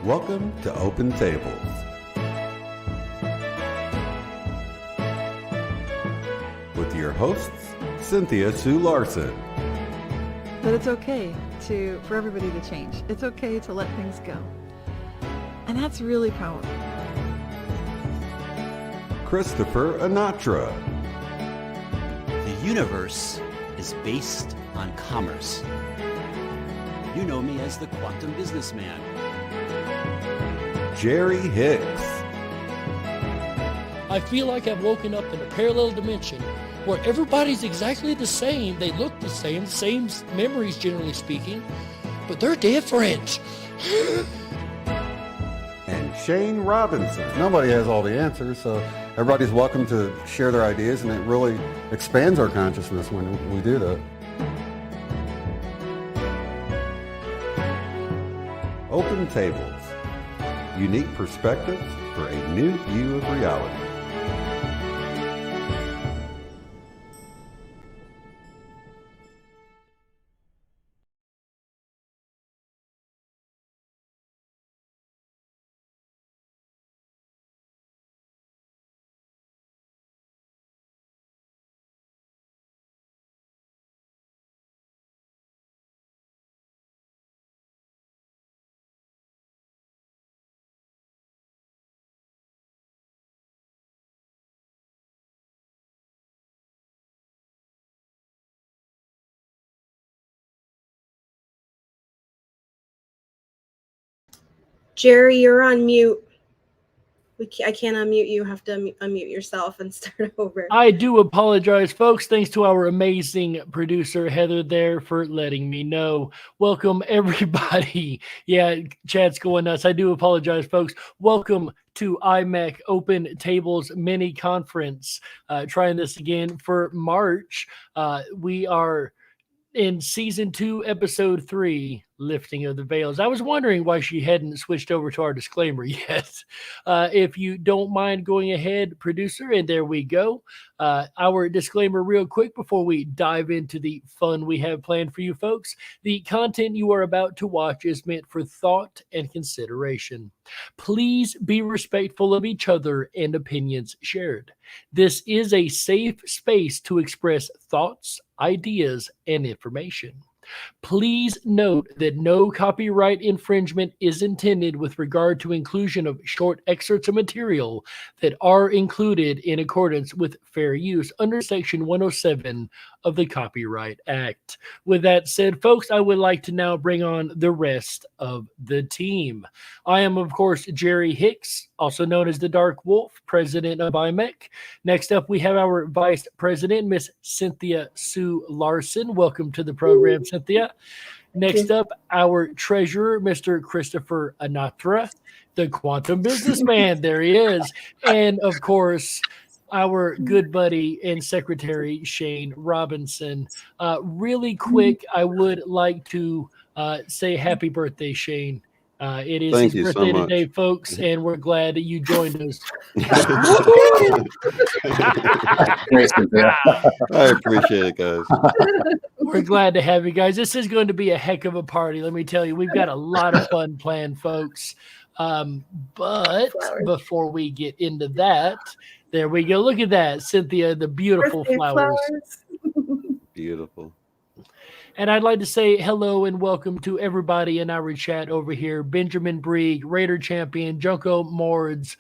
Welcome to Open Tables. With your hosts, Cynthia Sue Larson. That it's okay for everybody to change. It's okay to let things go. And that's really powerful. Christopher Anatra. The universe is based on commerce. You know me as the quantum businessman. Jerry Hicks. I feel like I've woken up in a parallel dimension where everybody's exactly the same. They look the same memories generally speaking, but they're different. And Shane Robinson. Nobody has all the answers, so everybody's welcome to share their ideas, and it really expands our consciousness when we do that. Open Tables. Unique perspectives for a new view of reality. Jerry, you're on mute. I can't unmute you. You have to unmute yourself and start over. I do apologize, folks. Thanks to our amazing producer, Heather, there for letting me know. Welcome, everybody. Yeah, chat's going nuts. I do apologize, folks. Welcome to IMEC Open Tables Mini Conference. Trying this again for March. We are in season 2, episode 3, lifting of the veils. I was wondering why she hadn't switched over to our disclaimer yet. If you don't mind going ahead, producer, and there we go. Our disclaimer real quick before we dive into the fun we have planned for you folks. The content you are about to watch is meant for thought and consideration. Please be respectful of each other and opinions shared. This is a safe space to express thoughts, ideas, and information. Please note that no copyright infringement is intended with regard to inclusion of short excerpts of material that are included in accordance with fair use under Section 107 of the Copyright Act. With that said, folks, I would like to now bring on the rest of the team. I am, of course, Jerry Hicks, also known as the Dark Wolf, president of IMEC. Next up, we have our vice president, Miss Cynthia Sue Larson. Welcome to the program, Cynthia. Next up, our treasurer, Mr. Christopher Anatra, the quantum businessman. There he is. And, of course, our good buddy and secretary, Shane Robinson. Really quick, I would like to say happy birthday, Shane. It is his birthday today, folks, and we're glad that you joined us. I appreciate it, guys. We're glad to have you guys. This is going to be a heck of a party, let me tell you. We've got a lot of fun planned, folks. But before we get into that, there we go. Look at that, Cynthia, the beautiful flowers. Beautiful. And I'd like to say hello and welcome to everybody in our chat over here. Benjamin Brieg, Raider Champion, Junko Mords,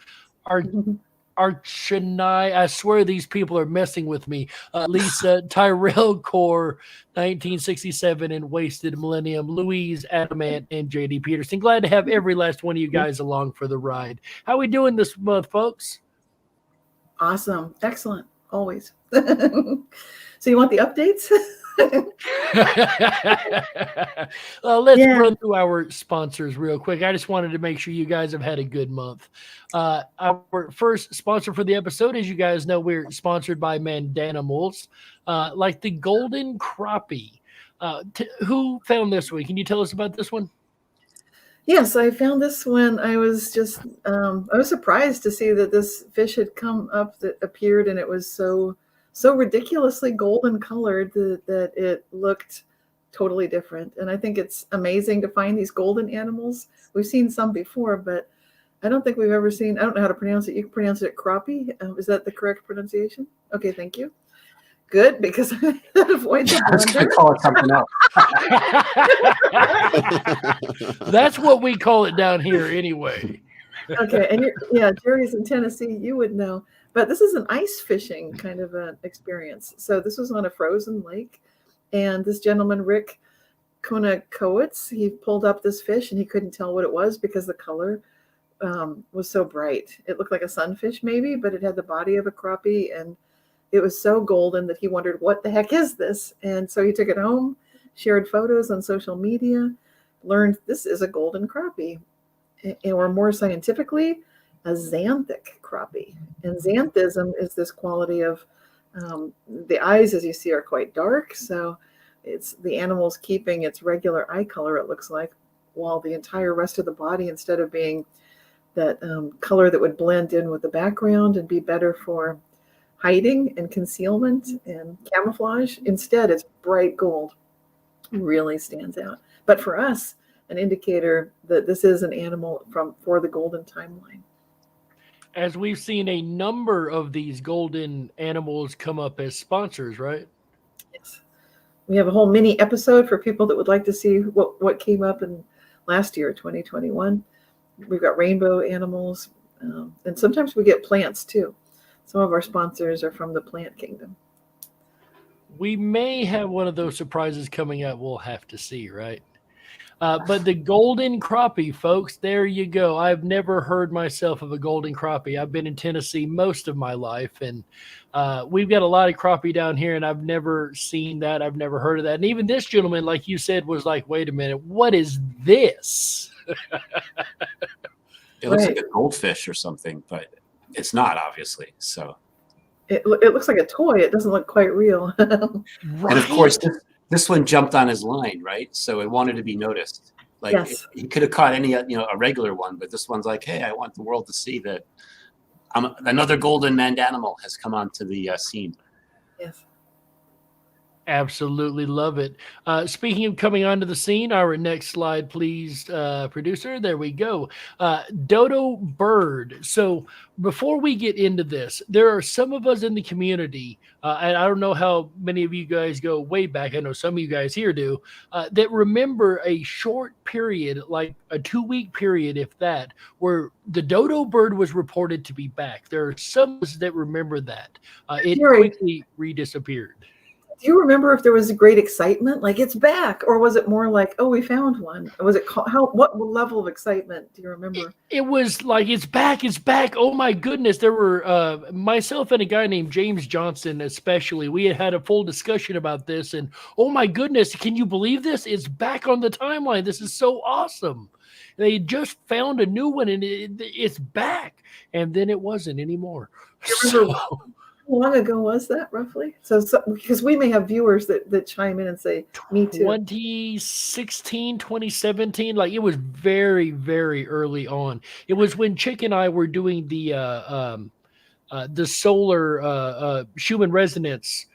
Archanai. I swear these people are messing with me. Lisa, Tyrell Core, 1967 and Wasted Millennium, Louise Adamant, and JD Peterson. Glad to have every last one of you guys along for the ride. How we doing this month, folks? Awesome. Excellent. Always. So you want the updates? Let's run through our sponsors real quick. I just wanted to make sure you guys have had a good month. Our first sponsor for the episode, as you guys know, we're sponsored by Mandanimals, like the Golden Crappie. Who found this one? Can you tell us about this one? Yes, I found this when I was just, I was surprised to see that this fish had come up, that appeared, and it was so ridiculously golden colored that it looked totally different. And I think it's amazing to find these golden animals. We've seen some before, but I don't think we've ever seen, I don't know how to pronounce it. You can pronounce it Crappie. Is that the correct pronunciation? Okay, thank you. Good, because that avoids a I was going blunder. to call it something else. That's what we call it down here anyway. Okay, and Jerry's in Tennessee, you would know. But this is an ice fishing kind of an experience. So this was on a frozen lake, and this gentleman, Rick Konakowitz, he pulled up this fish, and he couldn't tell what it was because the color was so bright. It looked like a sunfish maybe, but it had the body of a crappie, and it was so golden that he wondered, what the heck is this? And so he took it home, shared photos on social media, learned this is a golden crappie, or more scientifically, a xanthic crappie. And xanthism is this quality of the eyes, as you see, are quite dark. So it's the animal's keeping its regular eye color, it looks like, while the entire rest of the body, instead of being that color that would blend in with the background and be better for hiding and concealment and camouflage, instead it's bright gold. Really stands out. But for us, an indicator that this is an animal for the golden timeline. As we've seen a number of these golden animals come up as sponsors, right? Yes. We have a whole mini episode for people that would like to see what came up in last year, 2021. We've got rainbow animals, and sometimes we get plants too. Some of our sponsors are from the plant kingdom. We may have one of those surprises coming up. We'll have to see, right? But the golden crappie, folks, there you go. I've never heard myself of a golden crappie. I've been in Tennessee most of my life, and we've got a lot of crappie down here, and I've never seen that. I've never heard of that. And even this gentleman, like you said, was like, wait a minute, what is this? It looks like a goldfish or something, but it's not, obviously. So it looks like a toy. It doesn't look quite real. Right. And of course, this one jumped on his line, right? So it wanted to be noticed. Like, yes. He could have caught any, a regular one, but this one's like, hey, I want the world to see that another golden mandanimal has come onto the scene. Yes. Absolutely love it. Speaking of coming onto the scene, our next slide, please, producer. There we go. Dodo Bird. So before we get into this, there are some of us in the community, and I don't know how many of you guys go way back. I know some of you guys here do, that remember a short period, like a 2-week period, if that, where the Dodo Bird was reported to be back. There are some of us that remember that. It quickly redisappeared. Do you remember if there was a great excitement, like it's back, or was it more like, oh, we found one? Was it what level of excitement do you remember? It was like, it's back, it's back. Oh my goodness. There were myself and a guy named James Johnson, especially. We had a full discussion about this, and oh my goodness, can you believe this? It's back on the timeline. This is so awesome. They just found a new one, and it's back, and then it wasn't anymore. How long ago was that, roughly? So because we may have viewers that chime in and say, me too. 2016, 2017, like it was very, very early on. It was when Chick and I were doing the solar Schumann resonance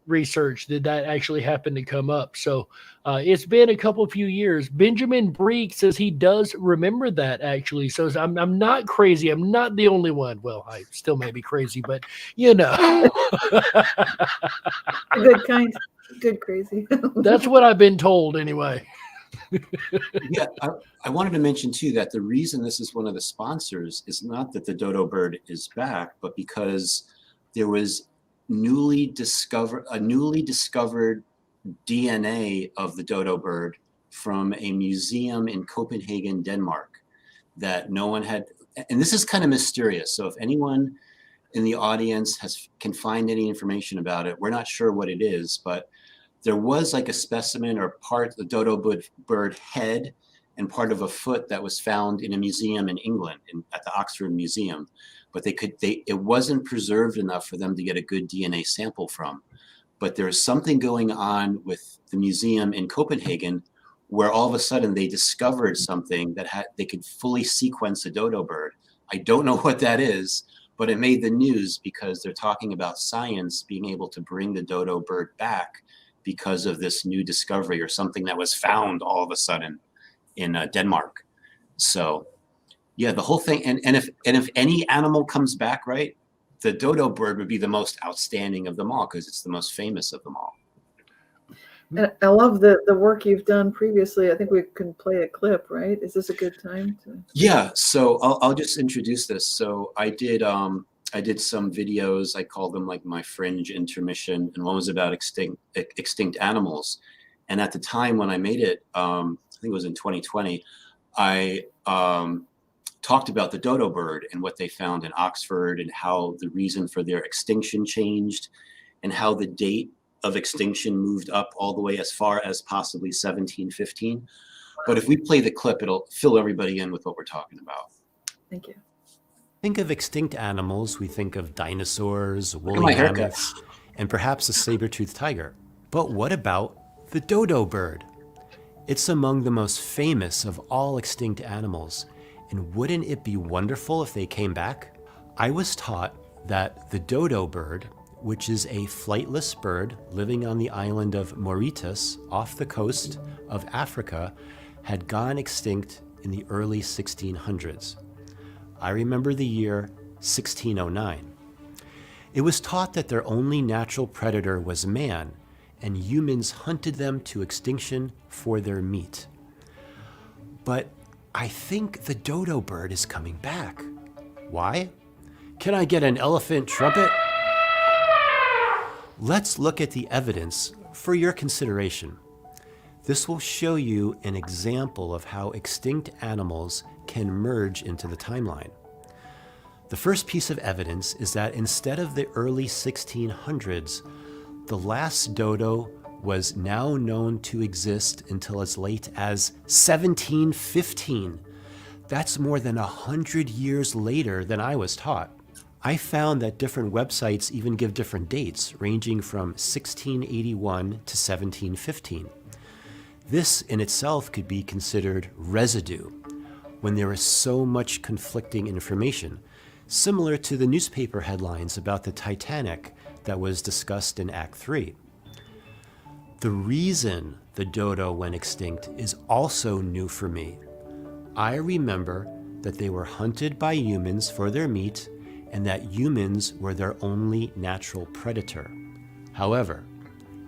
research that actually happened to come up. So it's been a few years. Benjamin Breek says he does remember that, actually. So I'm not crazy. I'm not the only one. Well, I still may be crazy, but Good kind. Good crazy. That's what I've been told anyway. Yeah, I wanted to mention too that the reason this is one of the sponsors is not that the Dodo Bird is back, but because there was a newly discovered DNA of the Dodo Bird from a museum in Copenhagen, Denmark, that no one had. And this is kind of mysterious. So if anyone in the audience can find any information about it, we're not sure what it is, but there was like a specimen or part of the Dodo Bird head and part of a foot that was found in a museum in England, at the Oxford Museum. But it wasn't preserved enough for them to get a good DNA sample from. But there's something going on with the museum in Copenhagen where all of a sudden they discovered something that they could fully sequence a Dodo Bird. I don't know what that is, but it made the news because they're talking about science being able to bring the Dodo Bird back because of this new discovery or something that was found all of a sudden in Denmark. So yeah, the whole thing. And if any animal comes back, right, the dodo bird would be the most outstanding of them all because it's the most famous of them all. And I love the work you've done previously. I think we can play a clip, right? Is this a good time to? Yeah, so I'll just introduce this. So I did some videos. I called them like my fringe intermission, and one was about extinct animals. And at the time when I made it, I think it was in 2020, I talked about the dodo bird and what they found in Oxford and how the reason for their extinction changed and how the date of extinction moved up all the way as far as possibly 1715. But if we play the clip, it'll fill everybody in with what we're talking about. Thank you. Think of extinct animals, we think of dinosaurs, at woolly my haircut. mammoths, and perhaps a saber-toothed tiger. But what about the dodo bird? It's among the most famous of all extinct animals, and wouldn't it be wonderful if they came back? I was taught that the dodo bird, which is a flightless bird living on the island of Mauritius off the coast of Africa, had gone extinct in the early 1600s. I remember the year 1609. It was taught that their only natural predator was man, and humans hunted them to extinction for their meat. But I think the dodo bird is coming back. Why? Can I get an elephant trumpet? Let's look at the evidence for your consideration. This will show you an example of how extinct animals can merge into the timeline. The first piece of evidence is that instead of the early 1600s, the last dodo was now known to exist until as late as 1715. That's more than 100 years later than I was taught. I found that different websites even give different dates, ranging from 1681 to 1715. This in itself could be considered residue, when there is so much conflicting information, similar to the newspaper headlines about the Titanic that was discussed in Act 3. The reason the dodo went extinct is also new for me. I remember that they were hunted by humans for their meat and that humans were their only natural predator. However,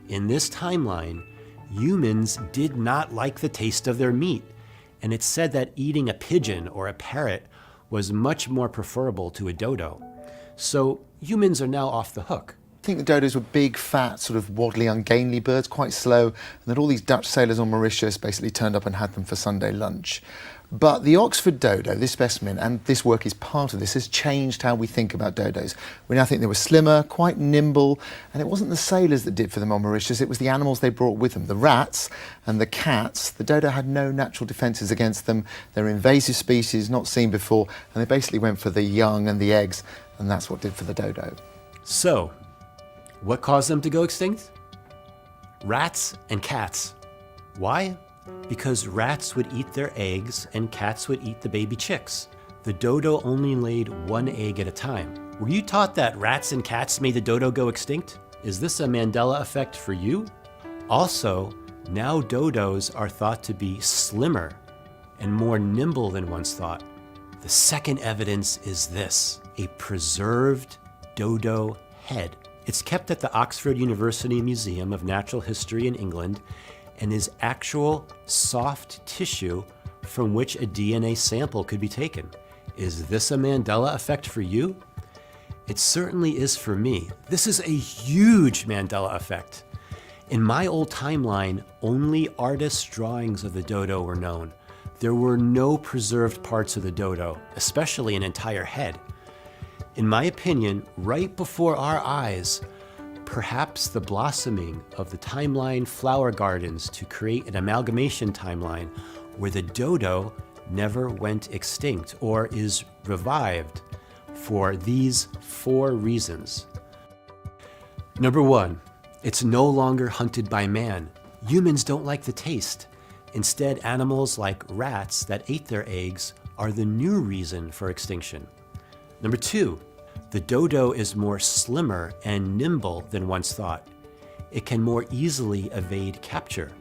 in this timeline, humans did not like the taste of their meat, and it's said that eating a pigeon or a parrot was much more preferable to a dodo. So humans are now off the hook. I think the dodos were big, fat, sort of waddly, ungainly birds, quite slow, and that all these Dutch sailors on Mauritius basically turned up and had them for Sunday lunch. But the Oxford dodo, this specimen, and this work is part of this, has changed how we think about dodos. We now think they were slimmer, quite nimble, and it wasn't the sailors that did for them on Mauritius, it was the animals they brought with them, the rats and the cats. The dodo had no natural defences against them. They're invasive species, not seen before, and they basically went for the young and the eggs, and that's what did for the dodo. So, what caused them to go extinct? Rats and cats. Why? Because rats would eat their eggs and cats would eat the baby chicks. The dodo only laid one egg at a time. Were you taught that rats and cats made the dodo go extinct? Is this a Mandela effect for you? Also, now dodos are thought to be slimmer and more nimble than once thought. The second evidence is this: a preserved dodo head. It's kept at the Oxford University Museum of Natural History in England and is actual soft tissue from which a DNA sample could be taken. Is this a Mandela effect for you? It certainly is for me. This is a huge Mandela effect. In my old timeline, only artists' drawings of the dodo were known. There were no preserved parts of the dodo, especially an entire head. In my opinion, right before our eyes, perhaps the blossoming of the timeline flower gardens to create an amalgamation timeline where the dodo never went extinct or is revived for these 4 reasons. Number 1, it's no longer hunted by man. Humans don't like the taste. Instead, animals like rats that ate their eggs are the new reason for extinction. Number 2, the dodo is more slimmer and nimble than once thought. it can more easily evade capture.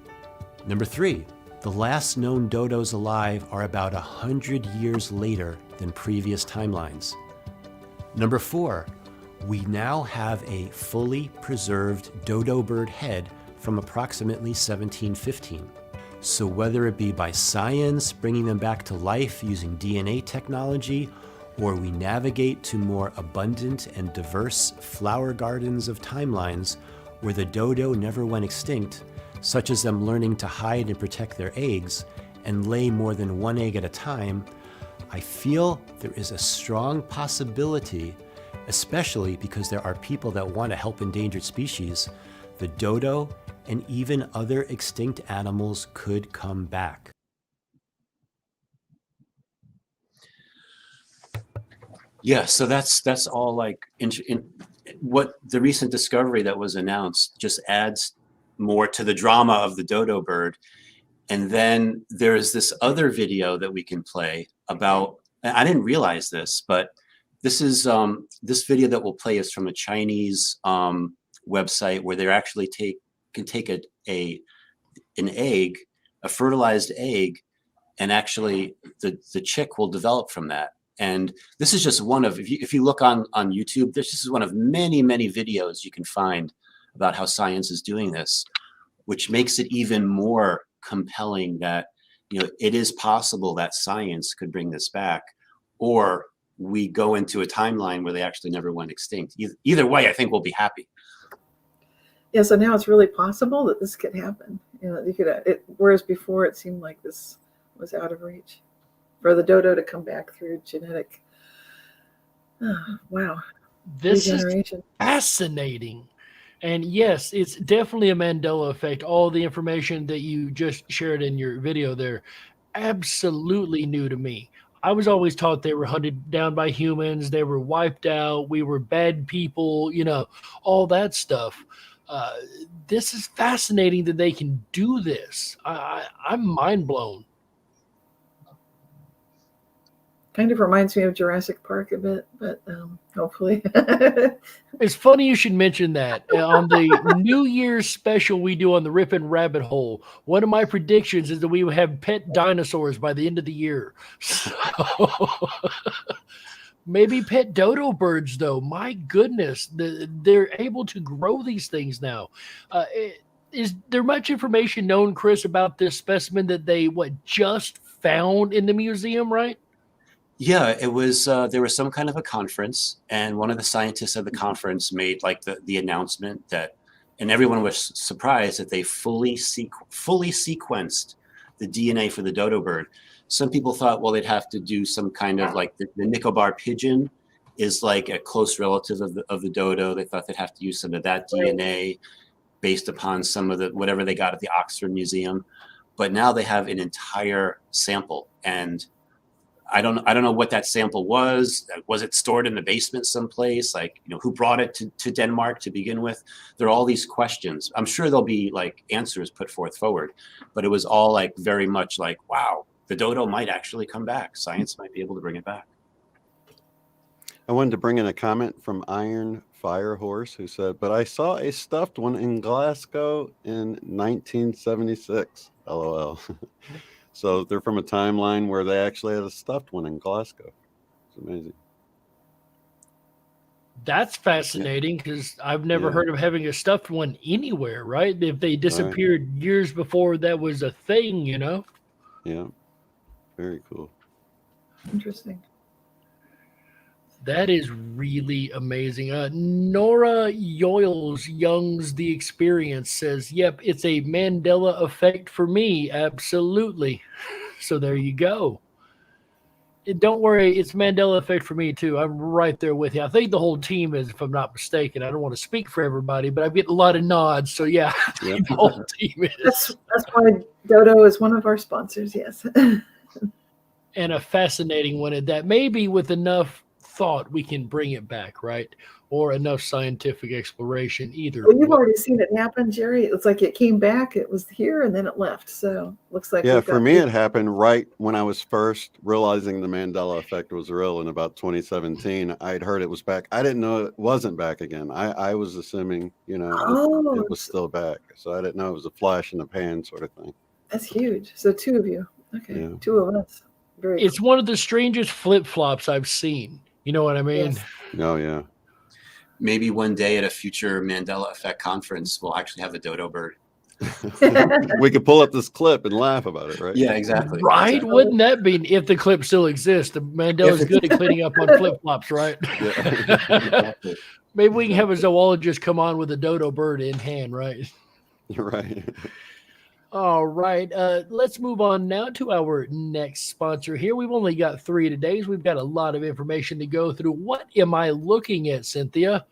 Number 3, the last known dodos alive are about 100 years later than previous timelines. Number 4, we now have a fully preserved dodo bird head from approximately 1715. So whether it be by science bringing them back to life using DNA technology, or we navigate to more abundant and diverse flower gardens of timelines where the dodo never went extinct, such as them learning to hide and protect their eggs and lay more than one egg at a time, I feel there is a strong possibility, especially because there are people that want to help endangered species, the dodo and even other extinct animals could come back. Yeah, so that's all like what the recent discovery that was announced just adds more to the drama of the dodo bird. And then there's this other video that we can play about, I didn't realize this, but this is this video that we'll play is from a Chinese website where they actually can take an egg, a fertilized egg, and actually the chick will develop from that. And this is just one of, if you look on YouTube, this is one of many, many videos you can find about how science is doing this, which makes it even more compelling that, you know, it is possible that science could bring this back, or we go into a timeline where they actually never went extinct. Either way, I think we'll be happy. Yeah, so now it's really possible that this could happen. You know, you could, whereas before it seemed like this was out of reach. For the dodo to come back through genetic, wow, this is fascinating. And yes, it's definitely a Mandela effect. All the information that you just shared in your video there, absolutely new to me. I was always taught they were hunted down by humans, they were wiped out, we were bad people, you know, all that stuff. This is fascinating that they can do this. I'm mind blown. Kind of reminds me of Jurassic Park a bit, but hopefully. It's funny you should mention that. On the New Year's special we do on the Rip and Rabbit Hole, one of my predictions is that we will have pet dinosaurs by the end of the year. So, maybe pet dodo birds, though. My goodness, they're able to grow these things now. Is there much information known, Chris, about this specimen that they just found in the museum, right? Yeah, it was, there was some kind of a conference, and one of the scientists at the conference made like the announcement that, and everyone was surprised that they fully sequenced the DNA for the dodo bird. Some people thought, well, they'd have to do some kind of like the Nicobar pigeon is like a close relative of the dodo. They thought they'd have to use some of that DNA based upon some of the, whatever they got at the Oxford Museum. But now they have an entire sample, and I don't know what that sample was. Was it stored in the basement someplace? Like, you know, who brought it to Denmark to begin with? There are all these questions. I'm sure there'll be like answers put forward, but it was all like very much like, wow, the dodo might actually come back. Science might be able to bring it back. I wanted to bring in a comment from Iron Fire Horse, who said, but I saw a stuffed one in Glasgow in 1976. LOL. So they're from a timeline where they actually had a stuffed one in Glasgow. It's amazing. That's fascinating because I've never heard of having a stuffed one anywhere, right? If they disappeared years before that was a thing, you know? Yeah. Very cool. Interesting. That is really amazing. Nora Young's The Experience says, yep, it's a Mandela effect for me. Absolutely. So there you go. Don't worry, it's Mandela effect for me too. I'm right there with you. I think the whole team is, if I'm not mistaken. I don't want to speak for everybody, but I get a lot of nods. So yeah, the whole team is. That's why Dodo is one of our sponsors, yes. And a fascinating one at that. Maybe with enough thought we can bring it back, right? Or enough scientific exploration either. Well, you've way. already seen it happen, Jerry. It's like it came back, it was here, and then it left. So looks like Yeah, we've for got me, it happened right when I was first realizing the Mandela effect was real in about 2017. I'd heard it was back. I didn't know it wasn't back again. I was assuming, Oh, it was still back. So I didn't know it was a flash in the pan sort of thing. that's huge. So two of you. Okay, Yeah. two of us. Very It's one of the strangest flip-flops I've seen. You know what I mean? Yes. Oh, yeah. Maybe one day at a future Mandela Effect conference, we'll actually have a dodo bird. We could pull up this clip and laugh about it, right? Yeah, exactly. Right? Exactly. Wouldn't that be if the clip still exists? Mandela's good at cleaning up on flip-flops, right? Exactly. Maybe we can have a zoologist come on with a dodo bird in hand, right? Right. All right. Let's move on now to our next sponsor here. We've only got 3 today. So we've got a lot of information to go through. What am I looking at, Cynthia?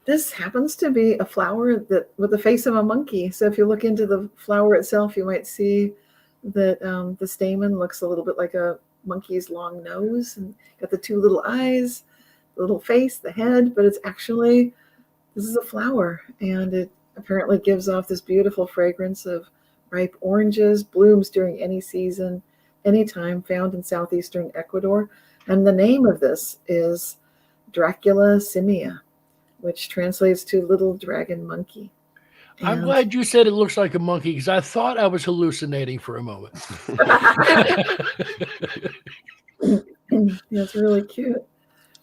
This happens to be a flower that with the face of a monkey. So if you look into the flower itself, you might see that the stamen looks a little bit like a monkey's long nose and got the 2 little eyes, the little face, the head, but it's actually, this is a flower, and it apparently gives off this beautiful fragrance of ripe oranges, blooms during any season, anytime, found in southeastern Ecuador. And the name of this is Dracula simia, which translates to little dragon monkey. I'm glad you said it looks like a monkey because I thought I was hallucinating for a moment. It's really cute.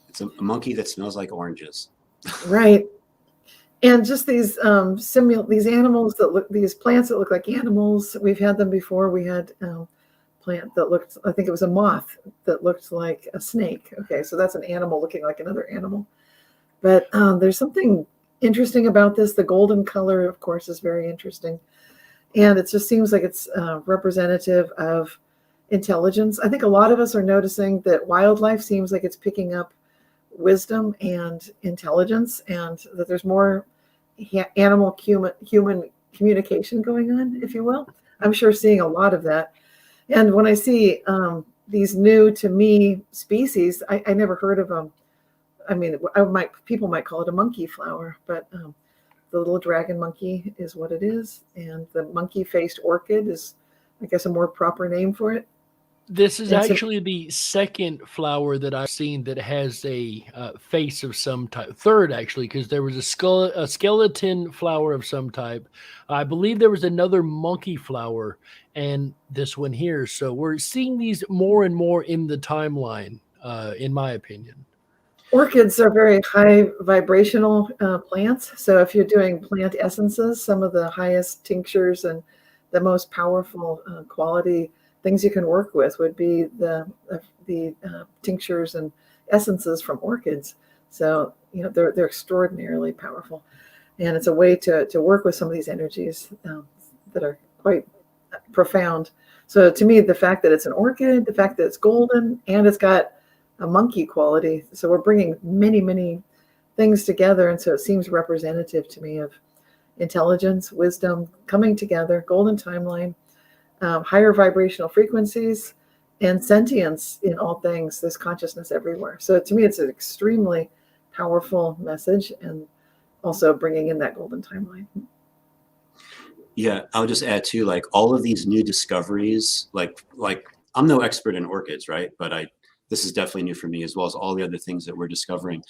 It's a monkey that smells like oranges. Right. And just these these animals that look, these plants that look like animals. We've had them before. We had plant that looked, I think it was a moth that looked like a snake. Okay, so that's an animal looking like another animal. But there's something interesting about this. The golden color, of course, is very interesting. And it just seems like it's representative of intelligence. I think a lot of us are noticing that wildlife seems like it's picking up wisdom and intelligence, and that there's more animal human communication going on, if you will. I'm sure seeing a lot of that. And when I see these new to me species, I never heard of them. I mean, people might call it a monkey flower, but the little dragon monkey is what it is, and the monkey-faced orchid is, I guess, a more proper name for it. This is actually the second flower that I've seen that has a face of some type. Third, actually, because there was a skeleton flower of some type. I believe there was another monkey flower, and this one here. So we're seeing these more and more in the timeline, in my opinion. Orchids are very high vibrational plants. So if you're doing plant essences, some of the highest tinctures and the most powerful quality things you can work with would be the tinctures and essences from orchids. So they're extraordinarily powerful, and it's a way to work with some of these energies that are quite profound. So to me, the fact that it's an orchid, the fact that it's golden, and it's got a monkey quality, so we're bringing many things together, and so it seems representative to me of intelligence, wisdom coming together, golden timeline. Higher vibrational frequencies, and sentience in all things. There's consciousness everywhere. So to me, it's an extremely powerful message, and also bringing in that golden timeline. Yeah, I'll just add too, like all of these new discoveries, like I'm no expert in orchids, right? But this is definitely new for me, as well as all the other things that we're discovering.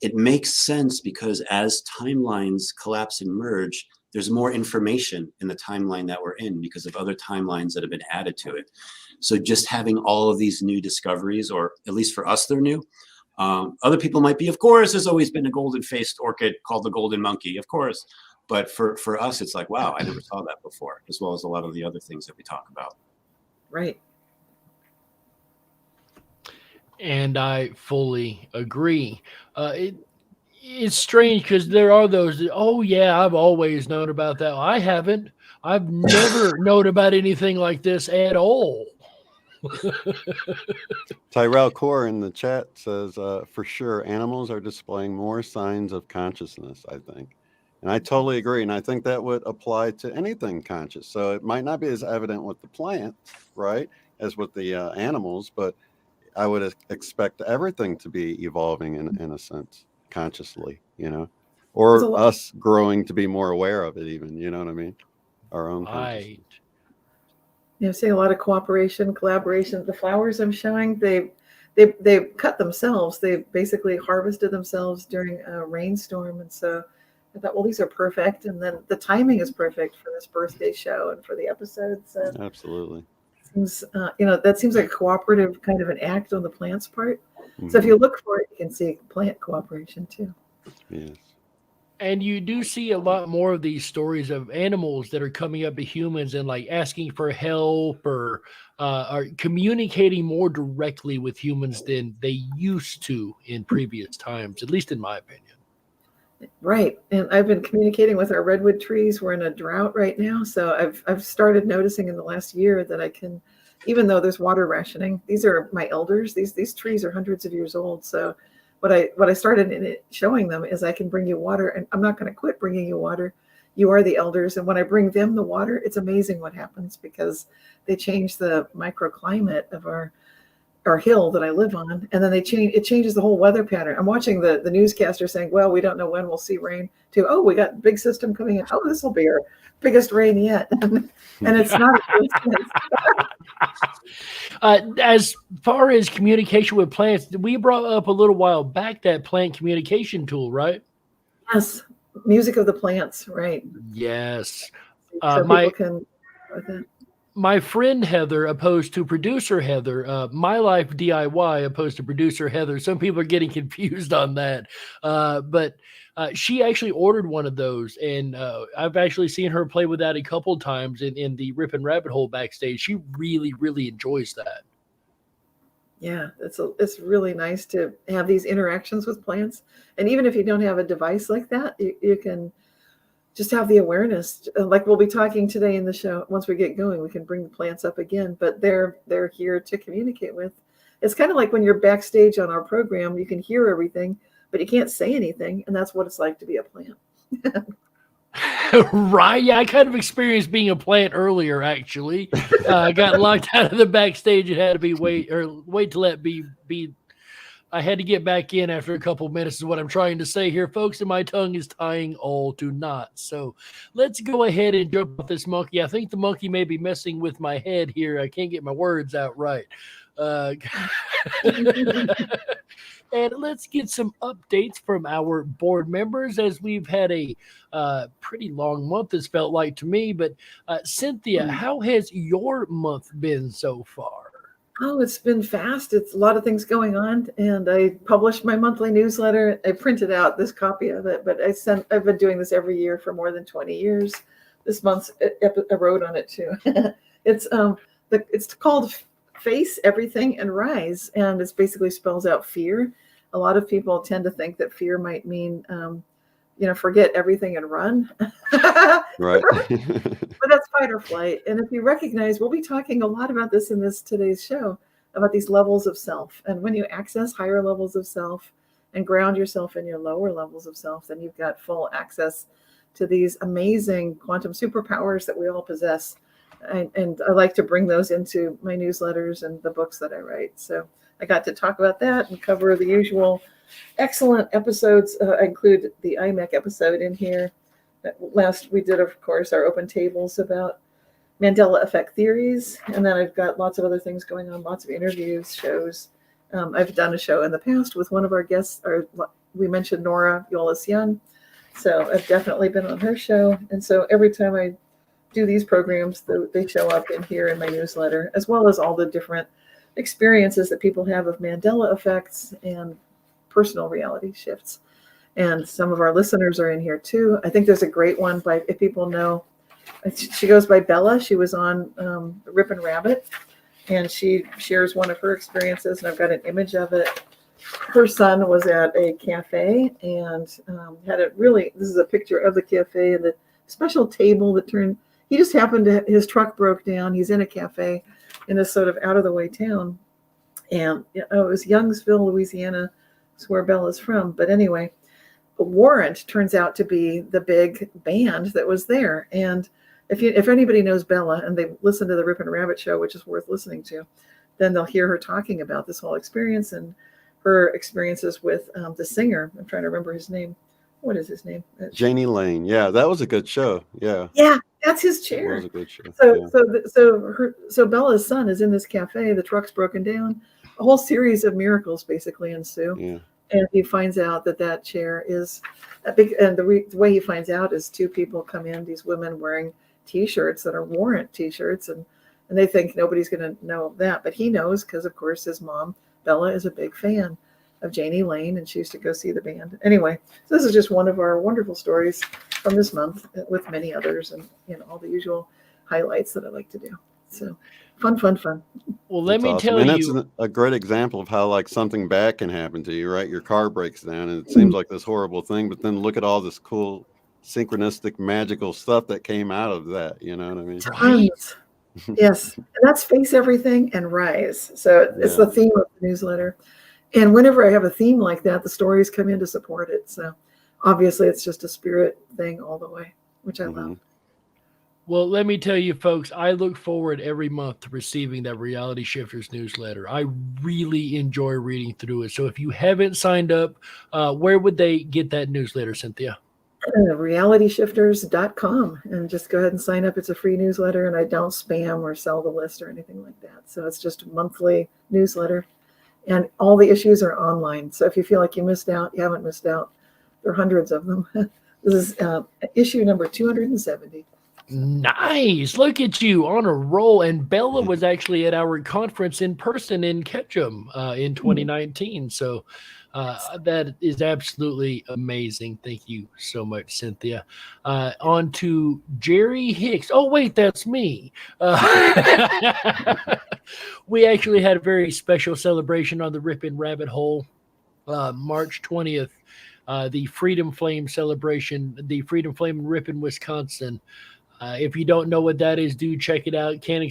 It makes sense because as timelines collapse and merge, there's more information in the timeline that we're in because of other timelines that have been added to it. So just having all of these new discoveries, or at least for us, they're new. Other people might be, of course, there's always been a golden-faced orchid called the golden monkey, of course. But for us, it's like, wow, I never saw that before, as well as a lot of the other things that we talk about. Right. And I fully agree. It's strange because there are those that, oh yeah, I've always known about that. I haven't. I've never known about anything like this at all. Tyrell Core in the chat says, for sure, animals are displaying more signs of consciousness, I think. And I totally agree. And I think that would apply to anything conscious. So it might not be as evident with the plants, right, as with the animals, but I would expect everything to be evolving in a sense, consciously, you know, There's a or lot- us growing to be more aware of it even, you know what I mean? Our own consciousness. Right. You know, seeing a lot of cooperation, collaboration. The flowers I'm showing, they cut themselves. They basically harvested themselves during a rainstorm, and so I thought, well, these are perfect. And then the timing is perfect for this birthday show and for the episodes. So Absolutely. seems, you know, that seems like a cooperative kind of an act on the plant's part. So if Mhm. you look for it, you can see plant cooperation too. Yes. And you do see a lot more of these stories of animals that are coming up to humans and like asking for help or are communicating more directly with humans than they used to in previous times, at least in my opinion. Right. And I've been communicating with our redwood trees. We're in a drought right now. So I've started noticing in the last year that I can, even though there's water rationing, these are my elders. These trees are hundreds of years old. So what I started in it showing them is I can bring you water, and I'm not going to quit bringing you water. You are the elders. And when I bring them the water, it's amazing what happens because they change the microclimate of our hill that I live on, and then it changes the whole weather pattern. I'm watching the newscaster saying, well, we don't know when we'll see rain, to, oh, we got a big system coming in. Oh, this will be our biggest rain yet. And it's not. As far as communication with plants, we brought up a little while back that plant communication tool, right? Yes, music of the plants, right. Yes. So people can with it. My friend Heather opposed to producer Heather, My Life DIY opposed to producer Heather. Some people are getting confused on that. But she actually ordered one of those, and I've actually seen her play with that a couple of times in the Rip and Rabbit Hole backstage. She really, really enjoys that. Yeah, it's really nice to have these interactions with plants. And even if you don't have a device like that, you can just have the awareness. Like we'll be talking today in the show. Once we get going, we can bring the plants up again, but they're here to communicate with. It's kind of like when you're backstage on our program, you can hear everything, but you can't say anything. And that's what it's like to be a plant. Right. Yeah, I kind of experienced being a plant earlier, actually. I got locked out of the backstage and had to wait to let be. I had to get back in after a couple of minutes is what I'm trying to say here, folks, and my tongue is tying all to knots. So let's go ahead and jump off this monkey. I think the monkey may be messing with my head here. I can't get my words out right. And let's get some updates from our board members, as we've had a pretty long month, it's felt like to me. But Cynthia, how has your month been so far? Oh, it's been fast. It's a lot of things going on. And I published my monthly newsletter. I printed out this copy of it, but I've been doing this every year for more than 20 years. This month I wrote on it too. It's called Face Everything and Rise. And it basically spells out fear. A lot of people tend to think that fear might mean, forget everything and run. Right. But that's fight or flight. And if you recognize, we'll be talking a lot about this in today's show, about these levels of self. And when you access higher levels of self and ground yourself in your lower levels of self, then you've got full access to these amazing quantum superpowers that we all possess. And I like to bring those into my newsletters and the books that I write. So I got to talk about that and cover the usual excellent episodes. I include the IMEC episode in here. Last we did, of course, our open tables about Mandela Effect theories. And then I've got lots of other things going on, lots of interviews, shows. I've done a show in the past with one of our guests, we mentioned Nora Yolis-Young. So I've definitely been on her show. And so every time I do these programs, they show up in here in my newsletter, as well as all the different experiences that people have of Mandela effects and personal reality shifts. And some of our listeners are in here too. I think there's a great one if people know, she goes by Bella. She was on Rip and Rabbit, and she shares one of her experiences, and I've got an image of it. Her son was at a cafe and this is a picture of the cafe and the special table that he just happened to, his truck broke down. He's in a cafe in this sort of out of the way town. And it was Youngsville, Louisiana, is where Bella's from. But anyway, Warrant turns out to be the big band that was there. And if anybody knows Bella and they listen to the Rip and Rabbit show, which is worth listening to, then they'll hear her talking about this whole experience and her experiences with the singer. I'm trying to remember his name. What is his name? Janie Lane. Yeah, that was a good show. Yeah. Yeah, that's his It chair. was a good show. So Yeah. so Bella's son is in this cafe. The truck's broken down. A whole series of miracles basically ensue. Yeah. And he finds out that chair is a big. And the way he finds out is two people come in. These women wearing T-shirts that are warrant T-shirts, and they think nobody's going to know that, but he knows because of course his mom Bella is a big fan of Janie Lane, and she used to go see the band. Anyway, so this is just one of our wonderful stories from this month, with many others, and all the usual highlights that I like to do. So fun. Well, let That's me awesome. tell And you. that's a great example of how like something bad can happen to you, right? Your car breaks down and it seems like this horrible thing, but then look at all this cool synchronistic magical stuff that came out of that. You know what I mean? Tons. Yes, and that's Face Everything and Rise. So it's the theme of the newsletter. And whenever I have a theme like that, the stories come in to support it. So obviously it's just a spirit thing all the way, which I love. Well, let me tell you, folks, I look forward every month to receiving that Reality Shifters newsletter. I really enjoy reading through it. So if you haven't signed up, where would they get that newsletter, Cynthia? Realityshifters.com, and just go ahead and sign up. It's a free newsletter, and I don't spam or sell the list or anything like that. So it's just a monthly newsletter, and all the issues are online. So if you feel like you missed out, you haven't missed out. There are hundreds of them. This is issue number 270. Nice. Look at you on a roll. And Bella was actually at our conference in person in Ketchum in 2019. So that is absolutely amazing. Thank you so much, Cynthia. On to Jerry Hicks. Oh, wait, that's me. We actually had a very special celebration on the Ripon Rabbit Hole, March 20th. The Freedom Flame celebration, the Freedom Flame in Ripon, Wisconsin. If you don't know what that is, do check it out. Can't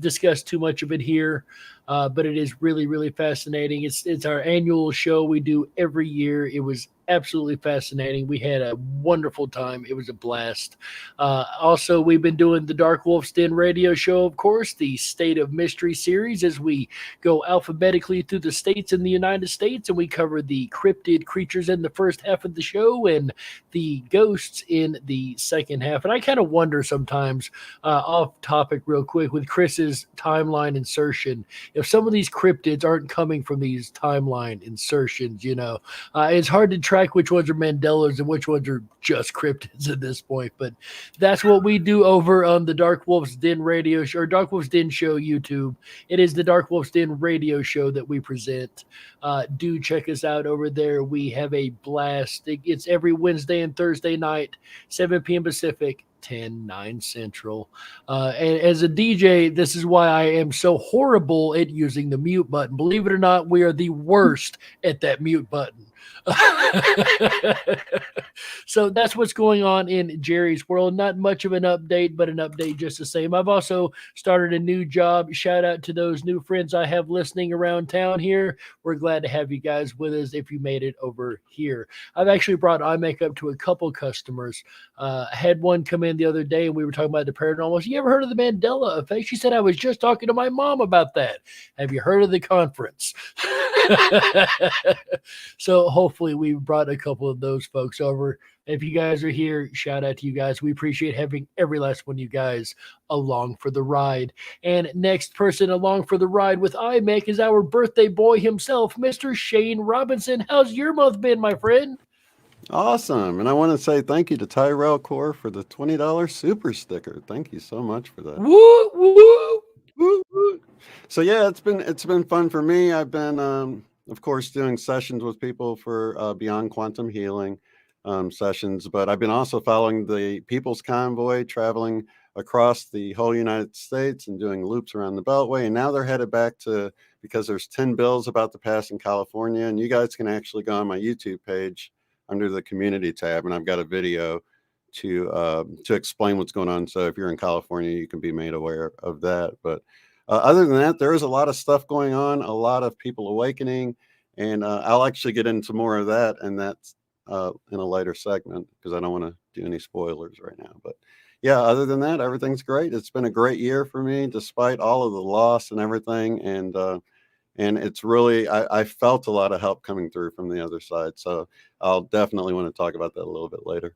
discuss too much of it here, but it is really, really fascinating. It's our annual show we do every year. It was absolutely fascinating. We had a wonderful time. It was a blast. Also, we've been doing the Dark Wolf's Den radio show, of course, the State of Mystery series, as we go alphabetically through the states in the United States, and we cover the cryptid creatures in the first half of the show and the ghosts in the second half. And I kind of wonder sometimes, off topic real quick, with Chris's timeline insertion, if some of these cryptids aren't coming from these timeline insertions, it's hard to track which ones are Mandelas and which ones are just cryptids at this point. But that's what we do over on the Dark Wolf's Den radio show, or Dark Wolf's Den show YouTube. It is the Dark Wolf's Den radio show that we present. Do check us out over there. We have a blast. It's every Wednesday and Thursday night, 7 p.m. Pacific, 10/9 Central. And as a DJ, this is why I am so horrible at using the mute button. Believe it or not, we are the worst at that mute button. So that's what's going on in Jerry's world. Not much of an update, but an update just the same. I've also started a new job. Shout out to those new friends I have listening around town here. We're glad to have you guys with us if you made it over here. I've actually brought IMEC up to a couple customers. Had one come in the other day and we were talking about the paranormal. You ever heard of the Mandela Effect? She said, I was just talking to my mom about that. Have you heard of the conference? So hopefully we brought a couple of those folks over. If you guys are here, shout out to you guys. We appreciate having every last one of you guys along for the ride. And next person along for the ride with IMEC is our birthday boy himself, Mr. Shane Robinson. How's your month been, my friend? Awesome. And I want to say thank you to Tyrell Core for the $20 super sticker. Thank you so much for that. Woo, woo, woo, woo. So yeah, it's been fun for me. I've been, of course, doing sessions with people for Beyond Quantum Healing sessions, but I've been also following the People's Convoy, traveling across the whole United States and doing loops around the Beltway. And now they're headed back to, because there's 10 bills about to pass in California, and you guys can actually go on my YouTube page under the community tab, and I've got a video to explain what's going on. So if you're in California, you can be made aware of that. But other than that, there is a lot of stuff going on, a lot of people awakening, and I'll actually get into more of that, and that's in a later segment because I don't want to do any spoilers right now. But yeah, other than that, everything's great. It's been a great year for me, despite all of the loss and everything. And it's really, I felt a lot of help coming through from the other side. So I'll definitely want to talk about that a little bit later.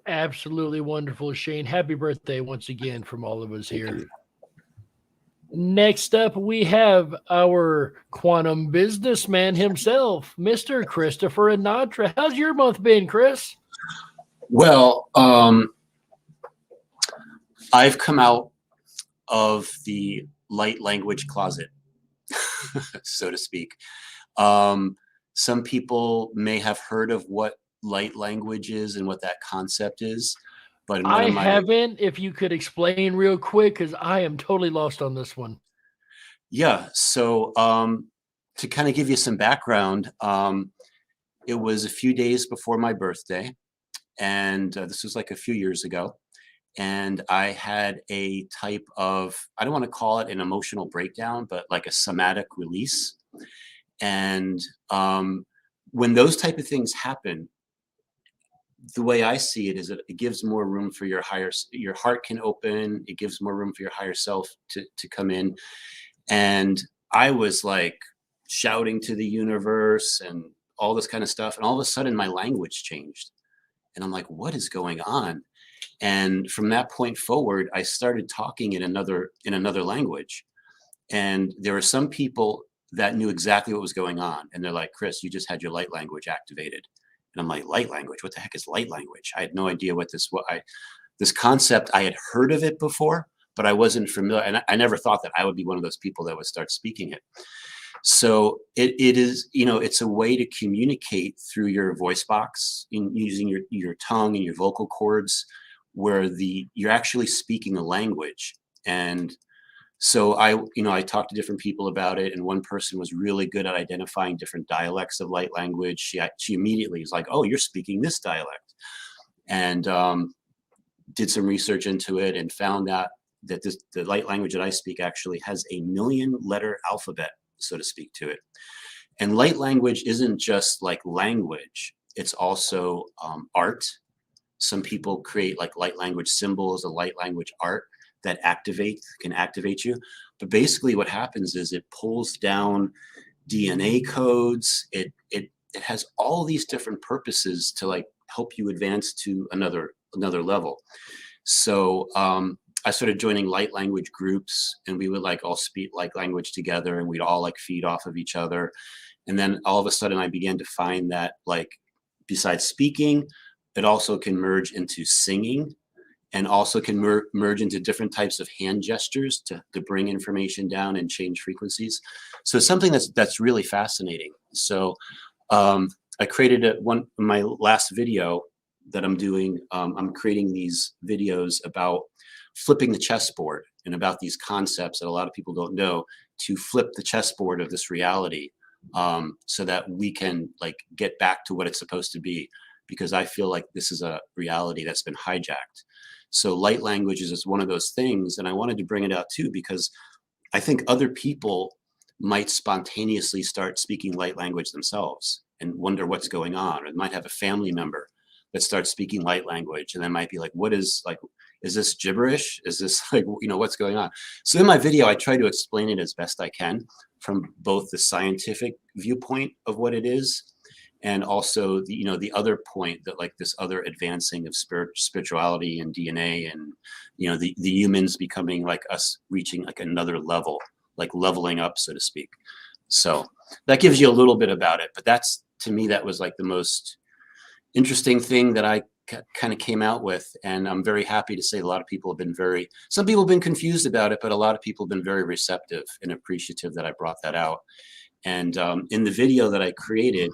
Absolutely wonderful, Shane. Happy birthday once again from all of us Thank here. you. Next up, we have our quantum businessman himself, Mr. Christopher Anatra. How's your month been, Chris? Well, I've come out of the light language closet, so to speak. Some people may have heard of what light language is and what that concept is, but in one I of my, haven't. If you could explain real quick, because I am totally lost on this one. yeah. So to kind of give you some background, it was a few days before my birthday, and this was like a few years ago. And I had a type of, I don't want to call it an emotional breakdown, but like a somatic release. And when those type of things happen, the way I see it is that it gives more room for your heart can open. It gives more room for your higher self to come in. And I was like shouting to the universe and all this kind of stuff. And all of a sudden my language changed. And I'm like, what is going on? And from that point forward, I started talking in another language. And there were some people that knew exactly what was going on. And they're like, Chris, you just had your light language activated. And I'm like, light language? What the heck is light language? I had no idea what this concept, I had heard of it before, but I wasn't familiar. And I never thought that I would be one of those people that would start speaking it. So it is, it's a way to communicate through your voice box in using your tongue and your vocal cords, where you're actually speaking a language. And so I talked to different people about it, and one person was really good at identifying different dialects of light language. She immediately was like, oh, you're speaking this dialect, and did some research into it and found out that the light language that I speak actually has a 1,000,000-letter alphabet, so to speak, to it. And light language isn't just like language, it's also art. Some people create like light language symbols, a light language art that can activate you. But basically what happens is it pulls down DNA codes. It has all these different purposes to like help you advance to another level. So I started joining light language groups, and we would like all speak light language together, and we'd all like feed off of each other. And then all of a sudden I began to find that like besides speaking, it also can merge into singing, and also can merge into different types of hand gestures to bring information down and change frequencies. So it's something that's really fascinating. So I created my last video that I'm doing. I'm creating these videos about flipping the chessboard and about these concepts that a lot of people don't know, to flip the chessboard of this reality, so that we can like get back to what it's supposed to be. Because I feel like this is a reality that's been hijacked. So light language is just one of those things. And I wanted to bring it out too, because I think other people might spontaneously start speaking light language themselves and wonder what's going on. Or they might have a family member that starts speaking light language, and they might be like, is this gibberish? Is this like, what's going on? So in my video, I try to explain it as best I can from both the scientific viewpoint of what it is, and also the other point that like this other advancing of spirituality and DNA, and the humans becoming like us, reaching like another level, like leveling up, so to speak. So that gives you a little bit about it. But that's, to me, that was like the most interesting thing that I kind of came out with. And I'm very happy to say a lot of people have been some people have been confused about it, but a lot of people have been very receptive and appreciative that I brought that out. And in the video that I created,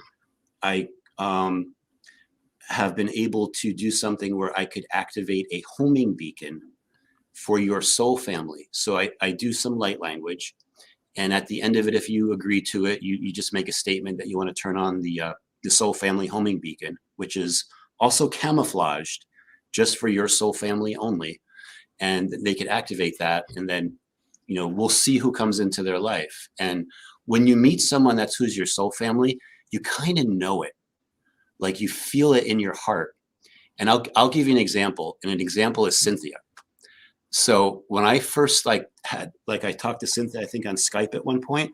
I have been able to do something where I could activate a homing beacon for your soul family. So I do some light language, and at the end of it, if you agree to it, you just make a statement that you want to turn on the soul family homing beacon, which is also camouflaged just for your soul family only. And they could activate that, and then we'll see who comes into their life. And when you meet someone who's your soul family, you kind of know it. like you feel it in your heart. And I'll give you an example, and an example is Cynthia. So when I first I talked to Cynthia, I think on Skype at one point.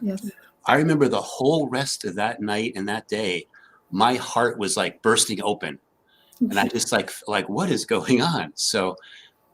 Yes. I remember the whole rest of that night and that day, my heart was like bursting open. And I just like, what is going on? So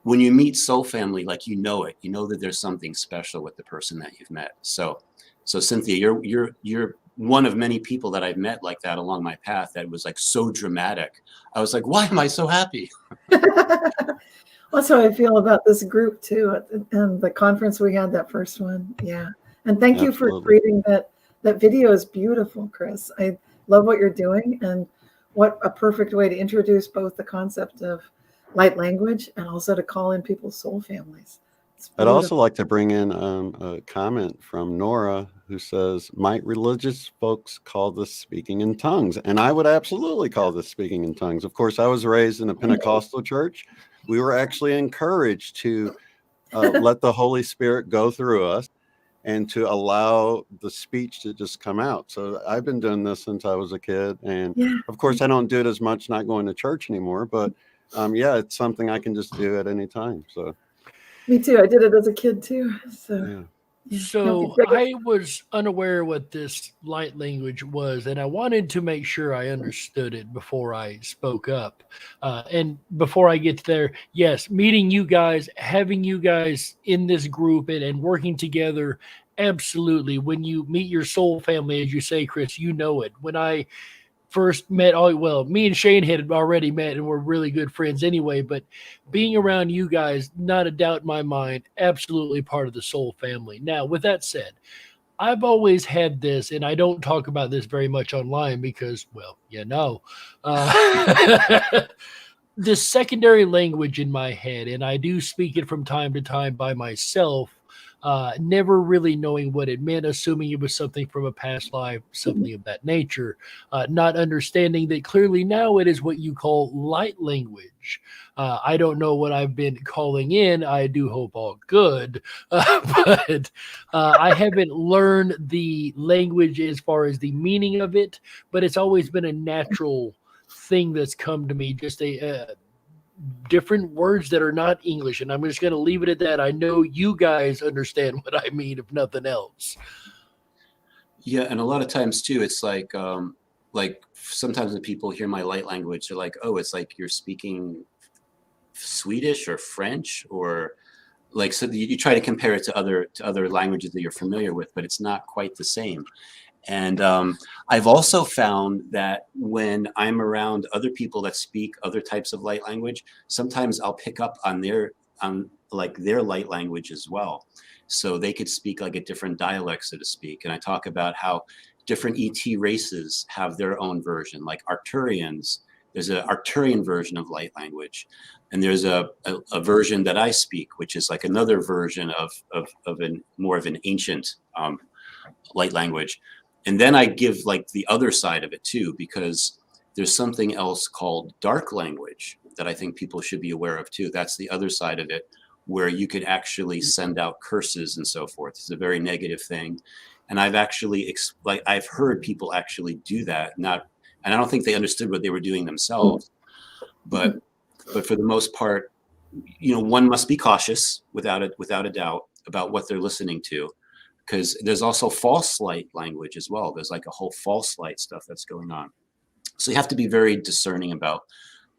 when you meet soul family, like, you know it, you know that there's something special with the person that you've met. So Cynthia, you're one of many people that I've met like that along my path that was like so dramatic. I was like, why am I so happy? That's how I feel about this group too, and the conference we had, that first one. Yeah. And thank you for creating that. That video is beautiful, Chris. I love what you're doing, and what a perfect way to introduce both the concept of light language and also to call in people's soul families. I'd also like to bring in a comment from Nora, who says, might religious folks call this speaking in tongues? And I would absolutely call this speaking in tongues. Of course, I was raised in a Pentecostal church. We were actually encouraged to let the Holy Spirit go through us and to allow the speech to just come out. So I've been doing this since I was a kid. And of course, I don't do it as much, not going to church anymore. But yeah, it's something I can just do at any time. So. Me too. I did it as a kid too. So. Yeah. So I was unaware what this light language was, and I wanted to make sure I understood it before I spoke up. And before I get there, yes, meeting you guys, having you guys in this group and working together, absolutely. When you meet your soul family, as you say, Chris, you know it. When I first met, me and Shane had already met and we're really good friends anyway, but being around you guys, not a doubt in my mind, absolutely part of the soul family. Now, with that said, I've always had this, and I don't talk about this very much online because, this secondary language in my head, and I do speak it from time to time by myself, never really knowing what it meant, assuming it was something from a past life, something of that nature, not understanding that clearly now it is what you call light language. I don't know what I've been calling in. I do hope all good, but I haven't learned the language as far as the meaning of it, but it's always been a natural thing that's come to me, just different words that are not English. And I'm just going to leave it at that. I know you guys understand what I mean, if nothing else. Yeah. And a lot of times too, it's like sometimes when people hear my light language, they're like, oh, it's like you're speaking Swedish or French, or like, so you try to compare it to other languages that you're familiar with, but it's not quite the same. And I've also found that when I'm around other people that speak other types of light language, sometimes I'll pick up on their light language as well. So they could speak like a different dialect, so to speak. And I talk about how different ET races have their own version, like Arcturians. There's an Arcturian version of light language. And there's a version that I speak, which is like another version of more of an ancient light language. And then I give like the other side of it too, because there's something else called dark language that I think people should be aware of too. That's the other side of it, where you could actually send out curses and so forth. It's a very negative thing. And I've actually, I've heard people actually do that. And I don't think they understood what they were doing themselves, but for the most part, one must be cautious without a doubt about what they're listening to. Because there's also false light language as well. There's like a whole false light stuff that's going on. So you have to be very discerning about,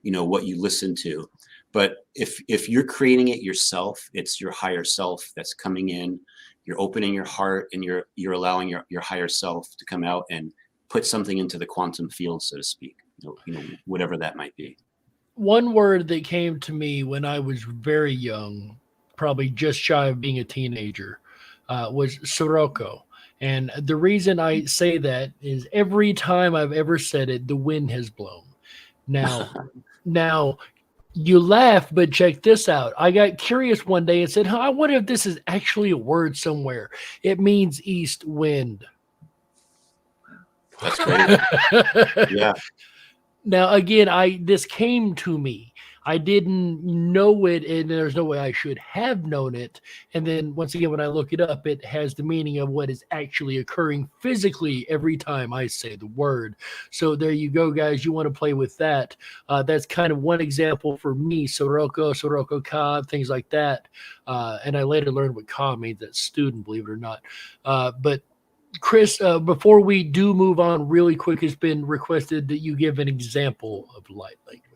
what you listen to. But if you're creating it yourself, it's your higher self that's coming in. You're opening your heart and you're allowing your higher self to come out and put something into the quantum field, so to speak. Whatever that might be. One word that came to me when I was very young, probably just shy of being a teenager, was Sirocco. And the reason I say that is every time I've ever said it, the wind has blown. Now you laugh, but check this out. I got curious one day and said, I wonder if this is actually a word somewhere. It means east wind. That's great. Yeah. Now, again, this came to me. I didn't know it, and there's no way I should have known it. And then once again, when I look it up, it has the meaning of what is actually occurring physically every time I say the word. So there you go, guys. You want to play with that. That's kind of one example for me. Soroko, Soroko Ka, things like that. And I later learned what Ka means. That's student, believe it or not. But Chris, before we do move on really quick, it's been requested that you give an example of light language.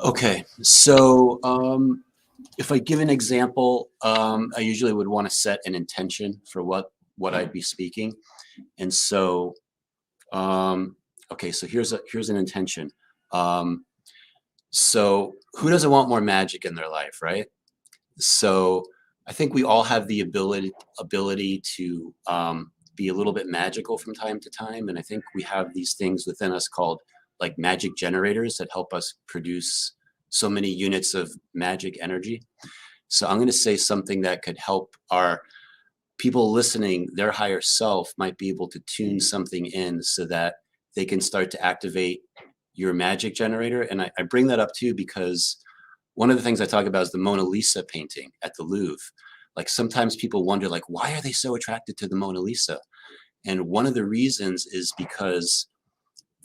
Okay, so if I give an example, I usually would want to set an intention for what I'd be speaking. And so, okay, so here's an intention. So who doesn't want more magic in their life, right? So I think we all have the ability to be a little bit magical from time to time. And I think we have these things within us called like magic generators that help us produce so many units of magic energy. So I'm going to say something that could help our people listening, their higher self might be able to tune something in so that they can start to activate your magic generator. And I bring that up too because one of the things I talk about is the Mona Lisa painting at the Louvre. Like sometimes people wonder, like, why are they so attracted to the Mona Lisa? And one of the reasons is because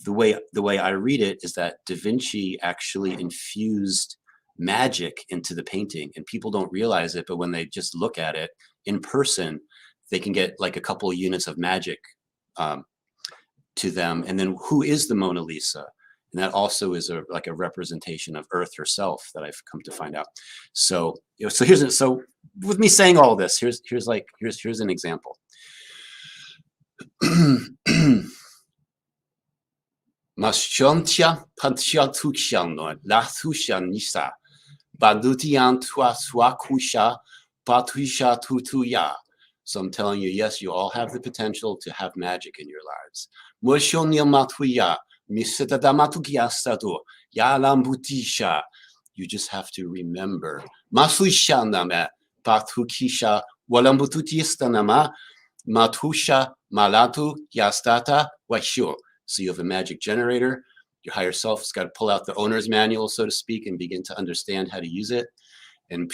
the way I read it is that Da Vinci actually infused magic into the painting, and people don't realize it, but when they just look at it in person, they can get like a couple of units of magic to them. And then who is the Mona Lisa? And that also is like a representation of Earth herself that I've come to find out. So, so with me saying all this, here's an example. Mashontia pantia tukshan la tushan nisa bandutian tua swakusha patuisha tutuya. So I'm telling you, yes, you all have the potential to have magic in your lives. Moshonia matuya. You just have to remember. So you have a magic generator. Your higher self has got to pull out the owner's manual, so to speak, and begin to understand how to use it. And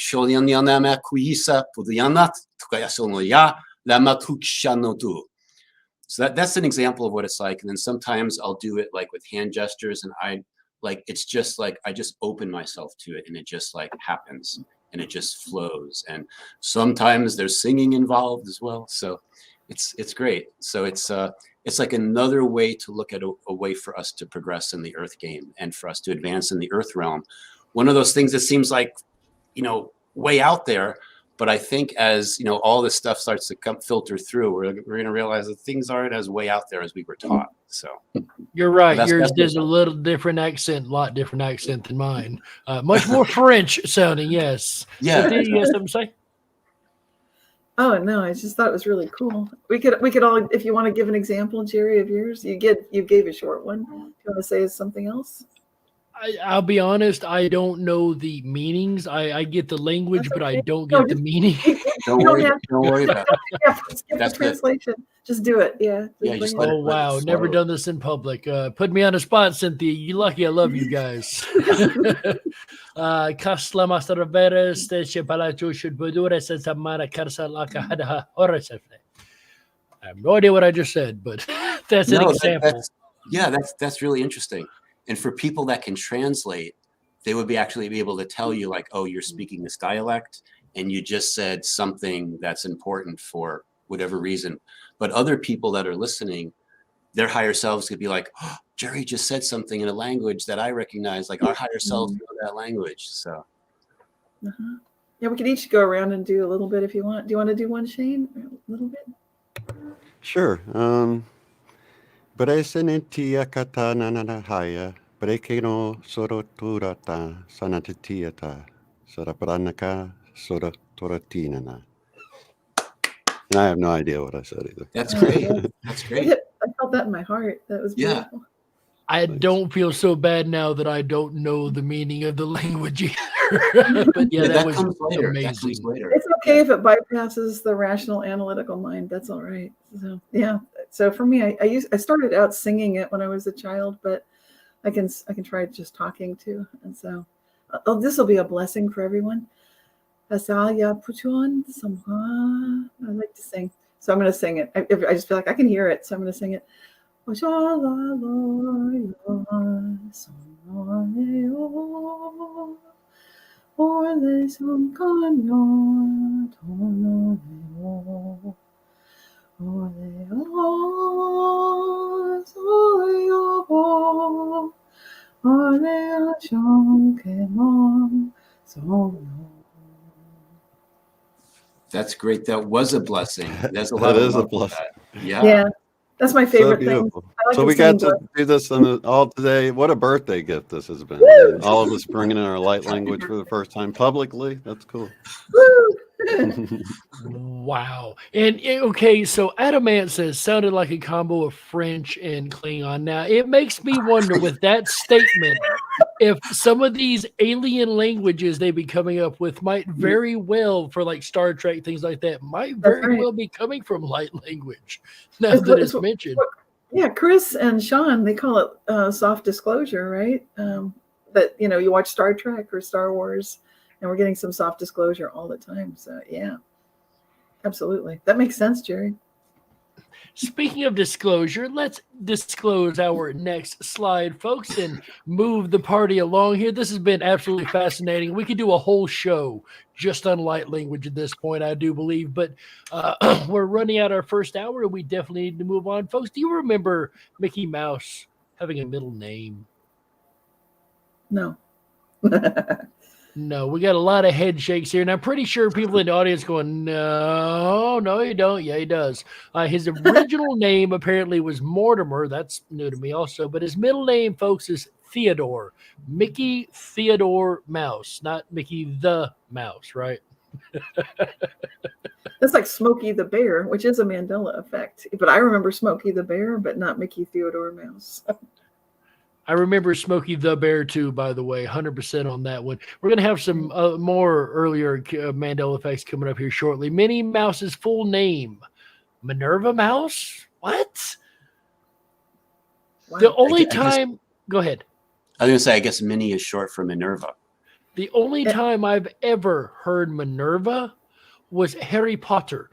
so that's an example of what it's like. And then sometimes I'll do it like with hand gestures, and it's just like I just open myself to it, and it just like happens, and it just flows. And sometimes there's singing involved as well. So it's great. So it's like another way to look at a way for us to progress in the Earth game and for us to advance in the Earth realm. One of those things that seems like, way out there. But I think as, all this stuff starts to filter through, we're going to realize that things aren't as way out there as we were taught. So you're right. Yours does a little different accent, lot different accent than mine. Much more French sounding. Yes. Yeah. Cynthia, you have something to say? Oh no, I just thought it was really cool. We could all, if you want to give an example, Jerry, of yours, you gave a short one. Do you want to say something else? I'll be honest, I don't know the meanings. I get the language, but I don't get the meaning. Don't worry about it. Skip the translation. Just do it. Yeah. Just let it, wow. Never done this in public. Put me on the spot, Cynthia. You lucky I love you guys. I have no idea what I just said, but that's an example. That's really interesting. And for people that can translate, they would actually be able to tell you like, oh, you're speaking this dialect and you just said something that's important for whatever reason. But other people that are listening, their higher selves could be like, oh, Jerry just said something in a language that I recognize, like our higher selves know that language. So. Yeah, we could each go around and do a little bit if you want. Do you want to do one, Shane? A little bit? Sure. Bresenetia katana nanahaya, brekeno soroturata, sanatitiata, sarapranaka, soratoratinana. And I have no idea what I said either. That's great. That's great. I felt that in my heart. That was beautiful. I don't feel so bad now that I don't know the meaning of the language either. But that was amazing. It's okay if it bypasses the rational analytical mind. That's all right. So yeah. So for me, I started out singing it when I was a child, but I can try just talking too. And so this will be a blessing for everyone. I like to sing. So I'm going to sing it. I just feel like I can hear it. So I'm going to sing it. That's great. That was a blessing. There's a That lot of is a love with blessing. that. Yeah. Yeah, that's my So favorite thing. beautiful. I like So to we got sing to do this all today. What a birthday gift this has been. Woo! All of us bringing in our light language for the first time publicly. That's cool. Woo! Wow. And okay, so Adamant says sounded like a combo of French and Klingon. Now it makes me wonder with that statement if some of these alien languages they be coming up with might very well, for like Star Trek, things like that, might very right. well be coming from light language. Now that it's mentioned. Yeah, Chris and Sean, they call it soft disclosure, right? That, you know, you watch Star Trek or Star Wars, and we're getting some soft disclosure all the time. So, yeah, absolutely. That makes sense, Jerry. Speaking of disclosure, let's disclose our next slide, folks, and move the party along here. This has been absolutely fascinating. We could do a whole show just on light language at this point, I do believe, but we're running out our first hour, and we definitely need to move on. Folks, do you remember Mickey Mouse having a middle name? No. No, we got a lot of head shakes here, and I'm pretty sure people in the audience going, no, you don't. Yeah, he does. His original name apparently was Mortimer. That's new to me also, but his middle name, folks, is Theodore. Mickey Theodore Mouse, not Mickey the Mouse, right? That's like Smokey the Bear, which is a Mandela effect. But I remember Smokey the Bear, but not Mickey Theodore Mouse. I remember Smokey the Bear too, by the way, 100% on that one. We're going to have some more earlier Mandela effects coming up here shortly. Minnie Mouse's full name, Minerva Mouse? What? Wow. The only time, go ahead. I was going to say, I guess Minnie is short for Minerva. The only time I've ever heard Minerva was Harry Potter.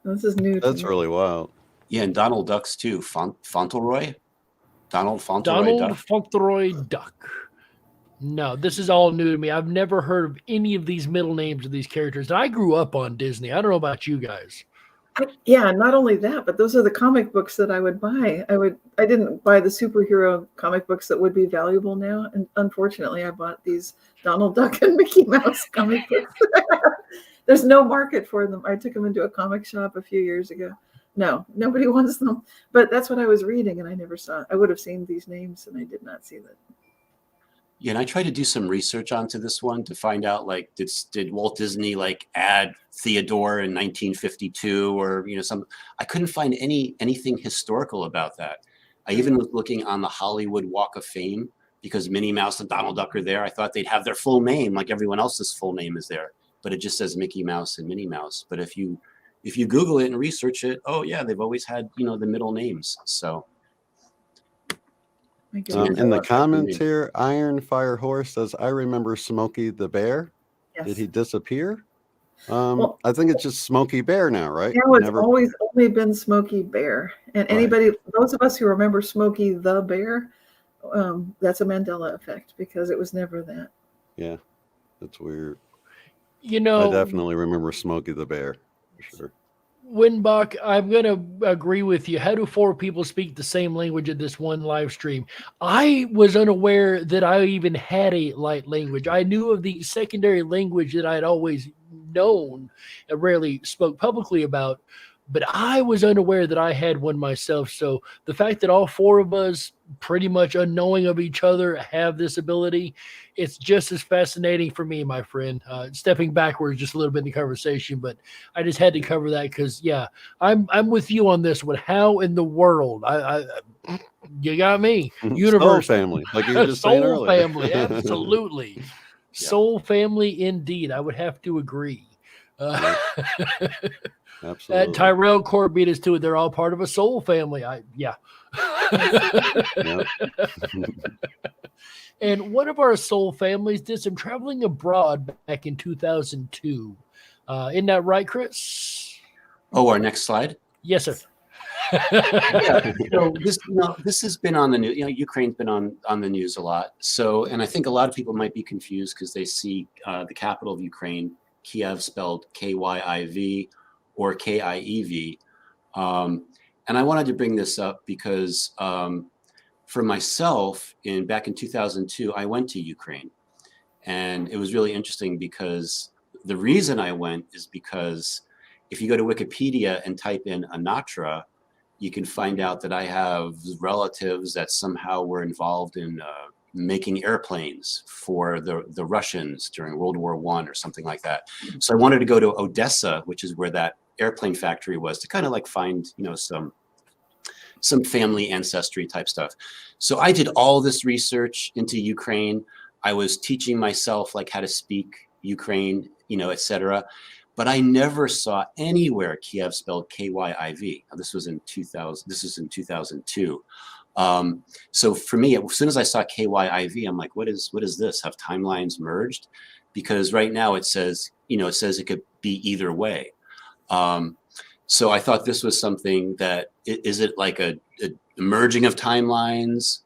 This is new. That's really wild. Yeah, and Donald Duck's too. Fauntleroy? Donald Fauntleroy Duck. Fauntleroy Duck. No, this is all new to me. I've never heard of any of these middle names of these characters. I grew up on Disney. I don't know about you guys. Yeah, not only that, but those are the comic books that I would buy. I didn't buy the superhero comic books that would be valuable now, and unfortunately, I bought these Donald Duck and Mickey Mouse comic books. There's no market for them. I took them into a comic shop a few years ago. No, nobody wants them. But that's what I was reading, and I never saw it. I would have seen these names, and I did not see that. Yeah, and I tried to do some research onto this one to find out, like, did Walt Disney like add Theodore in 1952 or some? I couldn't find anything historical about that. I even was looking on the Hollywood Walk of Fame because Minnie Mouse and Donald Duck are there. I thought they'd have their full name, like everyone else's full name is there, but it just says Mickey Mouse and Minnie Mouse. But if you Google it and research it, oh yeah, they've always had the middle names. So. In the comments here, Iron Fire Horse says, I remember Smokey the Bear. Yes. Did he disappear? Well, I think it's just Smokey Bear now, right? Yeah, it's always only been Smokey Bear. And anybody, those of us who remember Smokey the Bear, that's a Mandela effect because it was never that. Yeah, that's weird. I definitely remember Smokey the Bear, for sure. Winbach, I'm going to agree with you. How do 4 people speak the same language at this one live stream? I was unaware that I even had a light language. I knew of the secondary language that I'd always known and rarely spoke publicly about, but I was unaware that I had one myself. So the fact that all 4 of us, pretty much unknowing of each other, have this ability, it's just as fascinating for me, my friend. Stepping backwards just a little bit in the conversation, but I just had to cover that because, yeah, I'm with you on this one. How in the world? You got me. Universe Soul family, like you were just saying earlier. Soul family, absolutely. Yeah. Soul family, indeed. I would have to agree. Absolutely. Tyrell Core beat us to it. They're all part of a soul family. Yeah. Yep. And one of our soul families did some traveling abroad back in 2002. Isn't that right, Chris? Oh, our next slide. Yes, sir. Yeah. So this has been on the news. Ukraine's been on the news a lot. So, and I think a lot of people might be confused because they see the capital of Ukraine, Kiev, spelled Kyiv or Kiev. And I wanted to bring this up because for myself, back in 2002, I went to Ukraine, and it was really interesting because the reason I went is because if you go to Wikipedia and type in Anatra, you can find out that I have relatives that somehow were involved in making airplanes for the Russians during World War I or something like that. So I wanted to go to Odessa, which is where that airplane factory was, to kind of like find, some family ancestry type stuff. So I did all this research into Ukraine. I was teaching myself like how to speak Ukraine, et cetera. But I never saw anywhere Kiev spelled Kyiv. Now, this was in 2000. This is in 2002. So for me, as soon as I saw Kyiv, I'm like, what is this? Have timelines merged? Because right now it says it could be either way. So I thought this was something that, is it like a merging of timelines?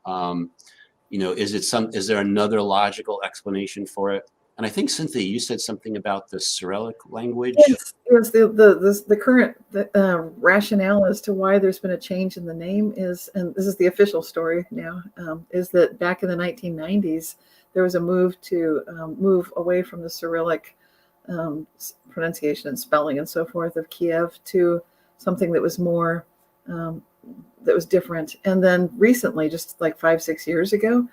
Is there another logical explanation for it? And I think, Cynthia, you said something about the Cyrillic language. Yes, the current rationale as to why there's been a change in the name is, and this is the official story now, is that back in the 1990s, there was a move to move away from the Cyrillic pronunciation and spelling and so forth of Kiev to something that was more that was different. And then recently, just like 5-6 years ago,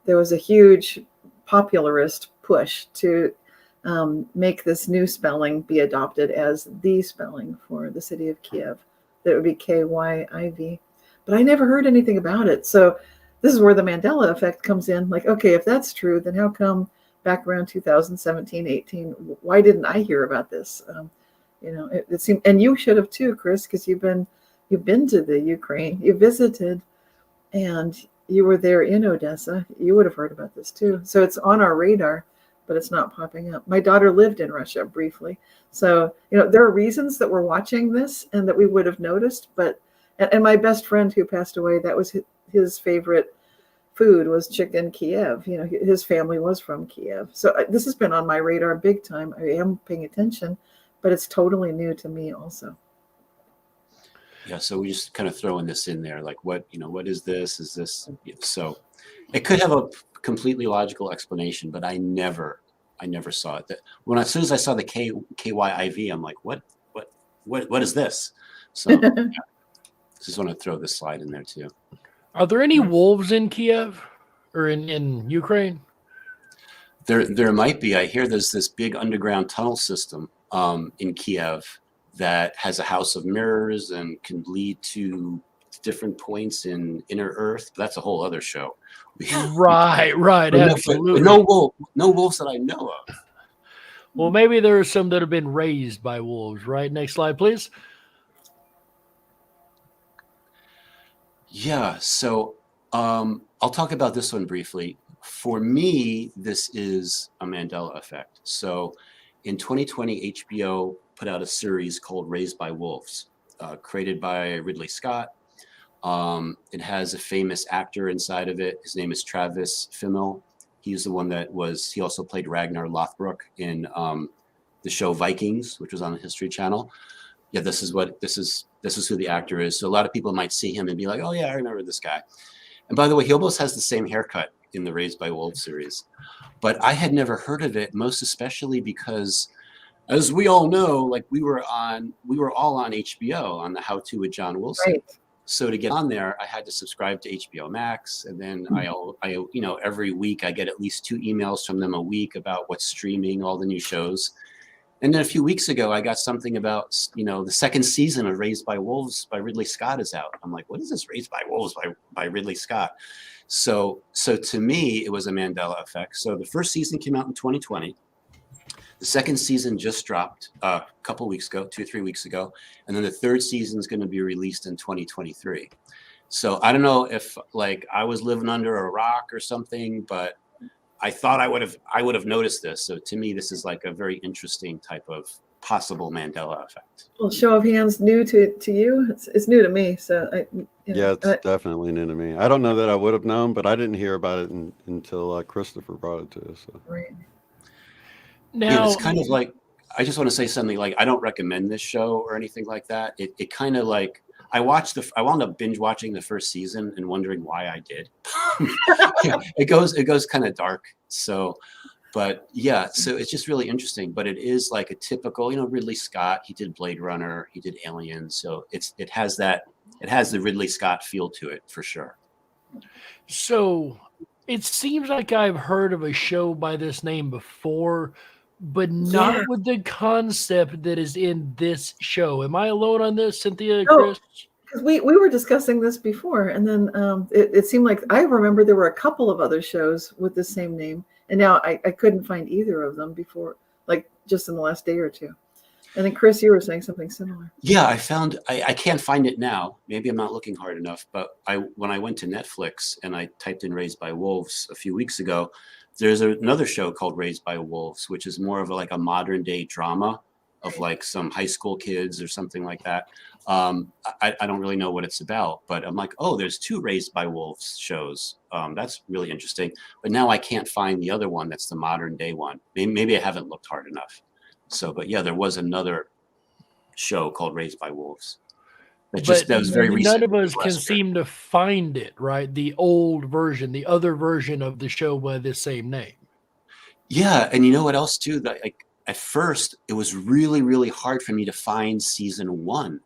there was a huge popularist push to make this new spelling be adopted as the spelling for the city of Kiev. That would be Kyiv. But I never heard anything about it. So this is where the Mandela effect comes in. Like, okay, if that's true, then how come back around 2017, 18, why didn't I hear about this? It seemed, and you should have too, Chris, because you've been to the Ukraine, you visited, and you were there in Odessa. You would have heard about this too. So it's on our radar, but it's not popping up. My daughter lived in Russia briefly. So, there are reasons that we're watching this and that we would have noticed, and my best friend who passed away, that was his favorite food was chicken Kiev. His family was from Kiev. So this has been on my radar big time. I am paying attention, but it's totally new to me also. Yeah, so we just kind of throwing this in there, like what is this? Is this? So it could have a completely logical explanation, but I never saw it. As soon as I saw the Kyiv, I'm like, what is this? So yeah, just want to throw this slide in there too. Are there any wolves in Kiev or in Ukraine? There might be. I hear there's this big underground tunnel system in Kiev that has a house of mirrors and can lead to different points in inner Earth. That's a whole other show. Right, absolutely. No wolves that I know of. Well, maybe there are some that have been raised by wolves, right? Next slide, please. Yeah, so I'll talk about this one briefly. For me, this is a Mandela effect. So in 2020, HBO put out a series called Raised by Wolves, created by Ridley Scott. It has a famous actor inside of it. His name is Travis Fimmel. He's the one he also played Ragnar Lothbrok in the show Vikings, which was on the History Channel. Yeah, this is who the actor is. So a lot of people might see him and be like, oh yeah, I remember this guy. And by the way, he almost has the same haircut in the Raised by Wolves series. But I had never heard of it, most especially because, as we all know, like we were all on HBO on the How To with John Wilson. Right. So to get on there, I had to subscribe to HBO Max, and then I every week I get at least 2 emails from them a week about what's streaming, all the new shows. And then a few weeks ago, I got something about, the second season of Raised by Wolves by Ridley Scott is out. I'm like, what is this Raised by Wolves by Ridley Scott? So to me, it was a Mandela effect. So the first season came out in 2020. The second season just dropped a couple weeks ago, 2 or 3 weeks ago, and then the third season is going to be released in 2023. So I don't know if like I was living under a rock or something, but I thought I would have noticed this. So to me, this is like a very interesting type of possible Mandela effect. Well, show of hands, new to you. It's new to me. So Yeah, it's definitely new to me. I don't know that I would have known, but I didn't hear about it until Christopher brought it to us. So. Right. Now, it's kind of like, I just want to say something like, I don't recommend this show or anything like that. It kind of like, I wound up binge watching the first season and wondering why I did. It goes kind of dark. So, but yeah, so it's just really interesting. But it is like a typical, Ridley Scott. He did Blade Runner. He did Alien. So it has the Ridley Scott feel to it for sure. So it seems like I've heard of a show by this name before, but not with the concept that is in this show. Am I alone on this, Cynthia, Chris? Because we were discussing this before, and then it seemed like I remember there were a couple of other shows with the same name, and now I couldn't find either of them before, like just in the last day or two. And then Chris, you were saying something similar. Yeah, I can't find it now. Maybe I'm not looking hard enough, but when I went to Netflix and I typed in Raised by Wolves a few weeks ago, there's another show called Raised by Wolves, which is more of like a modern day drama of like some high school kids or something like that. I don't really know what it's about, but I'm like, oh, there's 2 Raised by Wolves shows. That's really interesting. But now I can't find the other one that's the modern day one. Maybe I haven't looked hard enough. So, but yeah, there was another show called Raised by Wolves. That was very recent. None of us can seem to find it, right? The old version, the other version of the show by the same name. Yeah, and you know what else too? That at first it was really, really hard for me to find season 1.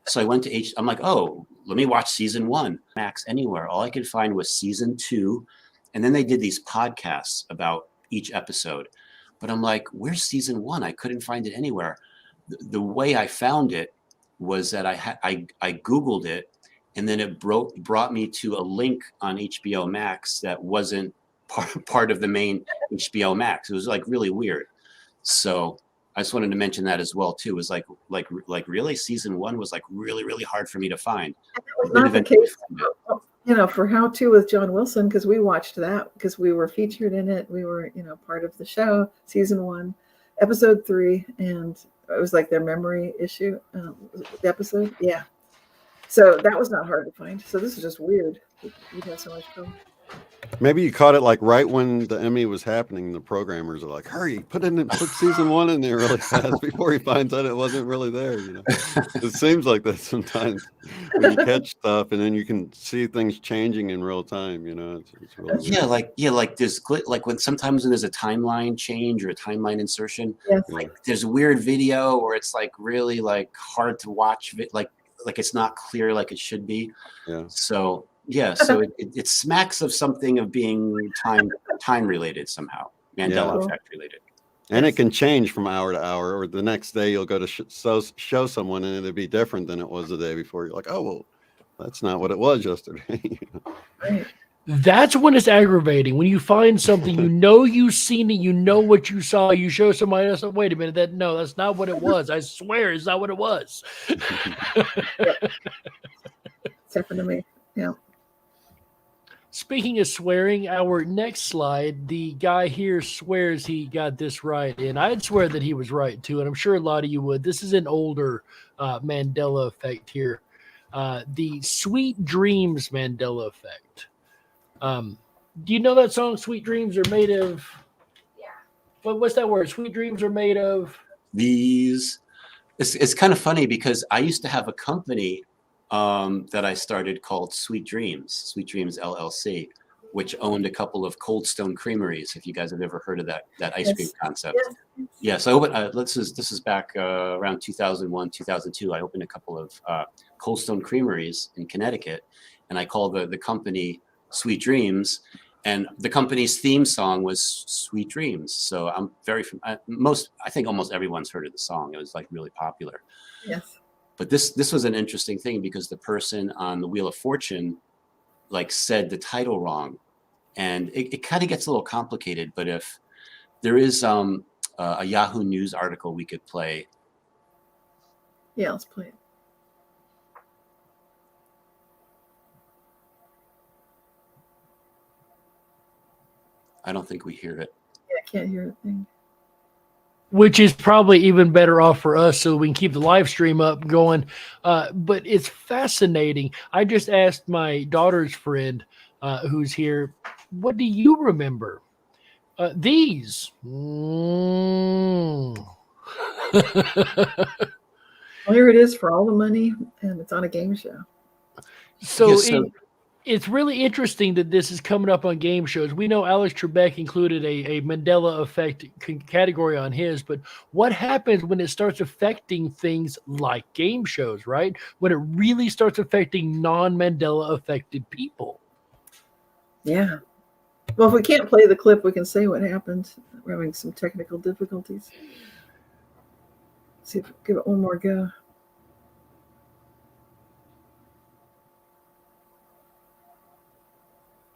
So I went to I'm like, oh, let me watch season 1. Max anywhere. All I could find was season 2, and then they did these podcasts about each episode. But I'm like, where's season 1? I couldn't find it anywhere. The way I found it was that I Googled it, and then it brought me to a link on HBO Max that wasn't part of the main HBO Max. It was like really weird. So I just wanted to mention that as well too. It was like really season 1 was like really, really hard for me to find. And that was not the case, for How To with John Wilson, because we watched that because we were featured in it. We were, part of the show, season 1, episode 3, and it was like their memory issue episode. Yeah. So that was not hard to find. So this is just weird. We've had so much trouble. Maybe you caught it like right when the Emmy was happening. The programmers are like, "Hurry, put season 1 in there really fast before he finds out it wasn't really there." It seems like that sometimes when you catch stuff, and then you can see things changing in real time. It's really weird. like there's when sometimes when there's a timeline change or a timeline insertion, Yes. like there's a weird video or it's like really like hard to watch, like it's not clear like it should be. Yeah. So. Yeah, so it smacks of something of being time related somehow, Mandela effect related. And it can change from hour to hour, or the next day you'll go to show someone and it'll be different than it was the day before. You're like, oh, well, that's not what it was yesterday. Right. That's when it's aggravating. When you find something, you've seen it, you know what you saw, you show somebody else, wait a minute, that's not what it was. I swear it's not what it was. It's happened to me. Yeah. Speaking of swearing, our next slide, the guy here swears he got this right, and I'd swear that he was right too, and I'm sure a lot of you would. This is an older Mandela effect here. The Sweet Dreams Mandela effect. Do you know that song, Sweet Dreams Are Made of? Yeah. What's that word? Sweet Dreams Are Made of? These. It's kind of funny because I used to have a company that I started called Sweet Dreams LLC, which owned a couple of Cold Stone creameries. If you guys have ever heard of that ice cream concept. Yes. So this is back around 2001, 2002. I opened a couple of Cold Stone creameries in Connecticut, and I called the company Sweet Dreams, and the company's theme song was Sweet Dreams. So I'm I think almost everyone's heard of the song. It was like really popular. Yes. But this was an interesting thing because the person on the Wheel of Fortune like said the title wrong, and it kind of gets a little complicated. But if there is a Yahoo News article we could play. Yeah, let's play it. I don't think we hear it. Yeah, I can't hear a thing. Which is probably even better off for us so we can keep the live stream up going. But it's fascinating. I just asked my daughter's friend who's here, what do you remember? These. Well, here it is for all the money, and it's on a game show. So, Yes, so- it's really interesting that this is coming up on game shows. We know Alex Trebek included a Mandela Effect category on his, but what happens when it starts affecting things like game shows, right? When it really starts affecting non-Mandela affected people. Yeah. Well, if we can't play the clip, we can say what happened. We're having some technical difficulties. See if we give it one more go.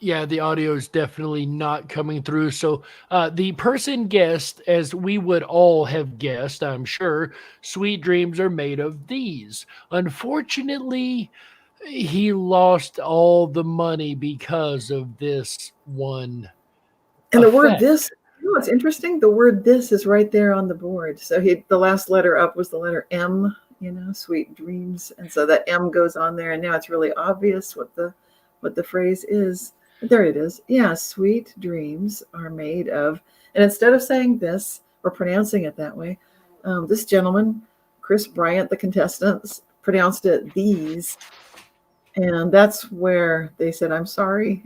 Yeah, the audio is definitely not coming through. So the person guessed, as we would all have guessed, I'm sure, sweet dreams are made of these. Unfortunately, he lost all the money because of this one. And the word effect. "this," you know what's interesting? The word "this" is right there on the board. So the last letter up was the letter M, sweet dreams. And so that M goes on there, and now it's really obvious what the phrase is. There it is. Yeah, sweet dreams are made of, and instead of saying this or pronouncing it that way, this gentleman, Chris Bryant, the contestants, pronounced it these. And that's where they said, I'm sorry,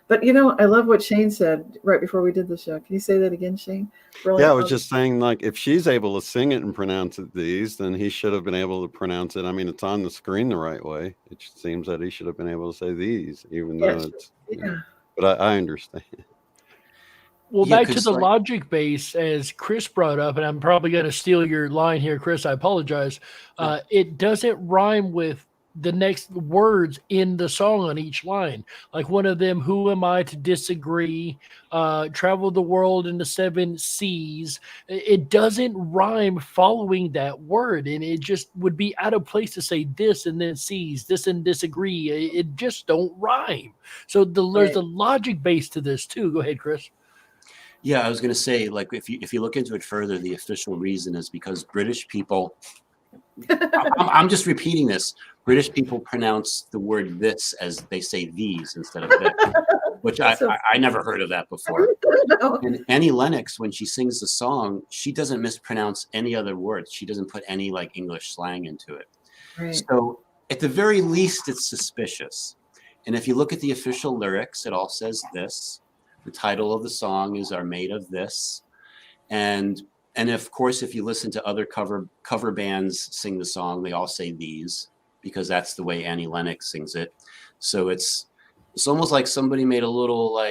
But, I love what Shane said right before we did the show. Can you say that again, Shane? Yeah, I was just saying, like, if she's able to sing it and pronounce it these, then he should have been able to pronounce it. I mean, it's on the screen the right way. It seems that he should have been able to say these, even though it's, but I understand. Well, Yeah, back to 'cause, the like- logic base, as Chris brought up, and I'm probably going to steal your line here, Chris. I apologize. It doesn't rhyme with the next words in the song on each line. Like one of them, who am I to disagree? Travel the world in the 7 seas. It doesn't rhyme following that word, and it just would be out of place to say this and then seas, this and disagree. It just don't rhyme. So there's a logic base to this too. Go ahead, Chris. Yeah, I was going to say, like, if you look into it further, the official reason is because British people, I'm just repeating this, British people pronounce the word this as they say these instead of this, which I never heard of that before. No. And Annie Lennox, when she sings the song, she doesn't mispronounce any other words. She doesn't put any, like, English slang into it. Right. So at the very least, it's suspicious. And if you look at the official lyrics, it all says this. The title of the song is Are Made of This. And of course, if you listen to other cover bands sing the song, they all say these, because that's the way Annie Lennox sings it. So it's almost like somebody made a little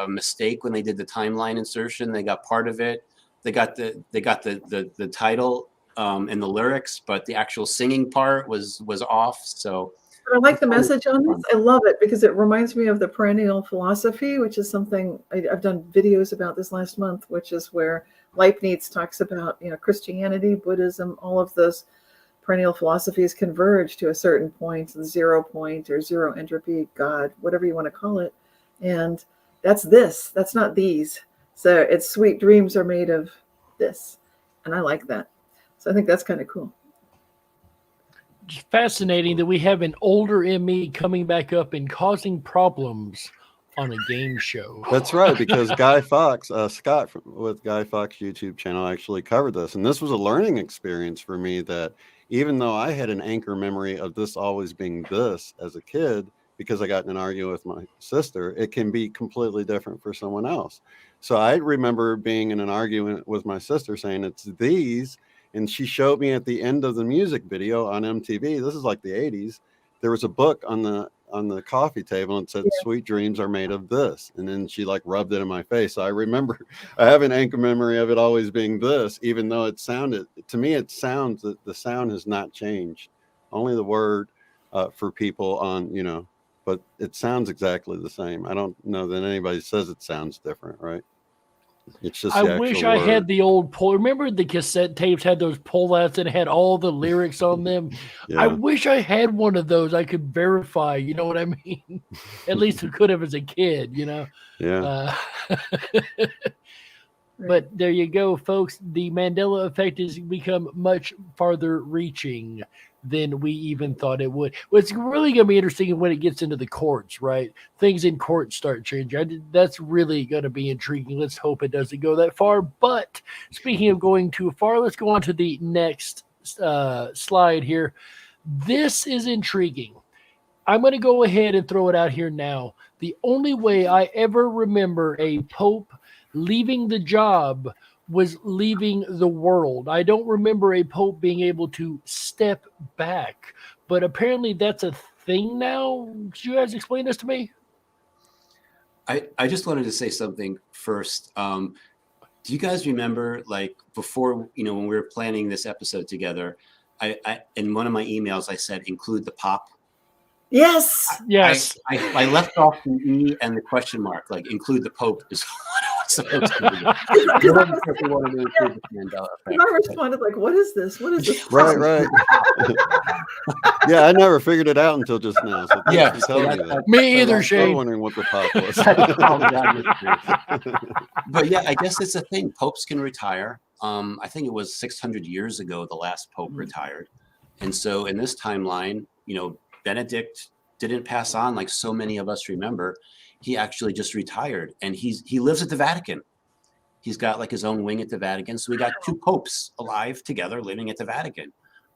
mistake when they did the timeline insertion. They got part of it. They got the title and the lyrics, but the actual singing part was off. So I like the message on this. I love it because it reminds me of the perennial philosophy, which is something I've done videos about this last month, which is where Leibniz talks about, Christianity, Buddhism, all of those perennial philosophies converge to a certain point, the 0 point or zero entropy, God, whatever you want to call it. And that's this. That's not these. So it's sweet dreams are made of this. And I like that. So I think that's kind of cool. Fascinating that we have an older ME coming back up and causing problems on a game show. That's right, because Guy Fawkes, Scott with Guy Fawkes YouTube channel actually covered this. And this was a learning experience for me, that even though I had an anchor memory of this always being this as a kid, because I got in an argument with my sister, it can be completely different for someone else. So I remember being in an argument with my sister saying it's these, and she showed me at the end of the music video on MTV, this is like the 80s, there was a book on the coffee table and it said, Sweet dreams are made of this. And then she like rubbed it in my face. So I remember, I have an anchor memory of it always being this, even though it sounded, to me, it sounds that the sound has not changed. Only the word for people on, but it sounds exactly the same. I don't know that anybody says it sounds different, right? It's just I wish I had the old pull. Remember the cassette tapes had those pullouts and had all the lyrics on them? Yeah. I wish I had one of those. I could verify, you know what I mean? At least I could have as a kid, you know? Yeah. But there you go, folks. The Mandela effect has become much farther reaching than we even thought it would. What's really going to be interesting when it gets into the courts, right? Things in court start changing. That's really going to be intriguing. Let's hope it doesn't go that far. But speaking of going too far, let's go on to the next slide here. This is intriguing. I'm going to go ahead and throw it out here now. The only way I ever remember a pope leaving the job was leaving the world. I don't remember a pope being able to step back, but apparently that's a thing now. Could you guys explain this to me? I just wanted to say something first. Do you guys remember, like, before, you know, when we were planning this episode together, I in one of my emails, I said, include the pop. Yes. Yes. I left off the E and the question mark, like include the Pope is what I was supposed to do. I responded like, what is this? What is this? Right. Yeah, I never figured it out until just now. So Yeah, thanks for telling me that. Me either, I was Shane. wondering what the pop was. But yeah, I guess it's a thing. Popes can retire. I think it was 600 years ago the last Pope retired. And so in this timeline, you know, Benedict didn't pass on like so many of us remember. He actually just retired, and he lives at the Vatican. He's got like his own wing at the Vatican. So we got two popes alive together living at the Vatican,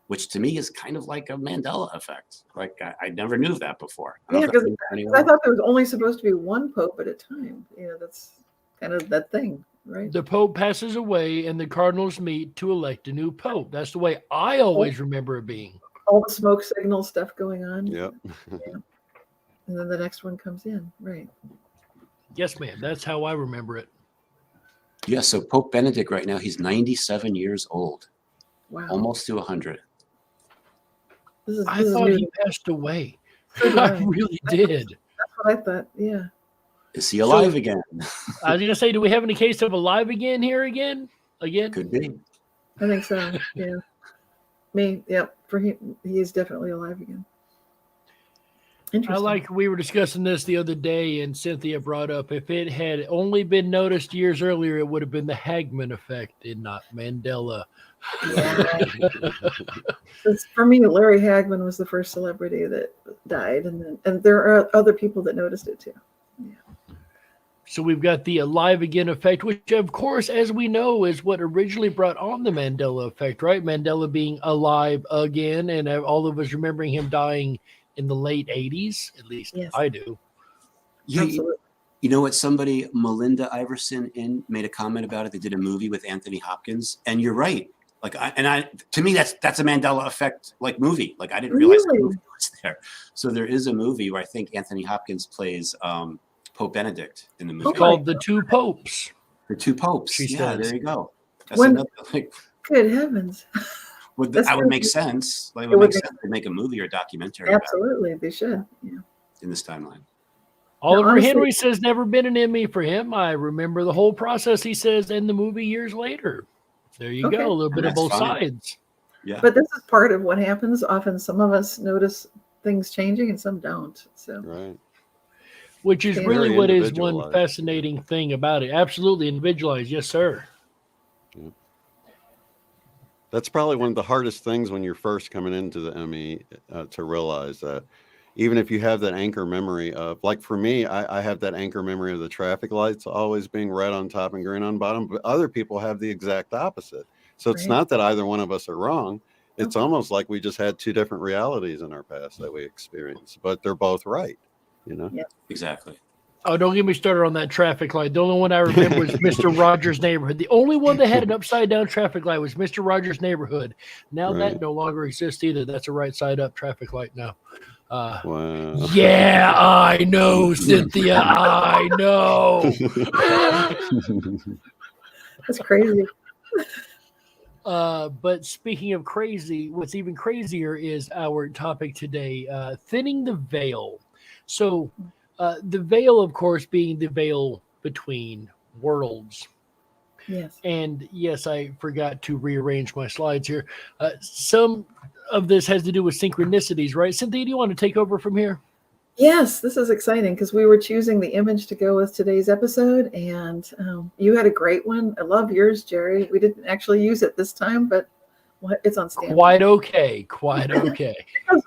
which to me is kind of like a Mandela effect. Like I never knew that before. Yeah, because I thought there was only supposed to be one pope at a time. You know, that's kind of that thing, right? The Pope passes away and the cardinals meet to elect a new Pope. That's the way I always remember it being. All the smoke signal stuff going on. Yep. Yeah. And then the next one comes in, right? Yes, ma'am. That's how I remember it. Yeah, so Pope Benedict right now, he's 97 years old. Wow. Almost to 100. I thought he passed away. So I really did. That's what I thought. Yeah. Is he alive again? I was going to say, do we have any case of alive again here again? Could be. I think so. Yeah. Yep. For him, he is definitely alive again. Interesting. We were discussing this the other day, and Cynthia brought up if it had only been noticed years earlier, it would have been the Hagman effect and not Mandela. Yeah. For me, Larry Hagman was the first celebrity that died, and there are other people that noticed it too. Yeah. So we've got the alive again effect, which of course, as we know, is what originally brought on the Mandela effect, right? Mandela being alive again, and all of us remembering him dying in the late 80s, at least yes. I do. Yeah, you know what? Somebody, Melinda Iverson, made a comment about it. They did a movie with Anthony Hopkins, and you're right. Like, to me, that's a Mandela effect like movie. Like, I didn't realize the movie was there. So there is a movie where I think Anthony Hopkins plays Pope Benedict in the movie. It's called The Two Popes. The Two Popes. She says. There you go. That's another, good heavens. That would make sense. Like, it would make sense to make a movie or a documentary. Absolutely, they should. Yeah. In this timeline. Oliver Henry says never been an Emmy for him. I remember the whole process, he says, in the movie years later. There you go. A little bit of both sides. Yeah. But this is part of what happens. Often some of us notice things changing and some don't. So right. Which is really what is one fascinating thing about it. Absolutely individualized. Yes, sir. Yeah. That's probably one of the hardest things when you're first coming into the ME to realize that even if you have that anchor memory of, like for me, I have that anchor memory of the traffic lights always being red on top and green on bottom, but other people have the exact opposite. So it's not that either one of us are wrong. It's almost like we just had two different realities in our past that we experienced, but they're both right, you know? Yeah. Exactly. Oh, don't get me started on that traffic light. The only one I remember was Mr. Rogers' Neighborhood. The only one that had an upside-down traffic light was Mr. Rogers' Neighborhood. Now that no longer exists either. That's a right-side-up traffic light now. Wow. Yeah, I know, Cynthia. I know. That's crazy. But speaking of crazy, what's even crazier is our topic today, thinning the veil. So the veil, of course, being the veil between worlds. Yes. And yes, I forgot to rearrange my slides here. Some of this has to do with synchronicities, right? Cynthia, do you want to take over from here? Yes, this is exciting because we were choosing the image to go with today's episode, and you had a great one. I love yours, Jerry. We didn't actually use it this time, but it's on standby. Quite okay. Quite okay.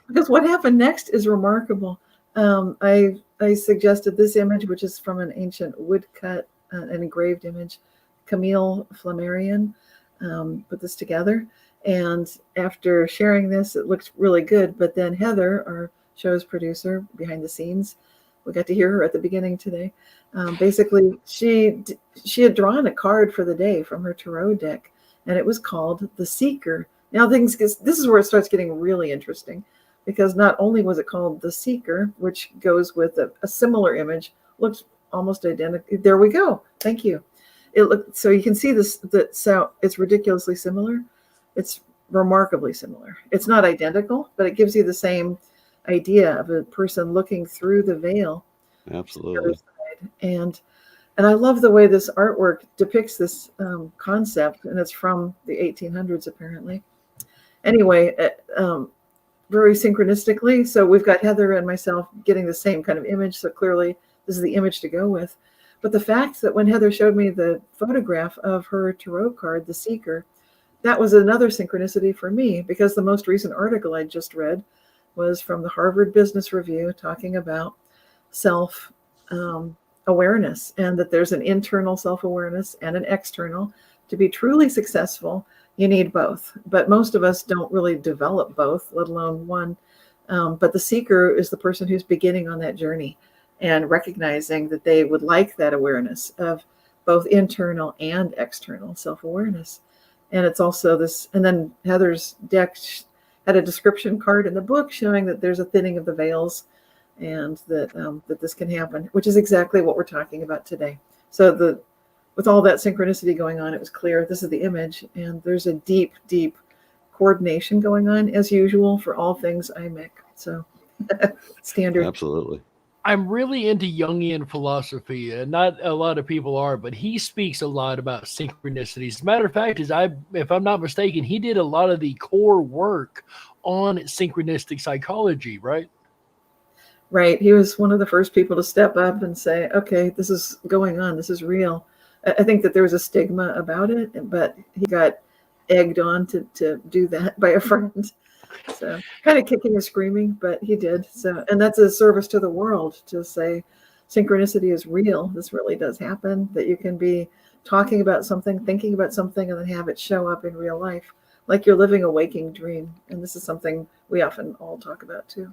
because what happened next is remarkable. I suggested this image, which is from an ancient woodcut, an engraved image. Camille Flammarion put this together, and after sharing this, it looked really good. But then Heather, our show's producer behind the scenes, we got to hear her at the beginning today. Basically, she had drawn a card for the day from her tarot deck, and it was called the Seeker. Now this is where it starts getting really interesting, because not only was it called the Seeker, which goes with a similar image, looks almost identical. There we go. Thank you. So you can see this. So it's ridiculously similar. It's remarkably similar. It's not identical, but it gives you the same idea of a person looking through the veil. Absolutely. And I love the way this artwork depicts this concept, and it's from the 1800s apparently. Anyway, very synchronistically. So we've got Heather and myself getting the same kind of image. So clearly this is the image to go with. But the fact that when Heather showed me the photograph of her tarot card, the Seeker, that was another synchronicity for me, because the most recent article I just read was from the Harvard Business Review talking about self-awareness, and that there's an internal self-awareness and an external. To be truly successful, you need both. But most of us don't really develop both, let alone one. But the Seeker is the person who's beginning on that journey and recognizing that they would like that awareness of both internal and external self-awareness. And it's also this, and then Heather's deck had a description card in the book showing that there's a thinning of the veils, and that that this can happen, which is exactly what we're talking about today. So with all that synchronicity going on, it was clear this is the image, and there's a deep, deep coordination going on as usual for all things IMEC. So standard. Absolutely. I'm really into Jungian philosophy, and not a lot of people are, but he speaks a lot about synchronicities. As a matter of fact, if I'm not mistaken, he did a lot of the core work on synchronistic psychology, right? Right. He was one of the first people to step up and say, okay, this is going on. This is real. I think that there was a stigma about it, but he got egged on to do that by a friend. So kind of kicking and screaming, but he did. So, and that's a service to the world to say synchronicity is real. This really does happen, that you can be talking about something, thinking about something, and then have it show up in real life, like you're living a waking dream. And this is something we often all talk about too.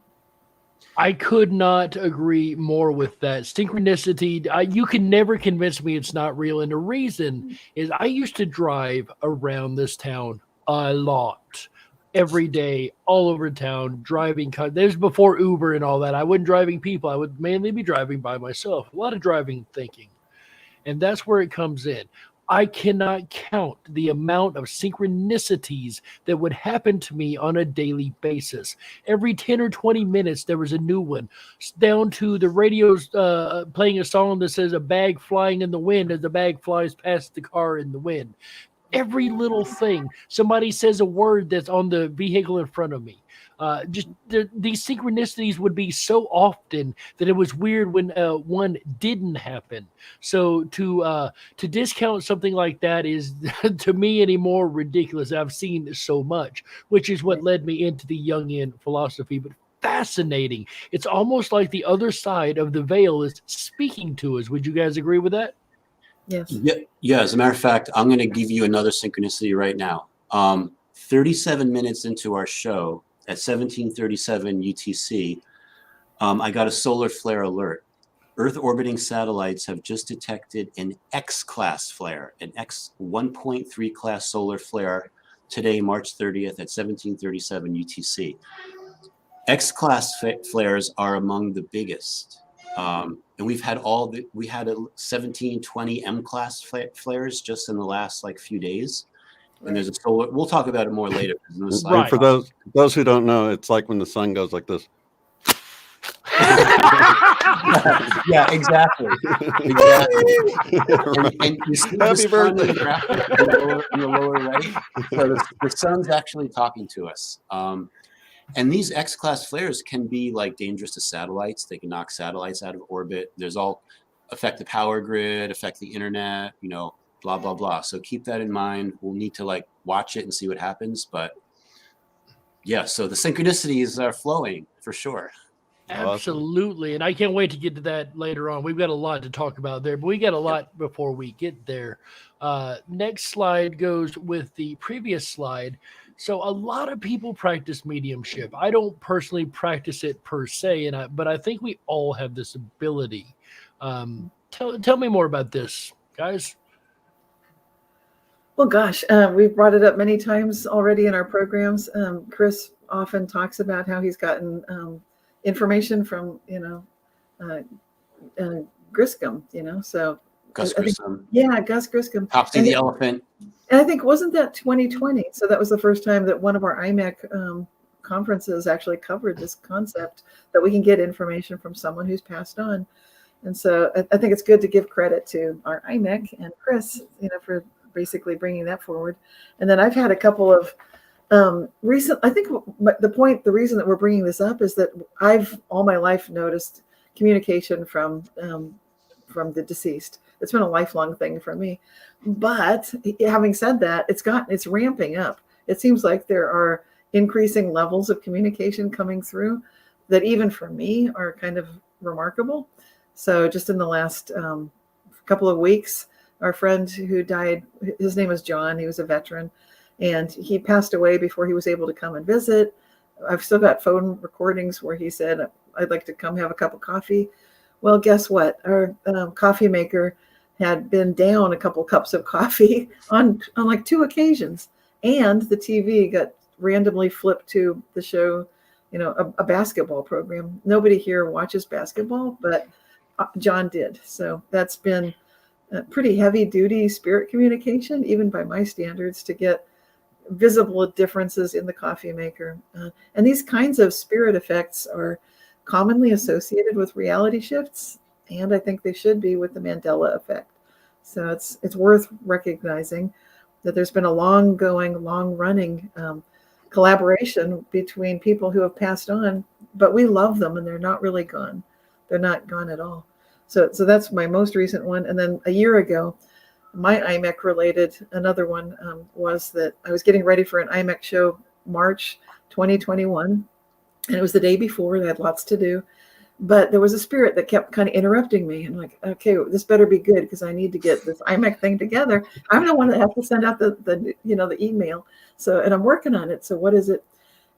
I could not agree more with that. Synchronicity, you can never convince me it's not real. And the reason is I used to drive around this town a lot. Every day, all over town, driving. There's before Uber and all that. I wasn't driving people. I would mainly be driving by myself. A lot of driving thinking. And that's where it comes in. I cannot count the amount of synchronicities that would happen to me on a daily basis. Every 10 or 20 minutes, there was a new one. Down to the radio's playing a song that says a bag flying in the wind as the bag flies past the car in the wind. Every little thing. Somebody says a word that's on the vehicle in front of me. These synchronicities would be so often that it was weird when one didn't happen. So to discount something like that is, to me, anymore ridiculous. I've seen so much, which is what led me into the Jungian philosophy. But fascinating. It's almost like the other side of the veil is speaking to us. Would you guys agree with that? Yes. Yeah. As a matter of fact, I'm going to give you another synchronicity right now. 37 minutes into our show at 1737 UTC, I got a solar flare alert. Earth orbiting satellites have just detected an X-class flare, an X 1.3 class solar flare today, March 30th at 1737 UTC. X-class flares are among the biggest. And we've had we had a 1720 M-class flares just in the last few days. And there's a solar, we'll talk about it more later. Right. For those who don't know, it's like when the sun goes like this. Yeah, exactly. And you see the Happy sun in birthday. the graphic in the lower right? So the sun's actually talking to us. And these X-class flares can be like dangerous to satellites. They can knock satellites out of orbit. There's all affect the power grid, affect the internet, you know, blah, blah, blah. So keep that in mind. We'll need to like watch it and see what happens. But yeah, so the synchronicities are flowing for sure. Absolutely. And I can't wait to get to that later on. We've got a lot to talk about there, but we got a lot before we get there. Next slide goes with the previous slide. So a lot of people practice mediumship. I don't personally practice it per se, but I think we all have this ability. Tell me more about this, guys. Well, gosh, we've brought it up many times already in our programs. Chris often talks about how he's gotten information from, Griscom, so. Gus Grissom. Yeah, Gus Griscom. Topsy the elephant. And I think, wasn't that 2020? So that was the first time that one of our IMEC conferences actually covered this concept that we can get information from someone who's passed on. And so I think it's good to give credit to our IMEC and Chris, for basically bringing that forward. And then I've had a couple of recent, I think the reason that we're bringing this up is that I've all my life noticed communication from the deceased. It's been a lifelong thing for me. But having said that, it's ramping up. It seems like there are increasing levels of communication coming through that even for me are kind of remarkable. So just in the last couple of weeks, our friend who died, his name is John, he was a veteran, and he passed away before he was able to come and visit. I've still got phone recordings where he said, I'd like to come have a cup of coffee. Well, guess what? Our coffee maker had been down a couple cups of coffee on like 2 occasions. And the TV got randomly flipped to the show, a basketball program. Nobody here watches basketball, but John did. So that's been pretty heavy duty spirit communication, even by my standards, to get visible differences in the coffee maker. And these kinds of spirit effects are commonly associated with reality shifts, and I think they should be with the Mandela Effect. So it's worth recognizing that there's been a long-running collaboration between people who have passed on, but we love them and they're not really gone. They're not gone at all. So that's my most recent one. And then a year ago, my IMEC related, another one was that I was getting ready for an IMEC show, March 2021. And it was the day before, and I had lots to do. But there was a spirit that kept kind of interrupting me. I'm like, okay, this better be good because I need to get this IMEC thing together. I'm the one that has to send out the email. So, and I'm working on it. So what is it?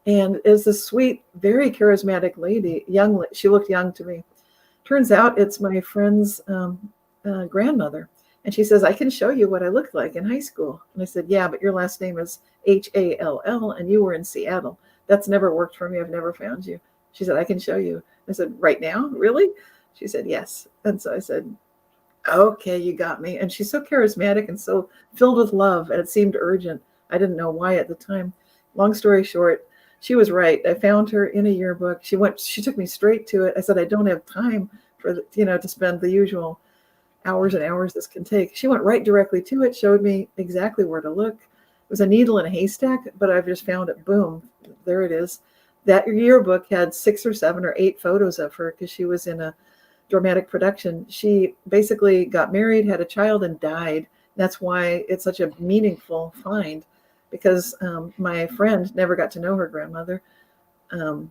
And it's this sweet, very charismatic lady, she looked young to me. Turns out it's my friend's grandmother. And she says, I can show you what I looked like in high school. And I said, yeah, but your last name is Hall and you were in Seattle. That's never worked for me. I've never found you. She said, I can show you. I said, right now? Really? She said, yes. And so I said, okay, you got me. And she's so charismatic and so filled with love. And it seemed urgent. I didn't know why at the time. Long story short, she was right. I found her in a yearbook. She took me straight to it. I said, I don't have time for, to spend the usual hours and hours this can take. She went right directly to it, showed me exactly where to look. It was a needle in a haystack, but I've just found it. Boom, there it is. That yearbook had 6 or 7 or 8 photos of her because she was in a dramatic production. She basically got married, had a child, and died. That's why it's such a meaningful find, because my friend never got to know her grandmother. And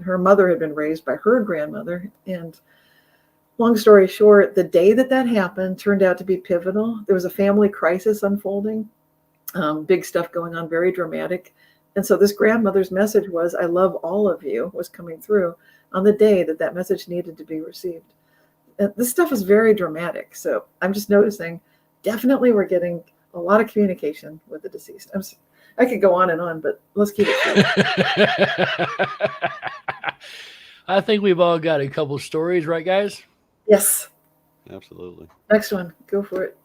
her mother had been raised by her grandmother. And long story short, the day that happened turned out to be pivotal. There was a family crisis unfolding, big stuff going on, very dramatic. And so this grandmother's message was, I love all of you, was coming through on the day that message needed to be received. And this stuff is very dramatic. So I'm just noticing, definitely we're getting a lot of communication with the deceased. I could go on, but let's keep it short. I think we've all got a couple stories, right, guys? Yes. Absolutely. Next one. Go for it.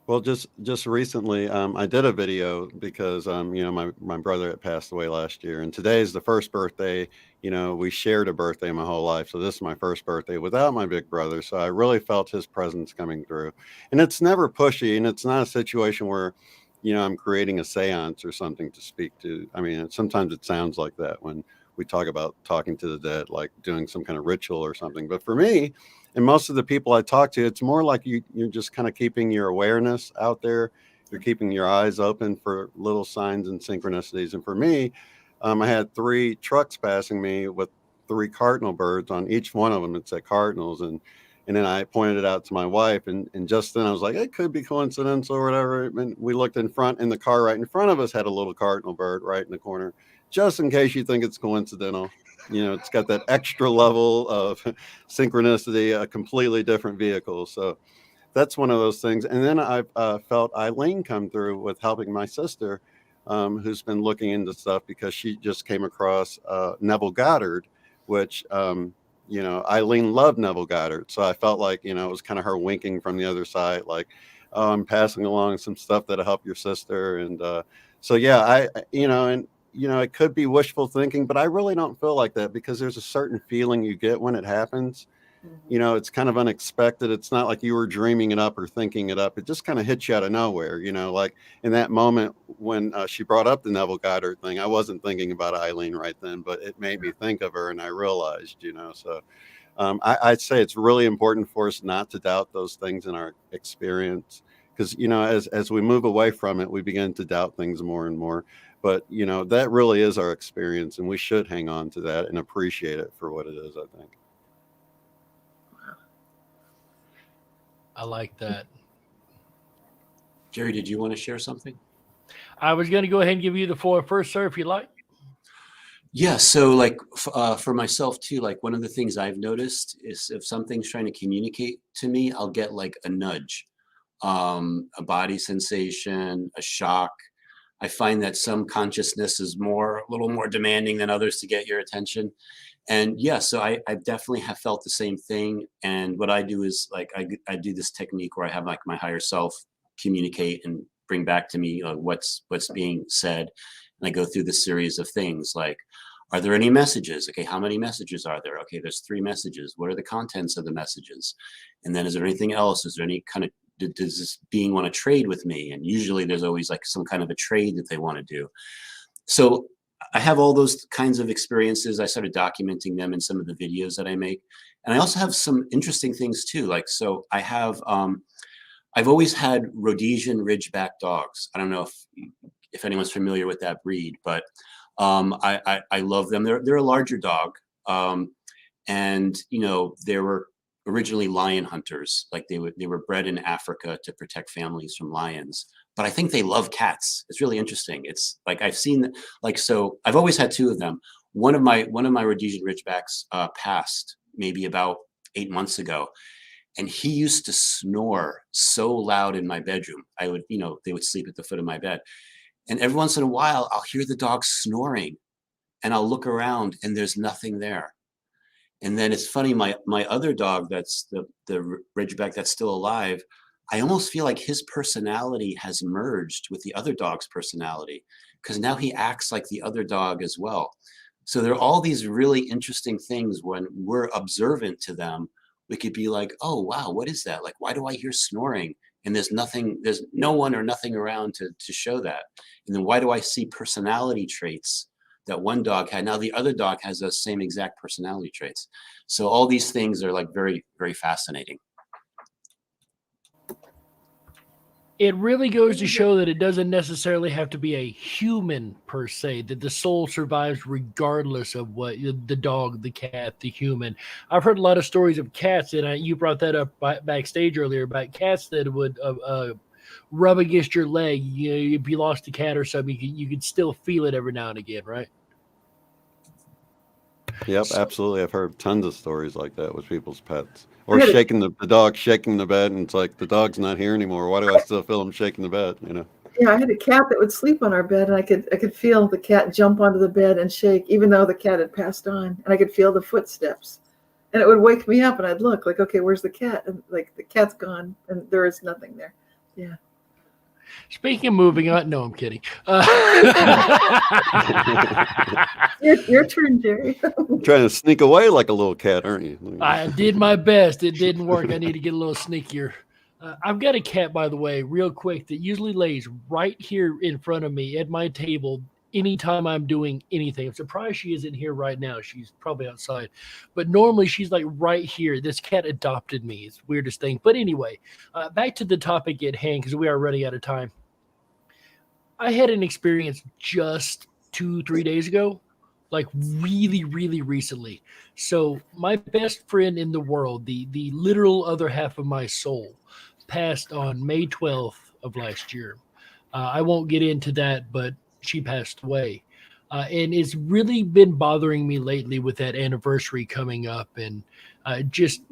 Well, just recently, I did a video because, my brother had passed away last year, and today is the first birthday, we shared a birthday my whole life. So this is my first birthday without my big brother. So I really felt his presence coming through. And it's never pushy, and it's not a situation where, I'm creating a seance or something to speak to. I mean, sometimes it sounds like that when we talk about talking to the dead, like doing some kind of ritual or something. But for me, and most of the people I talk to, it's more like you're just kind of keeping your awareness out there. You're keeping your eyes open for little signs and synchronicities. And for me, I had 3 trucks passing me with 3 cardinal birds on each one of them. It said cardinals. And then I pointed it out to my wife. And just then I was like, it could be coincidence or whatever. And we looked in front, and the car right in front of us had a little cardinal bird right in the corner, just in case you think it's coincidental. It's got that extra level of synchronicity, a completely different vehicle. So that's one of those things. And then I've felt Eileen come through with helping my sister, who's been looking into stuff because she just came across Neville Goddard, which, Eileen loved Neville Goddard. So I felt like, it was kind of her winking from the other side, like, oh, I'm passing along some stuff that'll help your sister. And so, yeah, it could be wishful thinking, but I really don't feel like that because there's a certain feeling you get when it happens. It's kind of unexpected. It's not like you were dreaming it up or thinking it up. It just kind of hits you out of nowhere, like in that moment when she brought up the Neville Goddard thing. I wasn't thinking about Eileen right then, but it made me think of her, and I realized, so I'd say it's really important for us not to doubt those things in our experience because, as we move away from it, we begin to doubt things more and more. But, that really is our experience, and we should hang on to that and appreciate it for what it is, I think. I like that. Jerry, did you want to share something? I was going to go ahead and give you the floor first, sir, if you like. Yeah, so like for myself too, like one of the things I've noticed is if something's trying to communicate to me, I'll get like a nudge, a body sensation, a shock. I find that some consciousness is a little more demanding than others to get your attention. And yeah, so I definitely have felt the same thing. And what I do is like, I do this technique where I have like my higher self communicate and bring back to me what's being said. And I go through this series of things like, are there any messages? Okay, how many messages are there? Okay, there's 3 messages. What are the contents of the messages? And then is there anything else? Is there any kind of, does this being want to trade with me? And usually there's always like some kind of a trade that they want to do. So I have all those kinds of experiences. I started documenting them in some of the videos that I make. And I also have some interesting things too. Like, so I have, I've always had Rhodesian Ridgeback dogs. I don't know if anyone's familiar with that breed, but I love them. They're a larger dog. And, they were originally lion hunters. Like they were bred in Africa to protect families from lions. But I think they love cats. It's really interesting. It's like I've seen, like, so I've always had 2 of them. One of my Rhodesian Ridgebacks passed maybe about 8 months ago, and he used to snore so loud in my bedroom. I would, they would sleep at the foot of my bed, and every once in a while I'll hear the dog snoring, and I'll look around and there's nothing there. And then it's funny, my other dog, that's the Ridgeback that's still alive, I almost feel like his personality has merged with the other dog's personality because now he acts like the other dog as well. So there are all these really interesting things when we're observant to them. We could be like, oh, wow, what is that? Like, why do I hear snoring? And there's no one or nothing around to show that. And then why do I see personality traits that one dog had? Now the other dog has those same exact personality traits. So all these things are like very, very fascinating. It really goes to show that it doesn't necessarily have to be a human per se, that the soul survives regardless of what the dog, the cat, the human. I've heard a lot of stories of cats, and you brought that up backstage earlier about cats that would rub against your leg. If you lost a cat or something, you could still feel it every now and again, right? Yep, absolutely. I've heard tons of stories like that with people's pets. Or shaking the dog, shaking the bed, and it's like, the dog's not here anymore. Why do I still feel him shaking the bed, Yeah, I had a cat that would sleep on our bed, and I could feel the cat jump onto the bed and shake, even though the cat had passed on. And I could feel the footsteps. And it would wake me up, and I'd look like, okay, where's the cat? And like, the cat's gone, and there is nothing there. Yeah. Speaking of moving on, no, I'm kidding. Your turn, Jerry. Trying to sneak away like a little cat, aren't you? I did my best. It didn't work. I need to get a little sneakier. I've got a cat, by the way, real quick, that usually lays right here in front of me at my table anytime I'm doing anything. I'm surprised she isn't here right now. She's probably outside. But normally she's like right here. This cat adopted me. It's the weirdest thing. But anyway, back to the topic at hand, because we are running out of time. I had an experience just 2-3 days ago, like really, really recently. So my best friend in the world, the literal other half of my soul, passed on May 12th of last year. I won't get into that, but she passed away. And it's really been bothering me lately with that anniversary coming up. And just,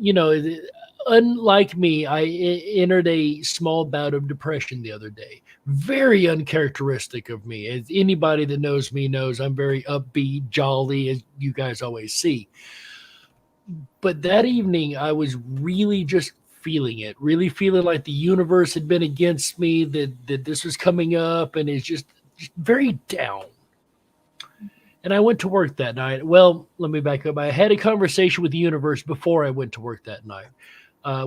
unlike me, I entered a small bout of depression the other day. Very uncharacteristic of me. As anybody that knows me knows, I'm very upbeat, jolly, as you guys always see. But that evening, I was really just feeling it, really feeling like the universe had been against me, that this was coming up, and it's just very down. And I went to work that night. Well, let me back up. I had a conversation with the universe before I went to work that night.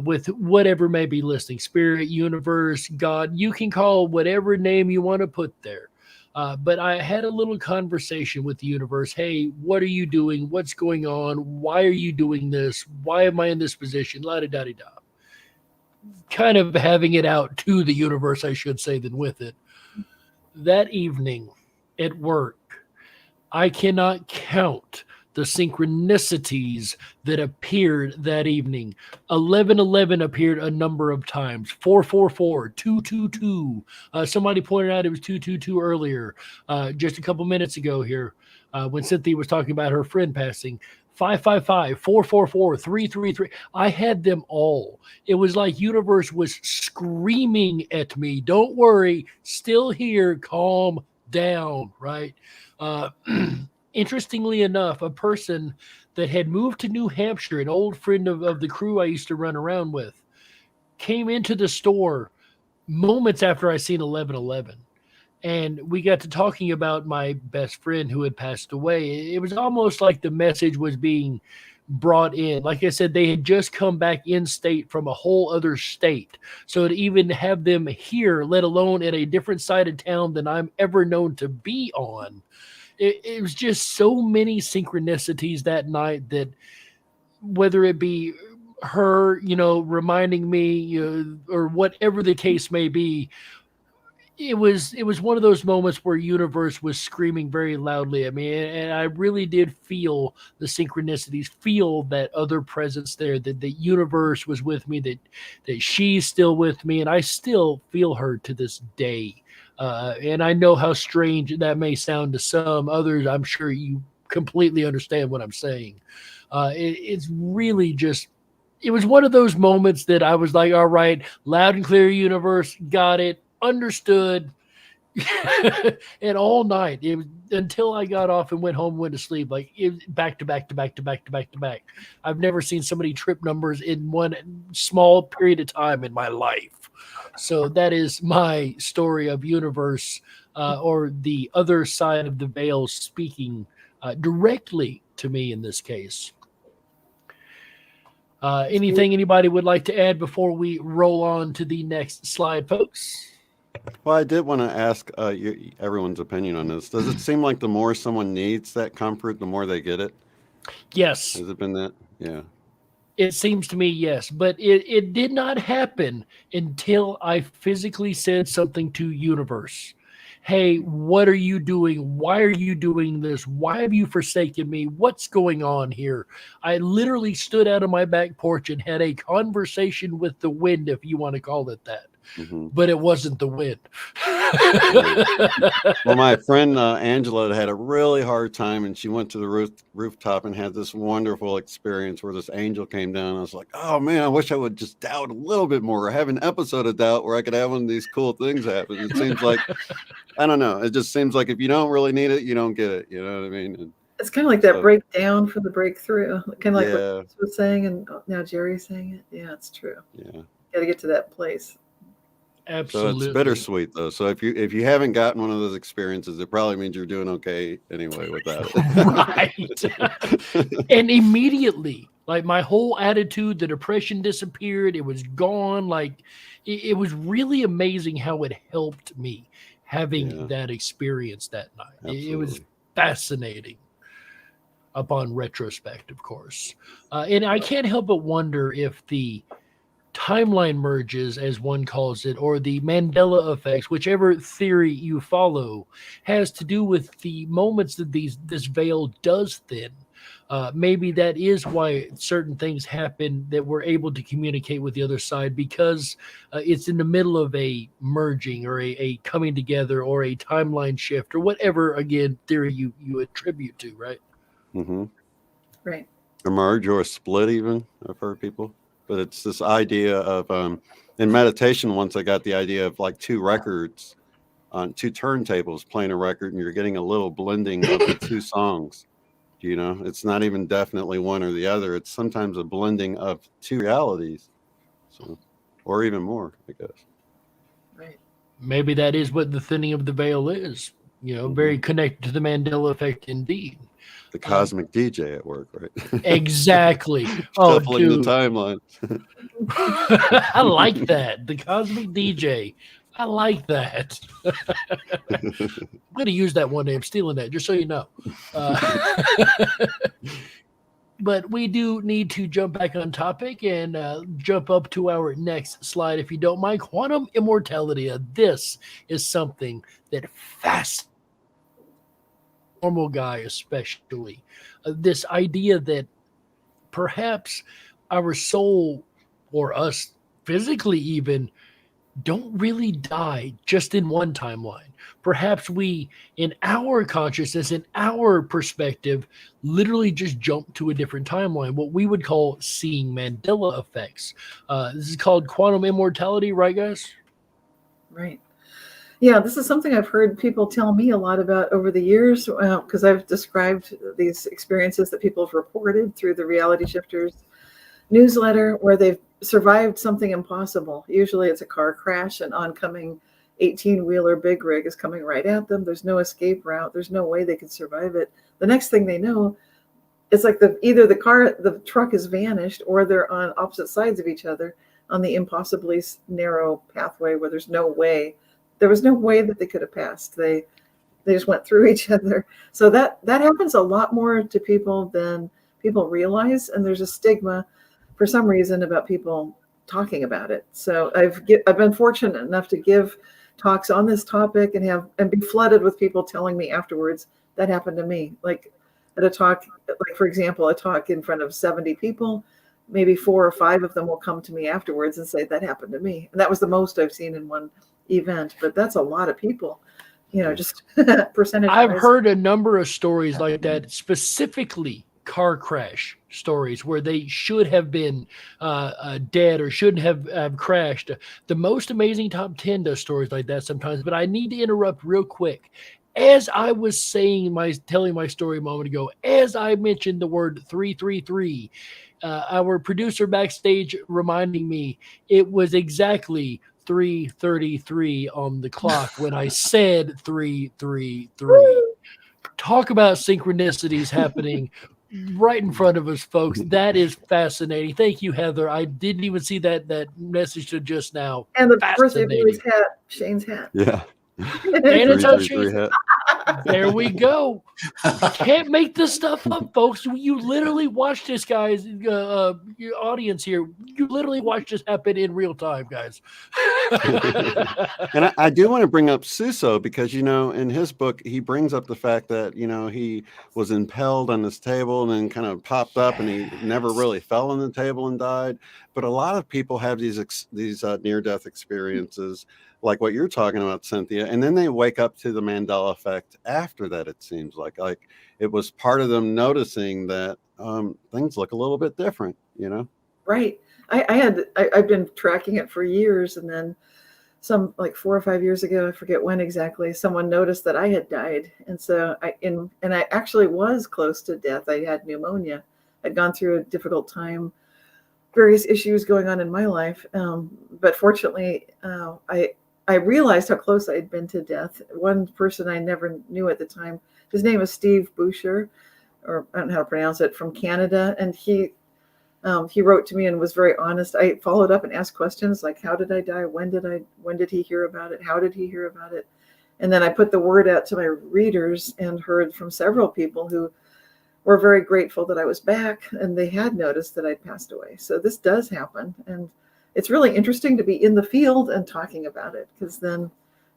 With whatever may be listening, spirit, universe, God, you can call whatever name you want to put there. But I had a little conversation with the universe. Hey, what are you doing? What's going on? Why are you doing this? Why am I in this position? La-da-da-da-da. Kind of having it out to the universe, I should say, than with it. That evening at work, I cannot count the synchronicities that appeared that evening. 1111 appeared a number of times. 444, 222. Somebody pointed out it was 222 earlier, just a couple minutes ago here, when Cynthia was talking about her friend passing. 555, 444, 333. I had them all. It was like universe was screaming at me. Don't worry, still here, calm down, right? Interestingly enough, a person that had moved to New Hampshire, an old friend of the crew I used to run around with, came into the store moments after I seen 1111. And we got to talking about my best friend who had passed away. It was almost like the message was being brought in. Like I said, they had just come back in state from a whole other state. So to even have them here, let alone at a different side of town than I'm ever known to be on, it was just so many synchronicities that night, that whether it be her, reminding me, or whatever the case may be, it was one of those moments where universe was screaming very loudly at me, and I really did feel the synchronicities, feel that other presence there, that the universe was with me, that she's still with me, and I still feel her to this day. And I know how strange that may sound to some others. I'm sure you completely understand what I'm saying. It's really just, it was one of those moments that I was like, all right, loud and clear, universe, got it. Understood. And all night, it was until I got off and went home, went to sleep, like it, back to back to back to back to back to back. I've never seen so many trip numbers in one small period of time in my life. So that is my story of universe, or the other side of the veil speaking directly to me in this case. Anything anybody would like to add before we roll on to the next slide, folks? Well, I did want to ask everyone's opinion on this. Does it seem like the more someone needs that comfort, the more they get it? Yes. Has it been that? Yeah. It seems to me, yes. But it did not happen until I physically said something to universe. Hey, what are you doing? Why are you doing this? Why have you forsaken me? What's going on here? I literally stood out on my back porch and had a conversation with the wind, if you want to call it that. Mm-hmm. But it wasn't the wind. Well, my friend Angela had a really hard time, and she went to the rooftop and had this wonderful experience where this angel came down. I was like, oh man, I wish I would just doubt a little bit more, or have an episode of doubt where I could have one of these cool things happen. It seems like, I don't know, it just seems like if you don't really need it, you don't get it. You know what I mean? And it's kind of like that breakdown for the breakthrough, kind of like what I was saying, and now Jerry's saying it. Yeah, it's true. Yeah, got to get to that place. Absolutely. So it's bittersweet though. So if you haven't gotten one of those experiences, it probably means you're doing okay anyway without Right. And immediately, like my whole attitude, the depression disappeared. It was gone. Like it was really amazing how it helped me having that experience that night. It was fascinating upon retrospect, of course. And I can't help but wonder if the timeline merges, as one calls it, or the Mandela effects, whichever theory you follow, has to do with the moments that this veil does thin. Maybe that is why certain things happen that we're able to communicate with the other side, because it's in the middle of a merging or a coming together or a timeline shift or whatever, again, theory you attribute to, right? Mm-hmm. Right. A merge or a split even, I've heard people. But it's this idea of, in meditation, once I got the idea of like two records on two turntables playing a record, and you're getting a little blending of the two songs. You know, it's not even definitely one or the other. It's sometimes a blending of two realities. So, or even more, I guess. Right. Maybe that is what the thinning of the veil is. You know, very connected to the Mandela effect indeed. The cosmic DJ at work, right? Exactly. Oh, Shuffling dude. the timeline. I like that. The cosmic DJ. I like that. I'm going to use that one day. I'm stealing that, just so you know. But we do need to jump back on topic and jump up to our next slide, if you don't mind. Quantum immortality. This is something that fascinates normal guy, especially. This idea that perhaps our soul, or us physically even, don't really die just in one timeline. Perhaps we, in our consciousness, in our perspective, literally just jump to a different timeline, what we would call seeing Mandela effects. This is called quantum immortality, right, guys? Right. Yeah, this is something I've heard people tell me a lot about over the years, because I've described these experiences that people have reported through the Reality Shifters newsletter, where they've survived something impossible. Usually it's a car crash, an oncoming 18-wheeler big rig is coming right at them. There's no escape route. There's no way they could survive it. The next thing they know, it's like either the truck has vanished, or they're on opposite sides of each other on the impossibly narrow pathway where there's no way. There was no way that they could have passed. They just went through each other. So that happens a lot more to people than people realize, and there's a stigma for some reason about people talking about it. So I've been fortunate enough to give talks on this topic and be flooded with people telling me afterwards that happened to me. Like at a talk, like for example, a talk in front of 70 people, maybe 4 or 5 of them will come to me afterwards and say that happened to me. And that was the most I've seen in one event, but that's a lot of people, you know, just percentage. I've heard a number of stories like that, specifically car crash stories where they should have been dead or shouldn't have crashed. The Most Amazing Top 10 does stories like that sometimes, but I need to interrupt real quick. As I was telling my story a moment ago, as I mentioned the word 333, our producer backstage reminding me it was exactly 3:33 on the clock when I said 333. Talk about synchronicities happening right in front of us, folks. That is fascinating. Thank you, Heather. I didn't even see that message till just now. And the birthday boy's hat, Shane's hat. Yeah. And it's on Shane's hat. There we go. You can't make this stuff up, folks. You literally watch this, guys. Your audience here, you literally watch this happen in real time, guys. And I do want to bring up Suso because, you know, in his book, he brings up the fact that, you know, he was impaled on this table and then kind of popped up and he never really fell on the table and died. But a lot of people have these near-death experiences like what you're talking about, Cynthia, and then they wake up to the Mandela effect after that. It seems like it was part of them noticing that things look a little bit different, you know? Right. I've been tracking it for years, and then some like 4 or 5 years ago, I forget when exactly, someone noticed that I had died, and so I actually was close to death. I had pneumonia. I'd gone through a difficult time various issues going on in my life. But fortunately, I realized how close I had been to death. One person I never knew at the time, his name is Steve Boucher, or I don't know how to pronounce it, from Canada. And he wrote to me and was very honest. I followed up and asked questions like, how did I die? When did he hear about it? How did he hear about it? And then I put the word out to my readers and heard from several people who were very grateful that I was back, and they had noticed that I'd passed away. So this does happen. And it's really interesting to be in the field and talking about it, because then,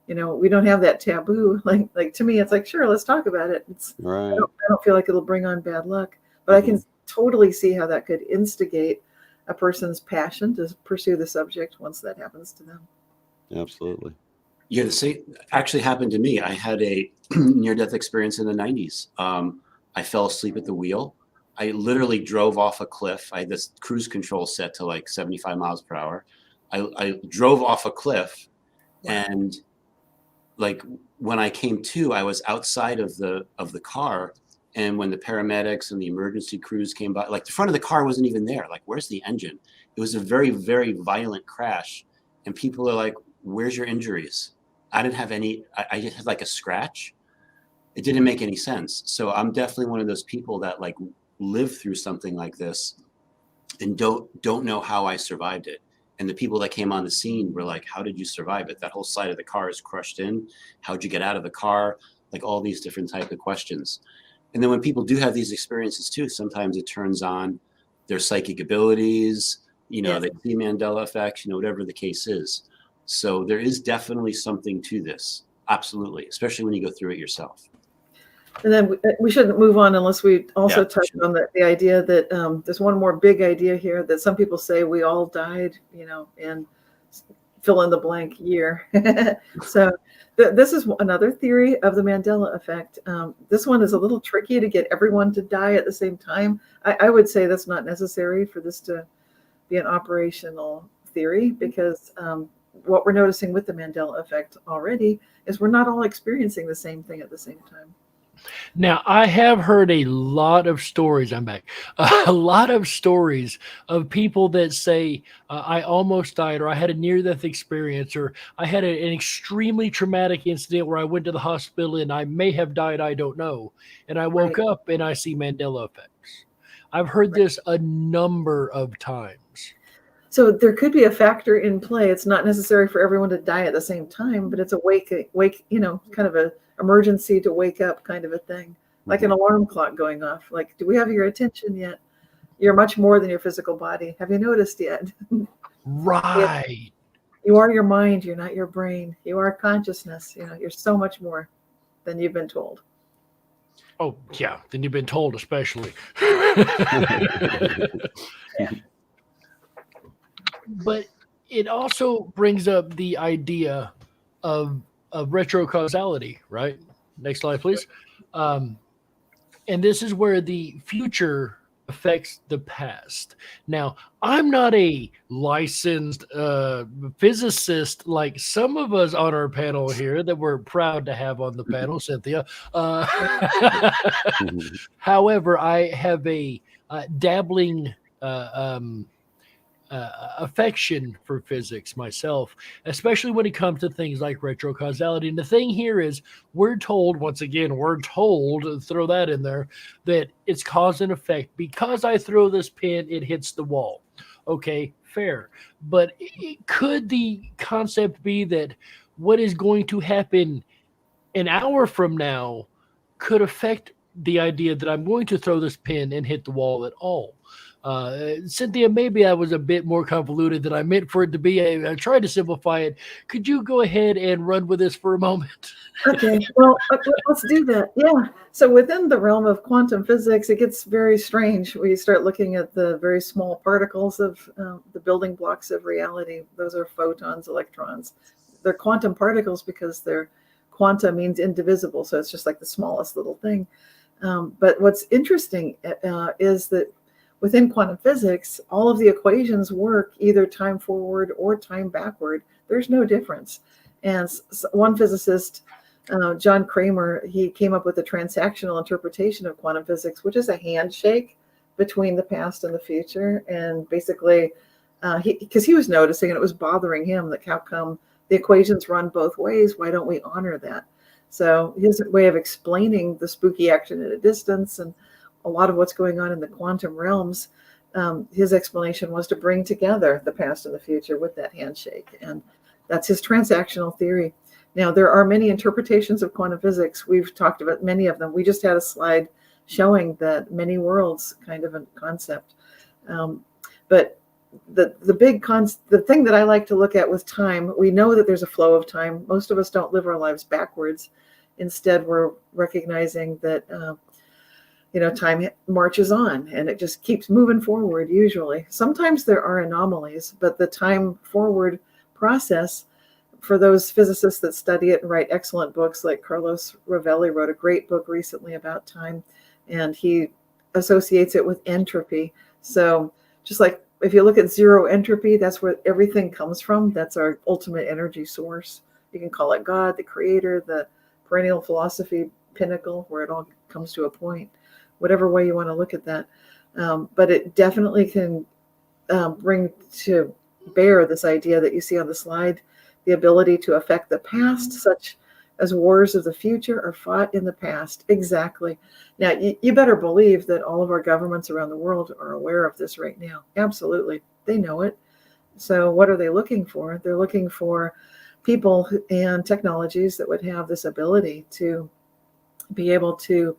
we don't have that taboo. Like to me, it's like, sure, let's talk about it. Right. I don't feel like it'll bring on bad luck, but I can totally see how that could instigate a person's passion to pursue the subject once that happens to them. Absolutely. Yeah, the same actually happened to me. I had a near-death experience in the 90s. I fell asleep at the wheel. I literally drove off a cliff. I had this cruise control set to like 75 miles per hour. I drove off a cliff, and like when I came to, I was outside of the car. And when the paramedics and the emergency crews came by, like the front of the car wasn't even there. Like, where's the engine? It was a very, very violent crash. And people are like, where's your injuries? I didn't have any, I just had like a scratch. It didn't make any sense. So I'm definitely one of those people that like live through something like this and don't know how I survived it. And the people that came on the scene were like, how did you survive it? That whole side of the car is crushed in. How'd you get out of the car? Like all these different type of questions. And then when people do have these experiences too, sometimes it turns on their psychic abilities, they see Mandela Effect, whatever the case is. So there is definitely something to this. Absolutely. Especially when you go through it yourself. And then we shouldn't move on unless we also touch on the idea that there's one more big idea here that some people say we all died, and fill in the blank year. So this is another theory of the Mandela Effect. This one is a little tricky to get everyone to die at the same time. I would say that's not necessary for this to be an operational theory, because what we're noticing with the Mandela Effect already is we're not all experiencing the same thing at the same time. Now, I have heard a lot of stories. I'm back. A lot of stories of people that say, I almost died, or I had a near-death experience, or I had an extremely traumatic incident where I went to the hospital and I may have died, I don't know. And I woke up and I see Mandela effects. I've heard this a number of times. So there could be a factor in play. It's not necessary for everyone to die at the same time, but it's a wake, kind of a emergency to wake up kind of a thing, like an alarm clock going off. Like, do we have your attention yet? You're much more than your physical body. Have you noticed yet? Right. You are your mind. You're not your brain. You are consciousness. You're so much more than you've been told. Oh, yeah. Than you've been told, especially. But it also brings up the idea of retrocausality, right? Next slide, please. And this is where the future affects the past. Now, I'm not a licensed physicist like some of us on our panel here that we're proud to have on the panel, Cynthia. However, I have a dabbling affection for physics myself, especially when it comes to things like retrocausality. And the thing here is we're told, throw that in there, that it's cause and effect. Because I throw this pin, it hits the wall. Okay, fair. But could the concept be that what is going to happen an hour from now could affect the idea that I'm going to throw this pin and hit the wall at all? Cynthia, maybe I was a bit more convoluted than I meant for it to be. I tried to simplify it. Could you go ahead and run with this for a moment? Okay, well, let's do that. Yeah. So within the realm of quantum physics, it gets very strange when you start looking at the very small particles of the building blocks of reality. Those are photons, electrons. They're quantum particles because quanta means indivisible. So it's just like the smallest little thing. But what's interesting is that within quantum physics, all of the equations work either time forward or time backward. There's no difference. And one physicist, John Kramer, he came up with a transactional interpretation of quantum physics, which is a handshake between the past and the future. And basically, because he was noticing, and it was bothering him, that how come the equations run both ways? Why don't we honor that? So his way of explaining the spooky action at a distance and a lot of what's going on in the quantum realms, his explanation was to bring together the past and the future with that handshake. And that's his transactional theory. Now, there are many interpretations of quantum physics. We've talked about many of them. We just had a slide showing that many worlds kind of a concept. But the thing that I like to look at with time, we know that there's a flow of time. Most of us don't live our lives backwards. Instead, we're recognizing that time marches on and it just keeps moving forward usually. Sometimes there are anomalies, but the time forward process, for those physicists that study it and write excellent books, like Carlos Rovelli wrote a great book recently about time, and he associates it with entropy. So just like if you look at zero entropy, that's where everything comes from. That's our ultimate energy source. You can call it God, the creator, the perennial philosophy pinnacle, where it all comes to a point, whatever way you want to look at that. But it definitely can bring to bear this idea that you see on the slide, the ability to affect the past, such as wars of the future are fought in the past. Exactly. Now, you better believe that all of our governments around the world are aware of this right now. Absolutely. They know it. So what are they looking for? They're looking for people and technologies that would have this ability to be able to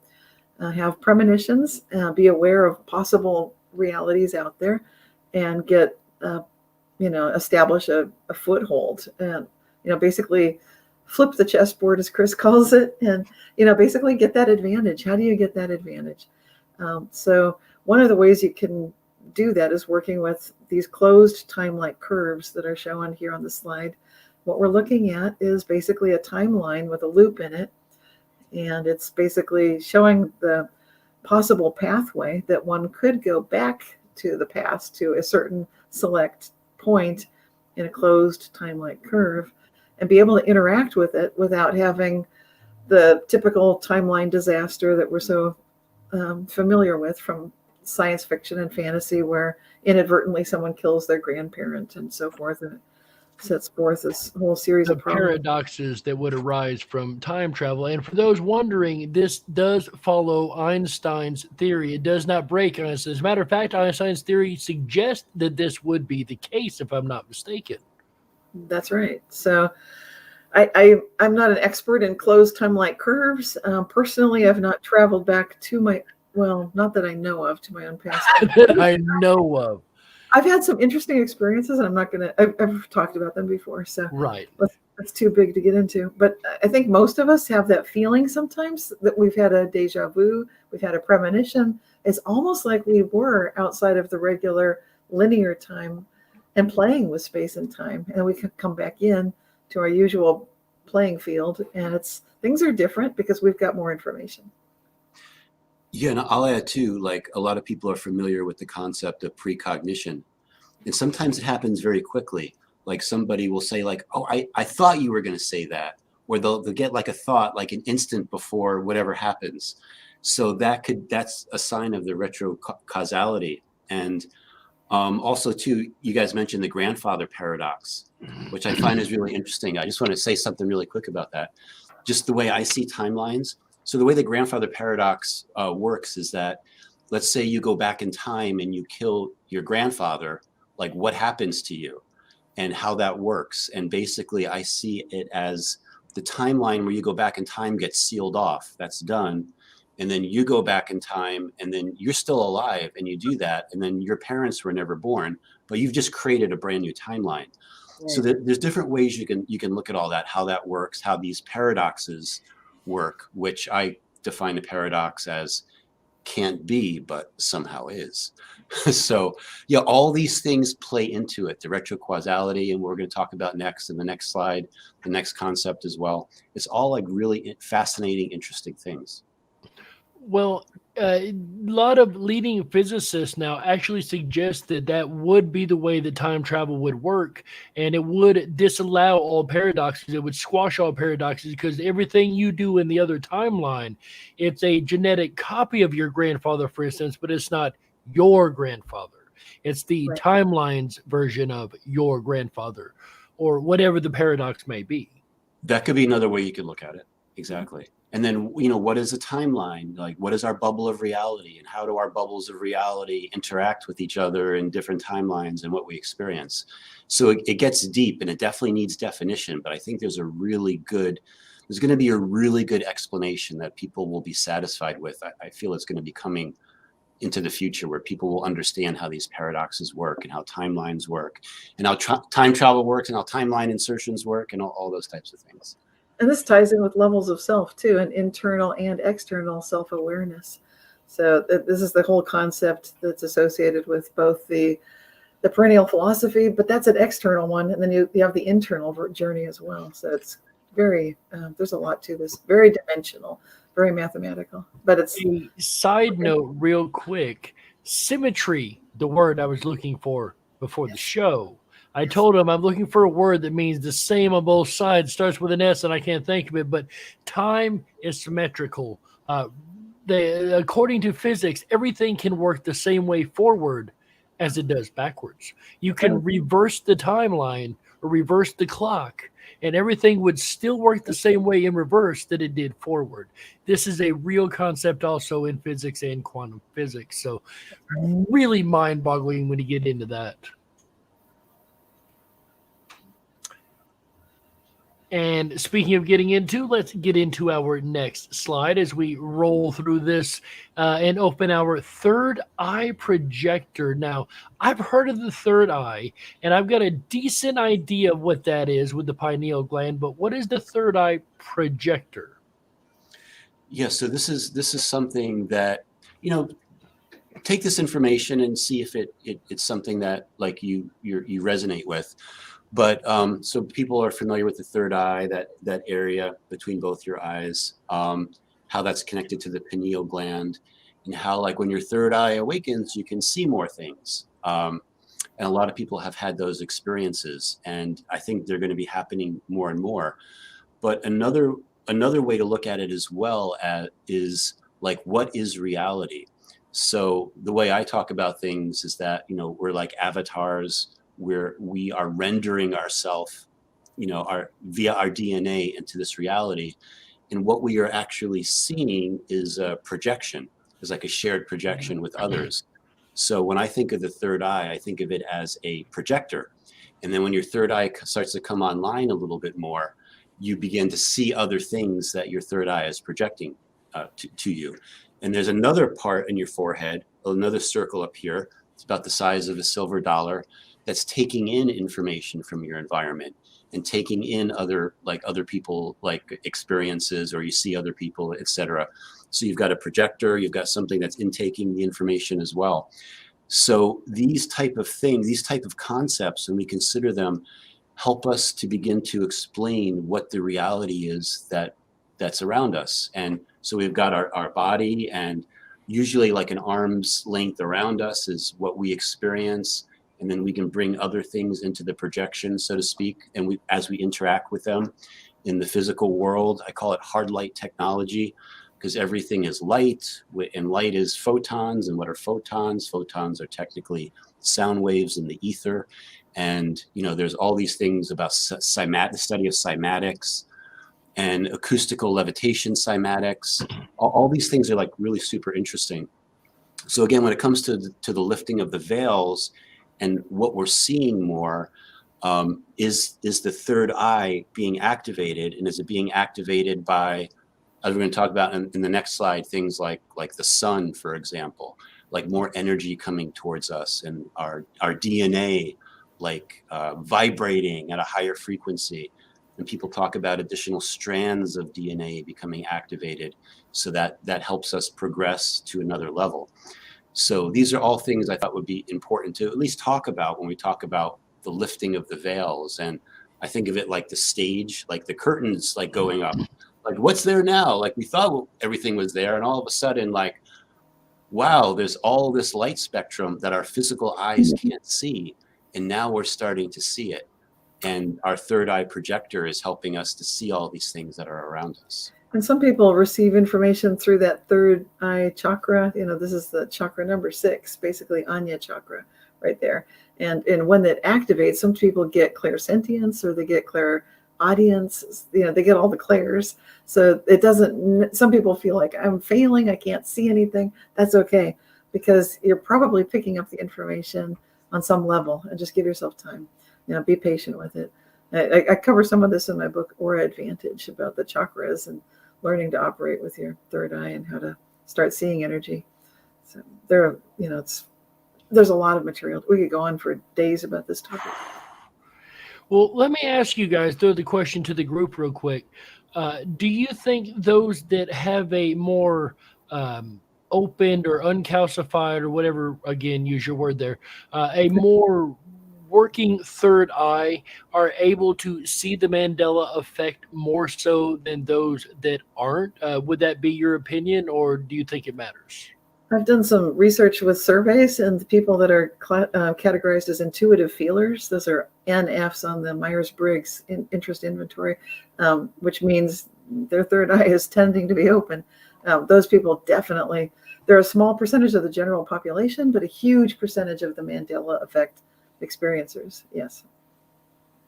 have premonitions, be aware of possible realities out there, and get establish a foothold, and basically flip the chessboard, as Chris calls it, and basically get that advantage. How do you get that advantage? So one of the ways you can do that is working with these closed time-like curves that are shown here on the slide. What we're looking at is basically a timeline with a loop in it, and it's basically showing the possible pathway that one could go back to the past to a certain select point in a closed time-like curve and be able to interact with it without having the typical timeline disaster that we're so familiar with from science fiction and fantasy, where inadvertently someone kills their grandparent and so forth, and it sets forth this whole series of paradoxes that would arise from time travel. And for those wondering, this does follow Einstein's theory. It does not break Einstein's. As a matter of fact, Einstein's theory suggests that this would be the case, if I'm not mistaken. That's right. So I'm not an expert in closed time-like curves. Personally, I've not traveled back to not that I know of, to my own past. That I know of. I've had some interesting experiences, and I've talked about them before, so right. That's too big to get into. But I think most of us have that feeling sometimes that we've had a deja vu, we've had a premonition. It's almost like we were outside of the regular linear time and playing with space and time, and we could come back in to our usual playing field, and things are different because we've got more information. Yeah, and I'll add too, like a lot of people are familiar with the concept of precognition. And sometimes it happens very quickly. Like somebody will say like, oh, I thought you were going to say that. Or they'll get like a thought like an instant before whatever happens. So that's a sign of the retrocausality. And also too, you guys mentioned the grandfather paradox, which I find is really interesting. I just want to say something really quick about that. Just the way I see timelines. So the way the grandfather paradox works is that, let's say you go back in time and you kill your grandfather, like what happens to you and how that works. And basically I see it as the timeline where you go back in time gets sealed off. That's done. And then you go back in time and then you're still alive and you do that. And then your parents were never born, but you've just created a brand new timeline. Right. So there's different ways you can look at all that, how that works, how these paradoxes work, which I define a paradox as can't be, but somehow is. So yeah, all these things play into it, the retrocausality, and what we're going to talk about next in the next slide, the next concept as well. It's all like really fascinating, interesting things. Well, a lot of leading physicists now actually suggest that would be the way that time travel would work, and it would disallow all paradoxes. It would squash all paradoxes because everything you do in the other timeline, it's a genetic copy of your grandfather, for instance, but it's not your grandfather. It's the Right. timeline's version of your grandfather, or whatever the paradox may be. That could be another way you could look at it. Exactly. And then, you know, what is a timeline? Like, what is our bubble of reality, and how do our bubbles of reality interact with each other in different timelines and what we experience? So it gets deep, and it definitely needs definition, but I think there's going to be a really good explanation that people will be satisfied with. I feel it's going to be coming into the future, where people will understand how these paradoxes work, and how timelines work, and how time travel works, and how timeline insertions work, and all those types of things. And this ties in with levels of self too, and internal and external self-awareness. So this is the whole concept that's associated with both the perennial philosophy, but that's an external one, and then you have the internal journey as well. So it's very there's a lot to this, very dimensional, very mathematical, but it's a side note real quick. Symmetry, the word I was looking for before the show. I told him I'm looking for a word that means the same on both sides, starts with an S, and I can't think of it, but time is symmetrical. According to physics, everything can work the same way forward as it does backwards. You can reverse the timeline or reverse the clock, and everything would still work the same way in reverse that it did forward. This is a real concept also in physics and quantum physics. So really mind-boggling when you get into that. And speaking of getting into, let's get into our next slide as we roll through this and open our third eye projector. Now, I've heard of the third eye, and I've got a decent idea of what that is with the pineal gland, but what is the third eye projector? Yeah, so this is something that, you know, take this information and see if it's something that like you resonate with. But so people are familiar with the third eye, that area between both your eyes, how that's connected to the pineal gland, and how like when your third eye awakens, you can see more things. And a lot of people have had those experiences, and I think they're going to be happening more and more. But another way to look at it as well is like, what is reality? So the way I talk about things is that, you know, we're like avatars, where we are rendering ourselves, you know, via our DNA into this reality. And what we are actually seeing is a projection, is like a shared projection with others. So when I think of the third eye, I think of it as a projector. And then when your third eye starts to come online a little bit more, you begin to see other things that your third eye is projecting to you. And there's another part in your forehead, another circle up here. It's about the size of a silver dollar, that's taking in information from your environment and taking in other people like experiences, or you see other people, etc. So you've got a projector, you've got something that's intaking the information as well. So these type of things, these type of concepts, when we consider them, help us to begin to explain what the reality is that's around us. And so we've got our body, and usually like an arm's length around us is what we experience. And then we can bring other things into the projection, so to speak. And as we interact with them in the physical world, I call it hard light technology, because everything is light, and light is photons. And what are photons? Photons are technically sound waves in the ether. And, you know, there's all these things about the study of cymatics and acoustical levitation cymatics. All these things are like really super interesting. So again, when it comes to the lifting of the veils, and what we're seeing more is the third eye being activated, and is it being activated by, as we're going to talk about in the next slide, things like the sun, for example, like more energy coming towards us, and our DNA like vibrating at a higher frequency. And people talk about additional strands of DNA becoming activated, so that helps us progress to another level. So these are all things I thought would be important to at least talk about when we talk about the lifting of the veils. And I think of it like the stage, like the curtains, like going up, like what's there now? Like we thought everything was there, and all of a sudden, like, wow, there's all this light spectrum that our physical eyes can't see. And now we're starting to see it. And our third eye projector is helping us to see all these things that are around us. And some people receive information through that third eye chakra. This is the chakra number 6, basically Anya chakra right there. And when that activates, some people get clairsentience or they get clairaudience. They get all the clairs. So it doesn't, some people feel like I'm failing, I can't see anything. That's okay, because you're probably picking up the information on some level, and just give yourself time. Be patient with it. I cover some of this in my book, Aura Advantage, about the chakras and learning to operate with your third eye and how to start seeing energy. So there's a lot of material. We could go on for days about this topic. Well, let me ask you guys, throw the question to the group real quick. Do you think those that have a more opened or uncalcified, or whatever, again, use your word there, a more working third eye are able to see the Mandela effect more so than those that aren't? Would that be your opinion, or do you think it matters? I've done some research with surveys, and the people that are categorized as intuitive feelers, those are NFs on the Myers-Briggs interest inventory, which means their third eye is tending to be open. Those people definitely, they're a small percentage of the general population, but a huge percentage of the Mandela effect experiencers. Yes.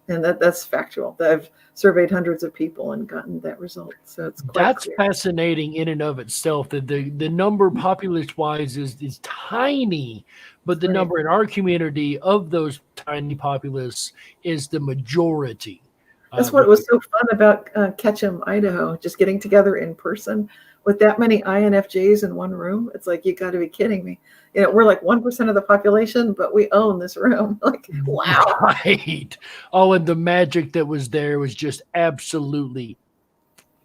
And that's factual. I've surveyed hundreds of people and gotten that result. So it's quite clear. Fascinating in and of itself. That the number populist wise is tiny, but the number in our community of those tiny populists is the majority. That's what was so fun about Ketchum, Idaho, just getting together in person with that many INFJs in one room. It's like, you got to be kidding me. We're like 1% of the population, but we own this room. Like, wow. Right. Oh, and the magic that was there was just absolutely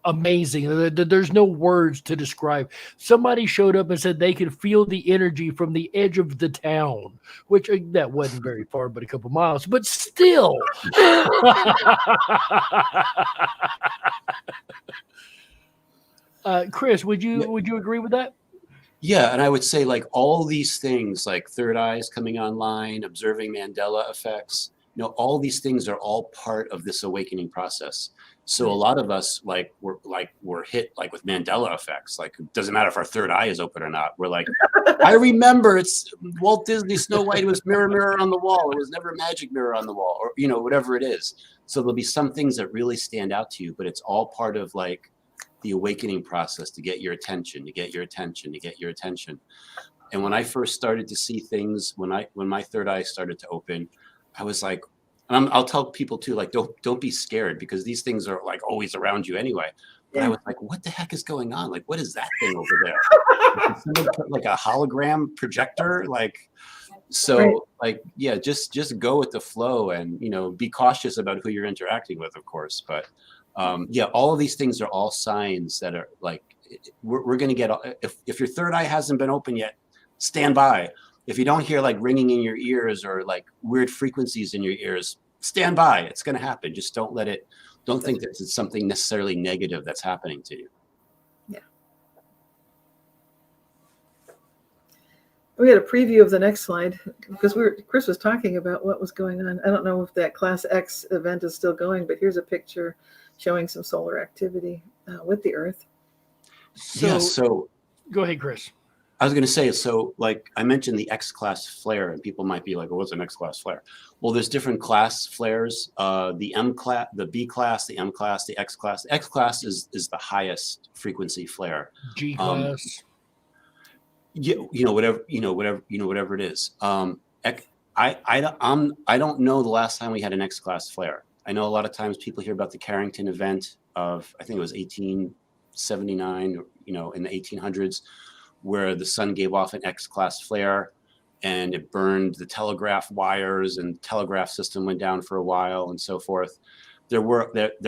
amazing. There's no words to describe. Somebody showed up and said they could feel the energy from the edge of the town, which that wasn't very far, but a couple miles, but still. Chris, would you agree with that? Yeah, and I would say like all these things, like third eyes coming online, observing Mandela effects, all these things are all part of this awakening process. So a lot of us we're hit like with Mandela effects. Like, it doesn't matter if our third eye is open or not. We're like, I remember it's Walt Disney Snow White. It was mirror, mirror on the wall. It was never a magic mirror on the wall, or whatever it is. So there'll be some things that really stand out to you, but it's all part of like the awakening process to get your attention, to get your attention, to get your attention. And when I first started to see things, when my third eye started to open, I was like, and I'll tell people too, like, don't be scared, because these things are like always around you anyway. But I was like, what the heck is going on? Like, what is that thing over there? Somebody put like a hologram projector, like, so right. Like, yeah, just go with the flow, and be cautious about who you're interacting with, of course. But yeah, all of these things are all signs that are like, we're going to get, if your third eye hasn't been open yet, stand by. If you don't hear like ringing in your ears or like weird frequencies in your ears, stand by. It's going to happen. Just don't think that it's something necessarily negative that's happening to you. Yeah. We had a preview of the next slide because Chris was talking about what was going on. I don't know if that Class X event is still going, but here's a picture showing some solar activity with the Earth. So go ahead, Chris. I was going to say, so like I mentioned the X-class flare, and people might be like, well, what's an X-class flare? Well, there's different class flares, the M class, the B class, the M class, the X class. The X class is the highest frequency flare. G class. Yeah, whatever it is. I don't know the last time we had an X-class flare. I know a lot of times people hear about the Carrington event of, I think it was 1879, in the 1800s, where the sun gave off an X-class flare and it burned the telegraph wires, and the telegraph system went down for a while and so forth. There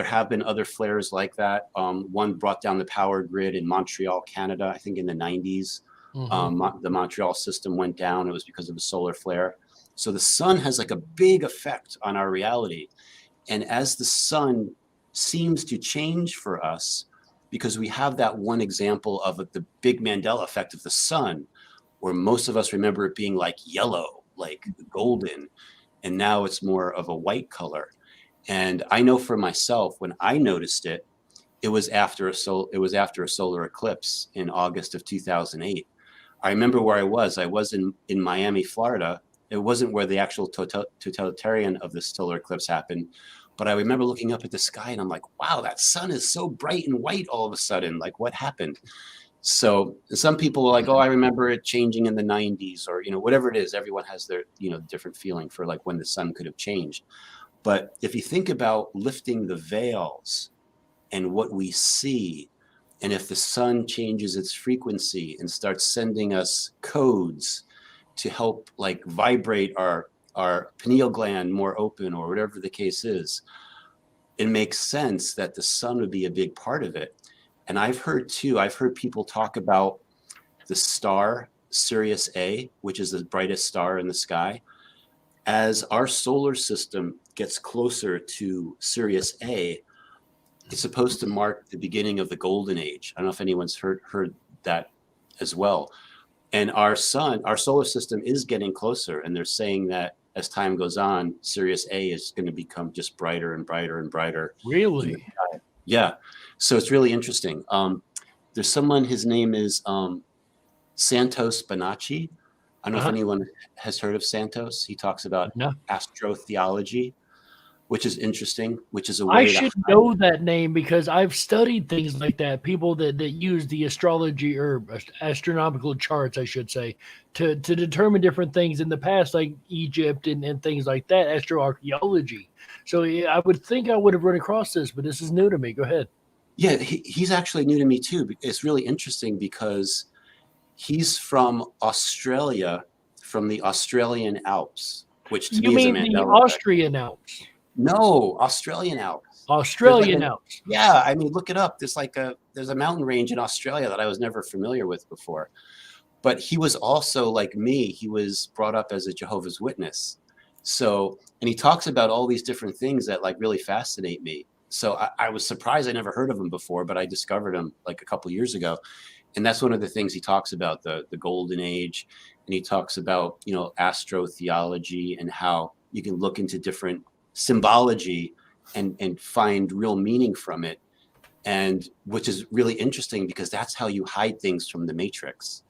have been other flares like that. One brought down the power grid in Montreal, Canada, I think in the 90s. Mm-hmm. The Montreal system went down. It was because of a solar flare. So the sun has like a big effect on our reality. And as the sun seems to change for us, because we have that one example of the big Mandela effect of the sun, where most of us remember it being like yellow, like golden, and now it's more of a white color. And I know for myself, when I noticed it, it was after a solar eclipse in August of 2008. I remember where I was. I was in Miami, Florida. It wasn't where the actual totalitarian of the solar eclipse happened, but I remember looking up at the sky and I'm like, wow, that sun is so bright and white all of a sudden. Like, what happened? So some people are like, oh, I remember it changing in the 90s, or, you know, whatever it is. Everyone has their, you know, different feeling for like when the sun could have changed. But if you think about lifting the veils and what we see, and if the sun changes its frequency and starts sending us codes to help like vibrate our pineal gland more open, or whatever the case is, it makes sense that the sun would be a big part of it. And I've heard people talk about the star Sirius A, which is the brightest star in the sky. As our solar system gets closer to Sirius A, it's supposed to mark the beginning of the golden age. I don't know if anyone's heard that as well. And our solar system is getting closer. And they're saying that as time goes on, Sirius A is going to become just brighter and brighter and brighter. Really? Yeah. So it's really interesting. There's someone, his name is Santos Bonacci. I don't know if anyone has heard of Santos. He talks about astrotheology, which is interesting, which is a way I should know that name because I've studied things like that. People that use the astrology or astronomical charts, I should say, to determine different things in the past, like Egypt and things like that, astroarchaeology. So I would think I would have run across this, but this is new to me. Go ahead. Yeah, he's actually new to me too. It's really interesting because he's from Australia, from the Australian Alps, which to me is a Mandela the Austrian Alps? No, Australian Alps. Australian Alps. Yeah, I mean, look it up. There's a mountain range in Australia that I was never familiar with before. But he was also like me. He was brought up as a Jehovah's Witness. So, and he talks about all these different things that like really fascinate me. So I was surprised I never heard of him before, but I discovered him like a couple years ago. And that's one of the things he talks about, the golden age. And he talks about, you know, astrotheology and how you can look into different symbology and find real meaning from it. And which is really interesting because that's how you hide things from the matrix.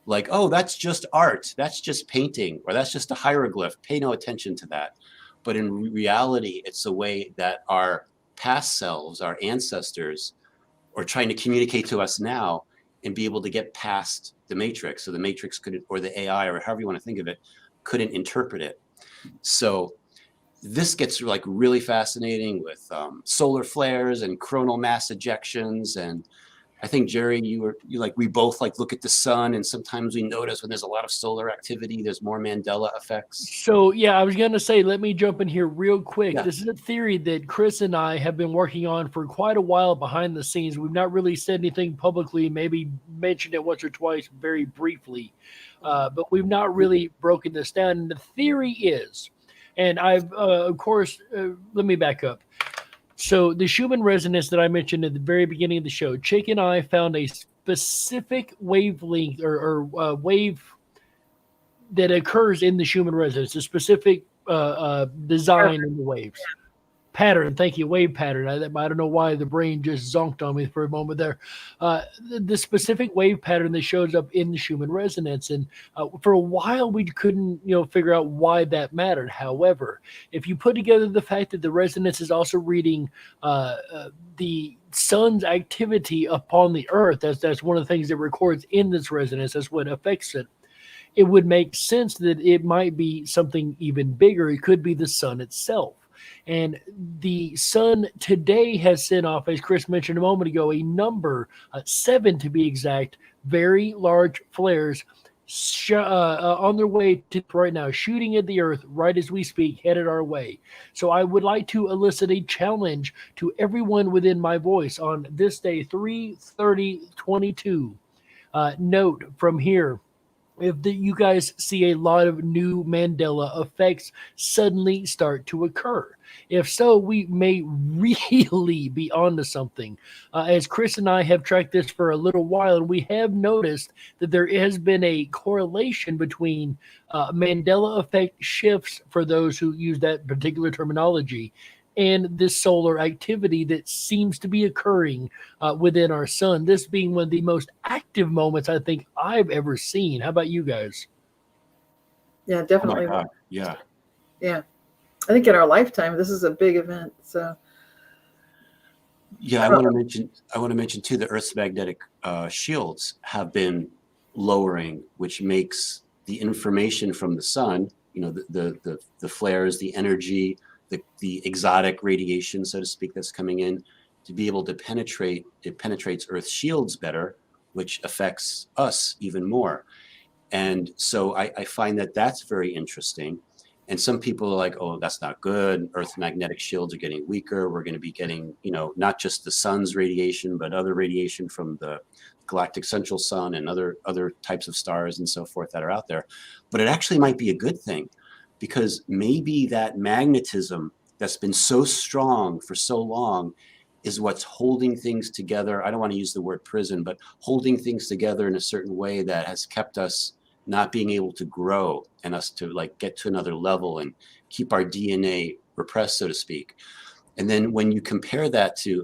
Like, oh, that's just art. That's just painting, or that's just a hieroglyph. Pay no attention to that. But in reality, it's a way that our past selves, our ancestors, are trying to communicate to us now and be able to get past the matrix. So the matrix couldn't, or the AI, or however you want to think of it, couldn't interpret it. So this gets like really fascinating with solar flares and coronal mass ejections. And I think, Jerry, we both like look at the sun, and sometimes we notice when there's a lot of solar activity, there's more Mandela effects. So, yeah, I was going to say, let me jump in here real quick. Yeah. This is a theory that Chris and I have been working on for quite a while behind the scenes. We've not really said anything publicly, maybe mentioned it once or twice very briefly, but we've not really broken this down. And the theory is, and I've, of course, let me back up. So the Schumann resonance that I mentioned at the very beginning of the show, Chick and I found a specific wavelength or wave that occurs in the Schumann resonance, a specific design in the waves. Pattern, thank you, wave pattern. I don't know why the brain just zonked on me for a moment there. The specific wave pattern that shows up in the Schumann resonance, and for a while we couldn't, figure out why that mattered. However, if you put together the fact that the resonance is also reading the sun's activity upon the Earth, that's one of the things that records in this resonance. That's what affects it. It would make sense that it might be something even bigger. It could be the sun itself. And the sun today has sent off, as Chris mentioned a moment ago, a number, 7 to be exact, very large flares on their way to right now, shooting at the Earth right as we speak, headed our way. So I would like to elicit a challenge to everyone within my voice on this day, 3/30/22. Note from here, if you guys see a lot of new Mandela effects suddenly start to occur. If so, we may really be onto something. As Chris and I have tracked this for a little while, and we have noticed that there has been a correlation between Mandela effect shifts, for those who use that particular terminology, and this solar activity that seems to be occurring within our sun. This being one of the most active moments I think I've ever seen. How about you guys? Yeah, Oh definitely. my God. Yeah. Yeah. I think in our lifetime, this is a big event. So Yeah, I want to mention too, the Earth's magnetic shields have been lowering, which makes the information from the sun, you know, the flares, the energy, the exotic radiation, so to speak, that's coming in, to be able to penetrate. It penetrates Earth's shields better, which affects us even more. And so I find that that's very interesting. And some people are like, oh, that's not good. Earth's magnetic shields are getting weaker. We're going to be getting, you know, not just the sun's radiation, but other radiation from the galactic central sun and other types of stars and so forth that are out there. But it actually might be a good thing, because maybe that magnetism that's been so strong for so long is what's holding things together. I don't want to use the word prison, but holding things together in a certain way that has kept us not being able to grow and us to like get to another level and keep our DNA repressed, so to speak. And then when you compare that to,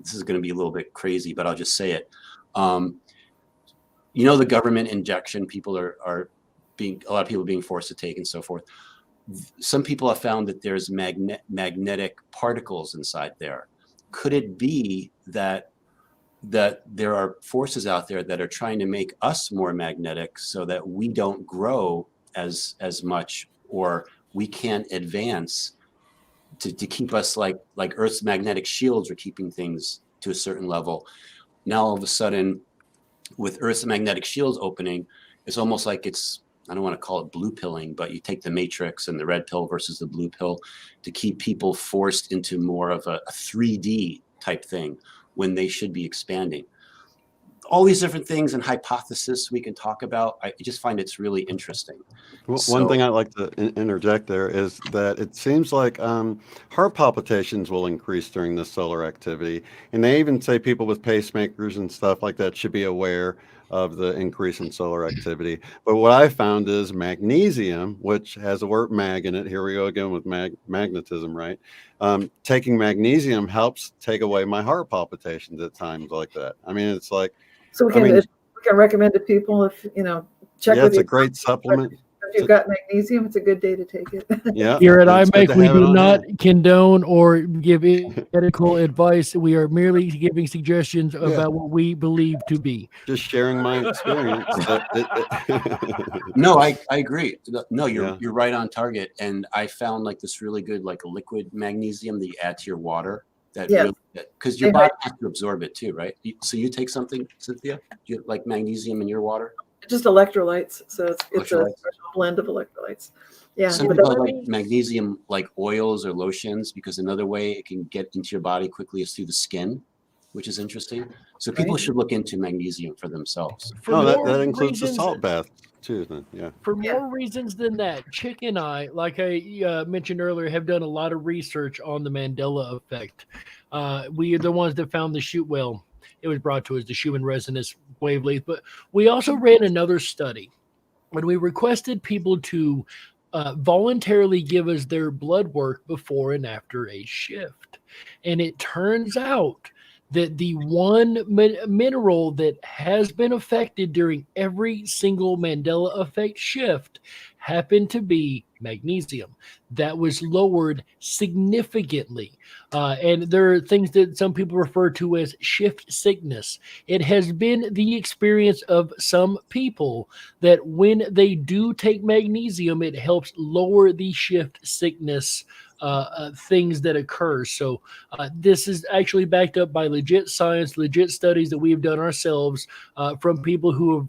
this is going to be a little bit crazy, but I'll just say it. You know, the government injection people are being, a lot of people being forced to take and so forth. Some people have found that there's magnetic particles inside there. Could it be that there are forces out there that are trying to make us more magnetic so that we don't grow as much, or we can't advance to keep us like Earth's magnetic shields are keeping things to a certain level? Now, all of a sudden, with Earth's magnetic shields opening, it's almost like it's, I don't want to call it blue pilling, but you take the matrix and the red pill versus the blue pill to keep people forced into more of a 3D type thing when they should be expanding. All these different things and hypotheses we can talk about. I just find it's really interesting. Well, So, one thing I'd like to interject there is that it seems like heart palpitations will increase during the solar activity. And they even say people with pacemakers and stuff like that should be aware of the increase in solar activity. But what I found is magnesium, which has the word mag in it. Here we go again with magnetism, right? Taking magnesium helps take away my heart palpitations at times like that. I mean, it's like, so we can recommend to people, if, you know, check yeah, with it's a your great supplement. If you've got magnesium, it's a good day to take it. Yeah. Here at it's good IMEC, to we have it do on not hand. condone or give medical advice. We are merely giving suggestions about what we believe to be. Just sharing my experience. no, I agree. No, Yeah. you're right on target. And I found like this really good, like a liquid magnesium that you add to your water. That Yeah. really, because your body has to absorb it too, right? So you take something, Cynthia? Do you like magnesium in your water? Just electrolytes. So it's a Electrolytes. special blend of electrolytes. Yeah. Some but people like magnesium like oils or lotions, because another way it can get into your body quickly is through the skin, which is interesting. So people should look into magnesium for themselves. Oh, that includes the salt bath too, then. Yeah. For more reasons than that, Chick and I, like I mentioned earlier, have done a lot of research on the Mandela Effect. We are the ones that found the shoot. Well, it was brought to us, the Schumann resonance wavelength, but we also ran another study when we requested people to voluntarily give us their blood work before and after a shift. And it turns out that the one mineral that has been affected during every single Mandela Effect shift happened to be magnesium. That was lowered significantly. And there are things that some people refer to as shift sickness. It has been the experience of some people that when they do take magnesium, it helps lower the shift sickness things that occur. So this is actually backed up by legit science, legit studies that we have done ourselves from people who have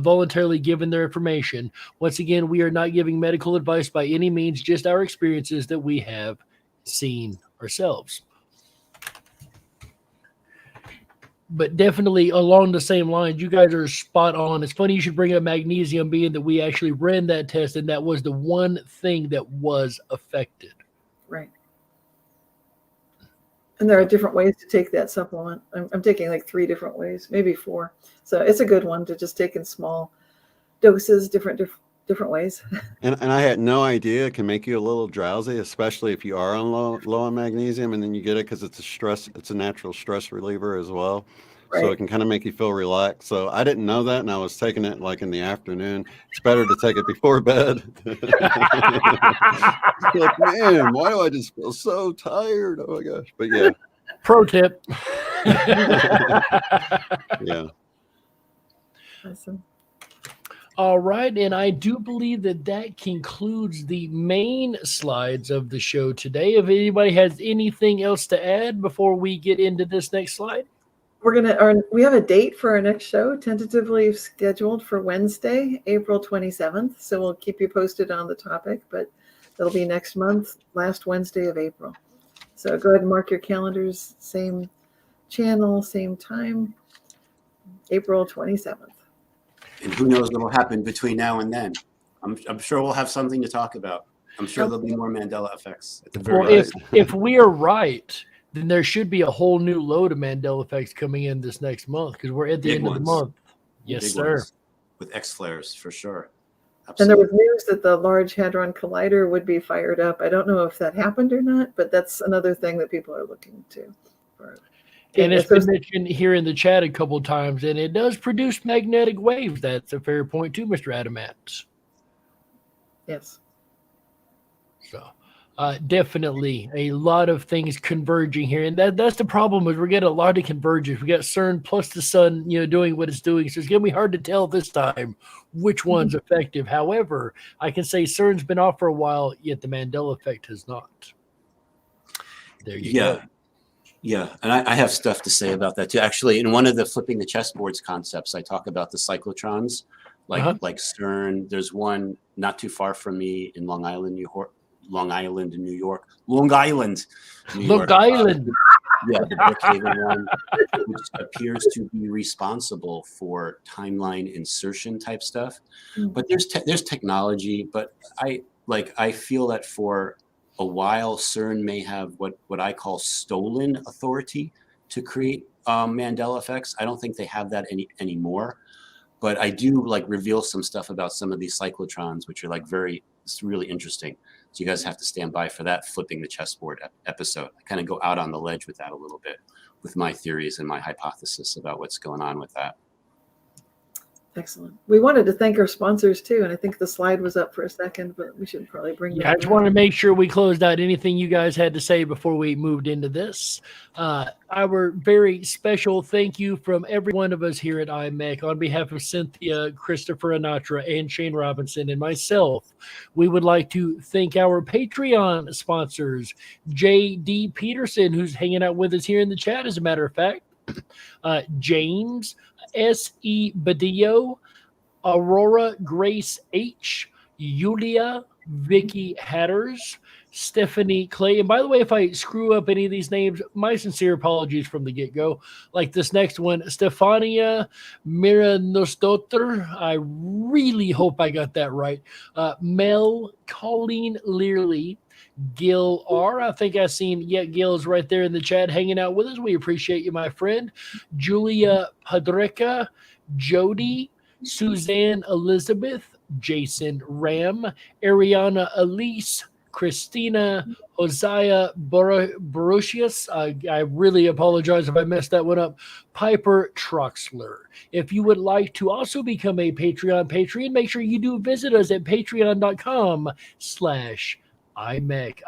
voluntarily given their information. Once again, we are not giving medical advice by any means, just our experiences that we have seen ourselves. But definitely along the same lines, you guys are spot on. It's funny you should bring up magnesium, being that we actually ran that test, and that was the one thing that was affected. Right. And there are different ways to take that supplement. I'm taking like 3 different ways, maybe 4. So it's a good one to just take in small doses, different different ways. And I had no idea it can make you a little drowsy, especially if you are on low on magnesium, and then you get it because it's a natural stress reliever as well. So Right. it can kind of make you feel relaxed. So I didn't know that, and I was taking it like in the afternoon. It's better to take it before bed. Like, man, why do I just feel so tired? Oh my gosh! But yeah, Pro tip. yeah. Awesome. All right, and I do believe that concludes the main slides of the show today. If anybody has anything else to add before we get into this next slide. We have a date for our next show, tentatively scheduled for Wednesday, April 27th. So we'll keep you posted on the topic, but it'll be next month, last Wednesday of April. So go ahead and mark your calendars, same channel, same time, April 27th. And who knows what will happen between now and then. I'm sure we'll have something to talk about. I'm sure there'll be more Mandela effects at the very Well, least. if we are right, then there should be a whole new load of Mandela effects coming in this next month because we're at the end of the month. Yes, Big sir. ones, with X flares for sure. And there Absolutely. was news that the Large Hadron Collider would be fired up. I don't know if that happened or not, but that's another thing that people are looking to. And it's been mentioned here in the chat a couple of times, and it does produce magnetic waves. That's a fair point too, Mr. Adamant. Yes. So definitely a lot of things converging here. And that's the problem is we're getting a lot of convergence. We got CERN plus the sun, doing what it's doing. So it's going to be hard to tell this time which one's effective. However, I can say CERN's been off for a while, yet the Mandela effect has not. There you go. Yeah, and I have stuff to say about that too. Actually, in one of the flipping the chessboards concepts, I talk about the cyclotrons, like CERN. There's one not too far from me in Long Island, New York. Long Island, New York. Yeah, the Brookhaven one, which appears to be responsible for timeline insertion type stuff. But there's technology, but I feel that for a while, CERN may have what I call stolen authority to create Mandela effects. I don't think they have that anymore, but I do reveal some stuff about some of these cyclotrons, which are it's really interesting. So you guys have to stand by for that flipping the chessboard episode. I kind of go out on the ledge with that a little bit, with my theories and my hypothesis about what's going on with that. Excellent. We wanted to thank our sponsors too, and I think the slide was up for a second, but we should probably bring that I just want to make sure we closed out anything you guys had to say before we moved into this. Our very special thank you from every one of us here at IMEC on behalf of Cynthia, Christopher Anatra, and Shane Robinson, and myself. We would like to thank our Patreon sponsors, J.D. Peterson, who's hanging out with us here in the chat, as a matter of fact, James S.E. Badillo, Aurora Grace H., Yulia, Vicky Hatters, Stephanie Clay. And by the way, if I screw up any of these names, my sincere apologies from the get-go. Like this next one, Stefania Miranosdotter. I really hope I got that right. Mel Colleen Learley. Gil R. I think I've seen, Gil is right there in the chat hanging out with us. We appreciate you, my friend. Julia Padreka, Jody, Suzanne Elizabeth, Jason Ram, Ariana Elise, Christina, Hosea Baruchius. I really apologize if I messed that one up. Piper Troxler. If you would like to also become a Patreon patron, make sure you do visit us at patreon.com/IMEC, IMEC,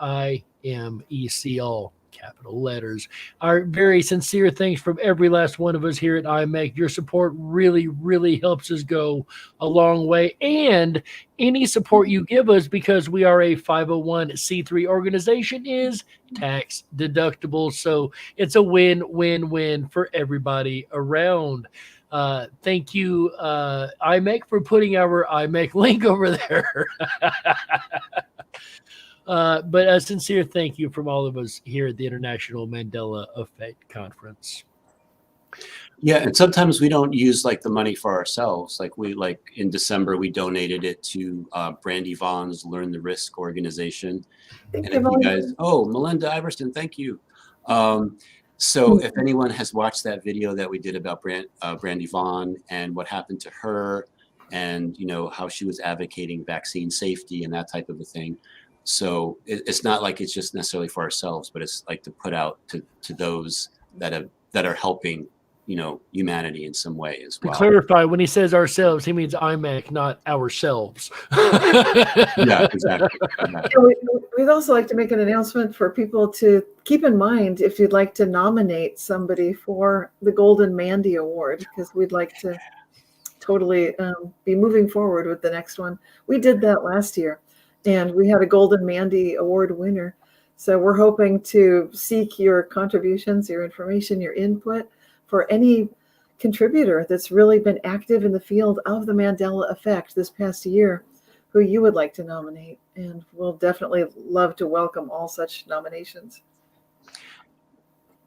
all capital letters. Our very sincere thanks from every last one of us here at IMEC. Your support really, really helps us go a long way. And any support you give us, because we are a 501c3 organization, is tax deductible. So it's a win-win-win for everybody around. Thank you, IMEC, for putting our IMEC link over there. But a sincere thank you from all of us here at the International Mandela Effect Conference. Yeah, and sometimes we don't use the money for ourselves. In December, we donated it to Brandy Vaughn's Learn the Risk organization. And if you guys, Melinda Iverson, thank you. So if anyone has watched that video that we did about Brandy Vaughn and what happened to her and how she was advocating vaccine safety and that type of a thing. So it's not like it's just necessarily for ourselves, but it's like to put out to those that are helping humanity in some way as well. To clarify, when he says ourselves, he means IMEC, not ourselves. Yeah, exactly. We'd also like to make an announcement for people to keep in mind if you'd like to nominate somebody for the Golden Mandy Award, because we'd like to totally be moving forward with the next one. We did that last year, and we had a Golden Mandy Award winner. So we're hoping to seek your contributions, your information, your input for any contributor that's really been active in the field of the Mandela Effect this past year, who you would like to nominate. And we'll definitely love to welcome all such nominations.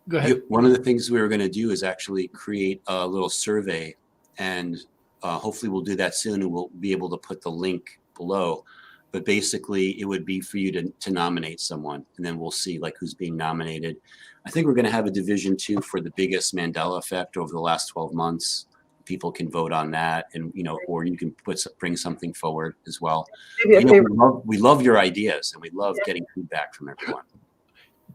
Go ahead. One of the things we were going to do is actually create a little survey, and hopefully we'll do that soon, and we'll be able to put the link below. But basically, it would be for you to nominate someone, and then we'll see like who's being nominated. I think we're going to have a division 2 for the biggest Mandela effect over the last 12 months. People can vote on that, and or you can bring something forward as well. We love your ideas, and we love getting feedback from everyone.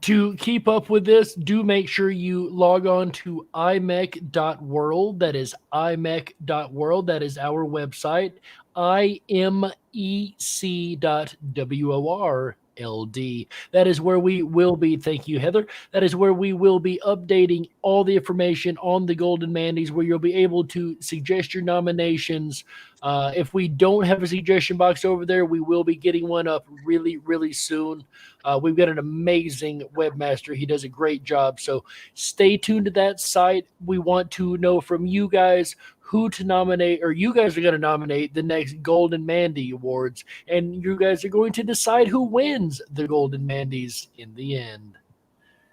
To keep up with this, do make sure you log on to imec.world. That is imec.world. That is our website. imec.world. That is where we will be. Thank you, Heather. That is where we will be updating all the information on the Golden Mandies, where you'll be able to suggest your nominations. If we don't have a suggestion box over there, we will be getting one up really, really soon. We've got an amazing webmaster. He does a great job. So stay tuned to that site. We want to know from you guys who to nominate, or you guys are going to nominate the next Golden Mandy Awards, and you guys are going to decide who wins the Golden Mandies in the end.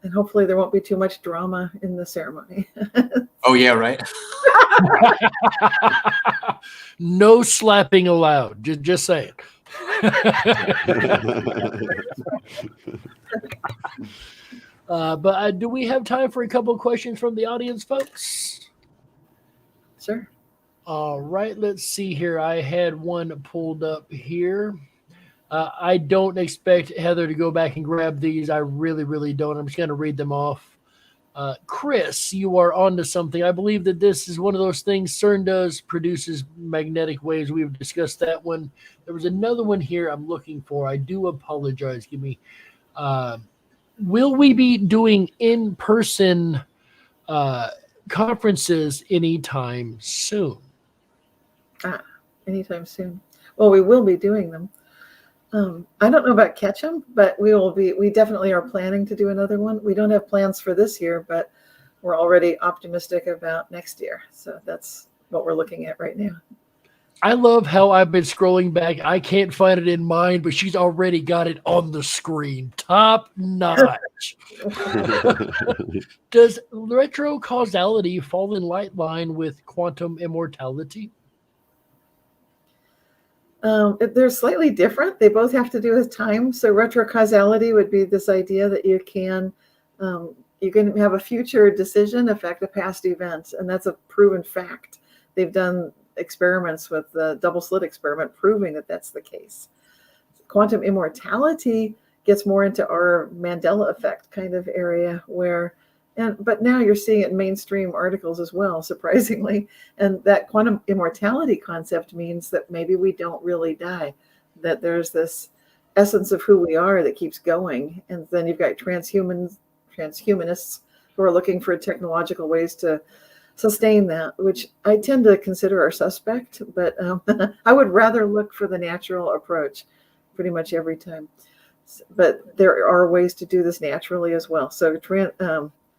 And hopefully there won't be too much drama in the ceremony. Oh, yeah, right. No slapping allowed. Just saying. But do we have time for a couple of questions from the audience, folks? Sure. All right, let's see here. I had one pulled up here. I don't expect Heather to go back and grab these. I really, really don't. I'm just going to read them off. Chris, you are onto something. I believe that this is one of those things CERN produces magnetic waves. We've discussed that one. There was another one here I'm looking for. I do apologize. Give me. Will we be doing in-person conferences anytime soon? Anytime soon. Well, we will be doing them. I don't know about Ketchum, but we definitely are planning to do another one. We don't have plans for this year, but we're already optimistic about next year. So that's what we're looking at right now. I love how I've been scrolling back. I can't find it in mine, but she's already got it on the screen. Top notch. Does retrocausality fall in line with quantum immortality? They're slightly different. They both have to do with time. So retrocausality would be this idea that you can have a future decision affect a past event, and that's a proven fact. They've done experiments with the double slit experiment proving that that's the case. Quantum immortality gets more into our Mandela Effect kind of area but now you're seeing it in mainstream articles as well, surprisingly. And that quantum immortality concept means that maybe we don't really die, that there's this essence of who we are that keeps going. And then you've got transhumanists who are looking for technological ways to sustain that, which I tend to consider our suspect, but I would rather look for the natural approach pretty much every time. But there are ways to do this naturally as well. So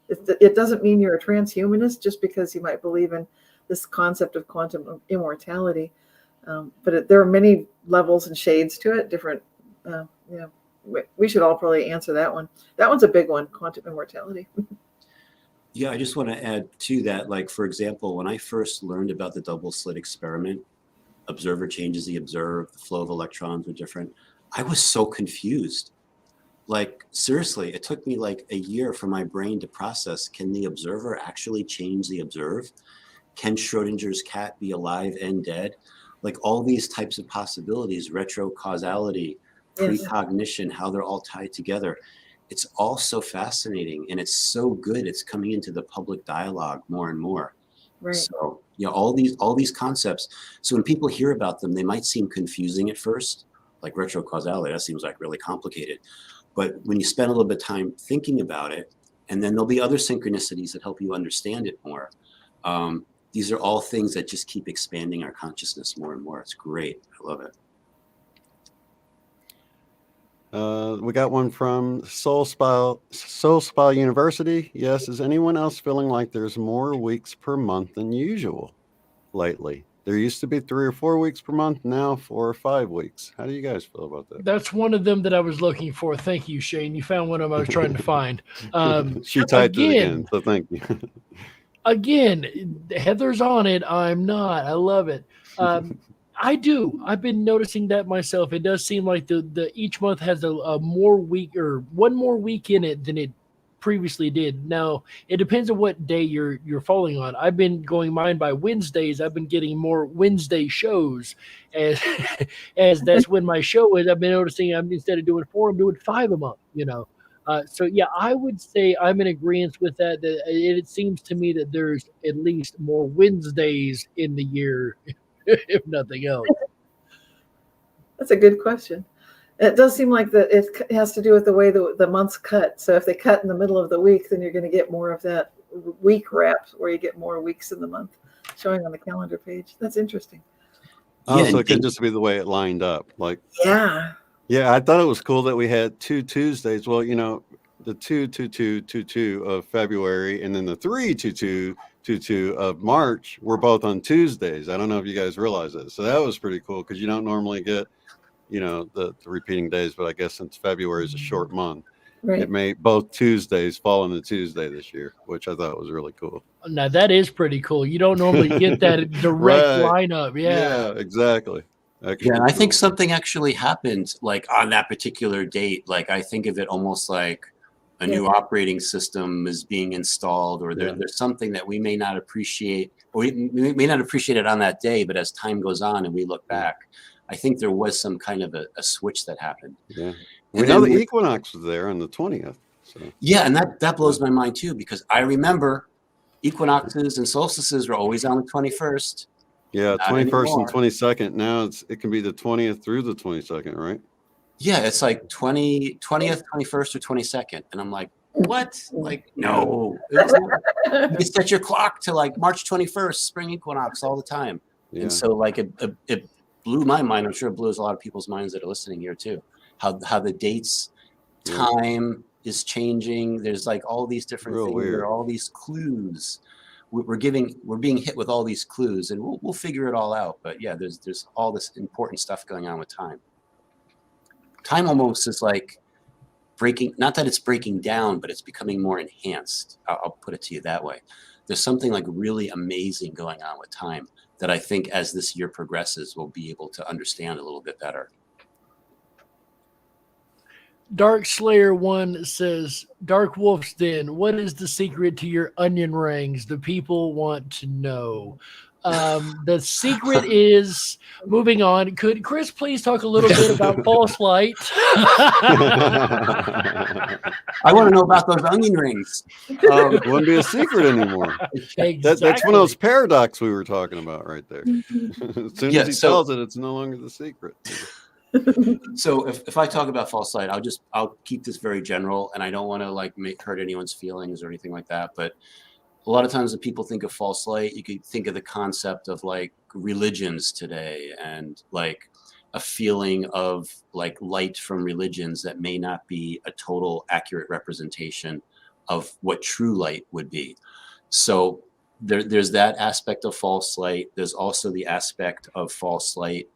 it doesn't mean you're a transhumanist just because you might believe in this concept of quantum immortality. But there are many levels and shades to it, different, we should all probably answer that one. That one's a big one, quantum immortality. Yeah, I just want to add to that, like, for example, when I first learned about the double slit experiment, observer changes the observed, the flow of electrons were different. I was so confused. Like, seriously, it took me like a year for my brain to process, can the observer actually change the observed? Can Schrodinger's cat be alive and dead? like all these types of possibilities, retrocausality, Yes. precognition, how they're all tied together. It's all so fascinating, and it's so good. It's coming into the public dialogue more and more. Right. So yeah, all these concepts. So when people hear about them, they might seem confusing at first, like retrocausality. That seems like really complicated. But when you spend a little bit of time thinking about it, and then there'll be other synchronicities that help you understand it more. These are all things that just keep expanding our consciousness more and more. It's great. I love it. We got one from Soul Spa University. Yes, is anyone else feeling like there's more weeks per month than usual lately? There used to be 3 or 4 weeks per month, now 4 or 5 weeks. How do you guys feel about that? That's one of them that I was looking for. Thank you, Shane. You found one of them I was trying to find. She typed it again, so thank you. Again, Heather's on it. I'm not. I love it. I do. I've been noticing that myself. It does seem like the each month has a more week or one more week in it than it previously did. Now it depends on what day you're falling on. I've been going mine by Wednesdays. I've been getting more Wednesday shows as that's when my show is. I've been noticing instead of doing 4, I'm doing 5 a month. So yeah, I would say I'm in agreement with that. That it seems to me that there's at least more Wednesdays in the year, if nothing else. That's a good question. It does seem like that it has to do with the way the months cut. So if they cut in the middle of the week, then you're going to get more of that week wrap where you get more weeks in the month showing on the calendar page. That's interesting. Also, it could just be the way it lined up. Like, yeah, I thought it was cool that we had 2 Tuesdays. Well, the 2-2-2-2-2 of February and then the 3-2-2-2-2 of March were both on Tuesdays. I don't know if you guys realize that. So that was pretty cool because you don't normally get, the repeating days. But I guess since February is a short month, right. it made both Tuesdays fall on the Tuesday this year, which I thought was really cool. Now that is pretty cool. You don't normally get that direct lineup. Yeah, exactly. Yeah, and I think something actually happened like on that particular date. Like I think of it almost like a new operating system is being installed, or there's something that we may not appreciate, or we may not appreciate it on that day, but as time goes on and we look back, I think there was some kind of a switch that happened. Yeah. We know the equinox was there on the 20th. So. Yeah, and that blows my mind too, because I remember equinoxes and solstices were always on the 21st. Yeah, Not 21st anymore. and 22nd. Now it can be the 20th through the 22nd, right? Yeah, it's like 20th, 21st, or 22nd. And I'm like, what? Like, no. You set your clock to like March 21st, spring equinox all the time. Yeah. And so like it blew my mind. I'm sure it blows a lot of people's minds that are listening here too. How the dates, time is changing. There's like all these different things. Weird. There are all these clues. We're being hit with all these clues, and we'll figure it all out. But yeah, there's all this important stuff going on with time. Time almost is like breaking, not that it's breaking down, but it's becoming more enhanced. I'll put it to you that way. There's something like really amazing going on with time that I think as this year progresses, we'll be able to understand a little bit better. Dark Slayer 1 says, Dark Wolf's Den, what is the secret to your onion rings? The people want to know. The secret is, moving on, could Chris please talk a little bit about false light? I want to know about those onion rings. It wouldn't be a secret anymore. Exactly. That's one of those paradox we were talking about right there. As soon as he tells it, it's no longer the secret. So if I talk about false light, I'll keep this very general, and I don't want to like hurt anyone's feelings or anything like that. But a lot of times when people think of false light, you could think of the concept of like religions today, and like a feeling of like light from religions that may not be a total accurate representation of what true light would be. So there's that aspect of false light. There's also the aspect of false light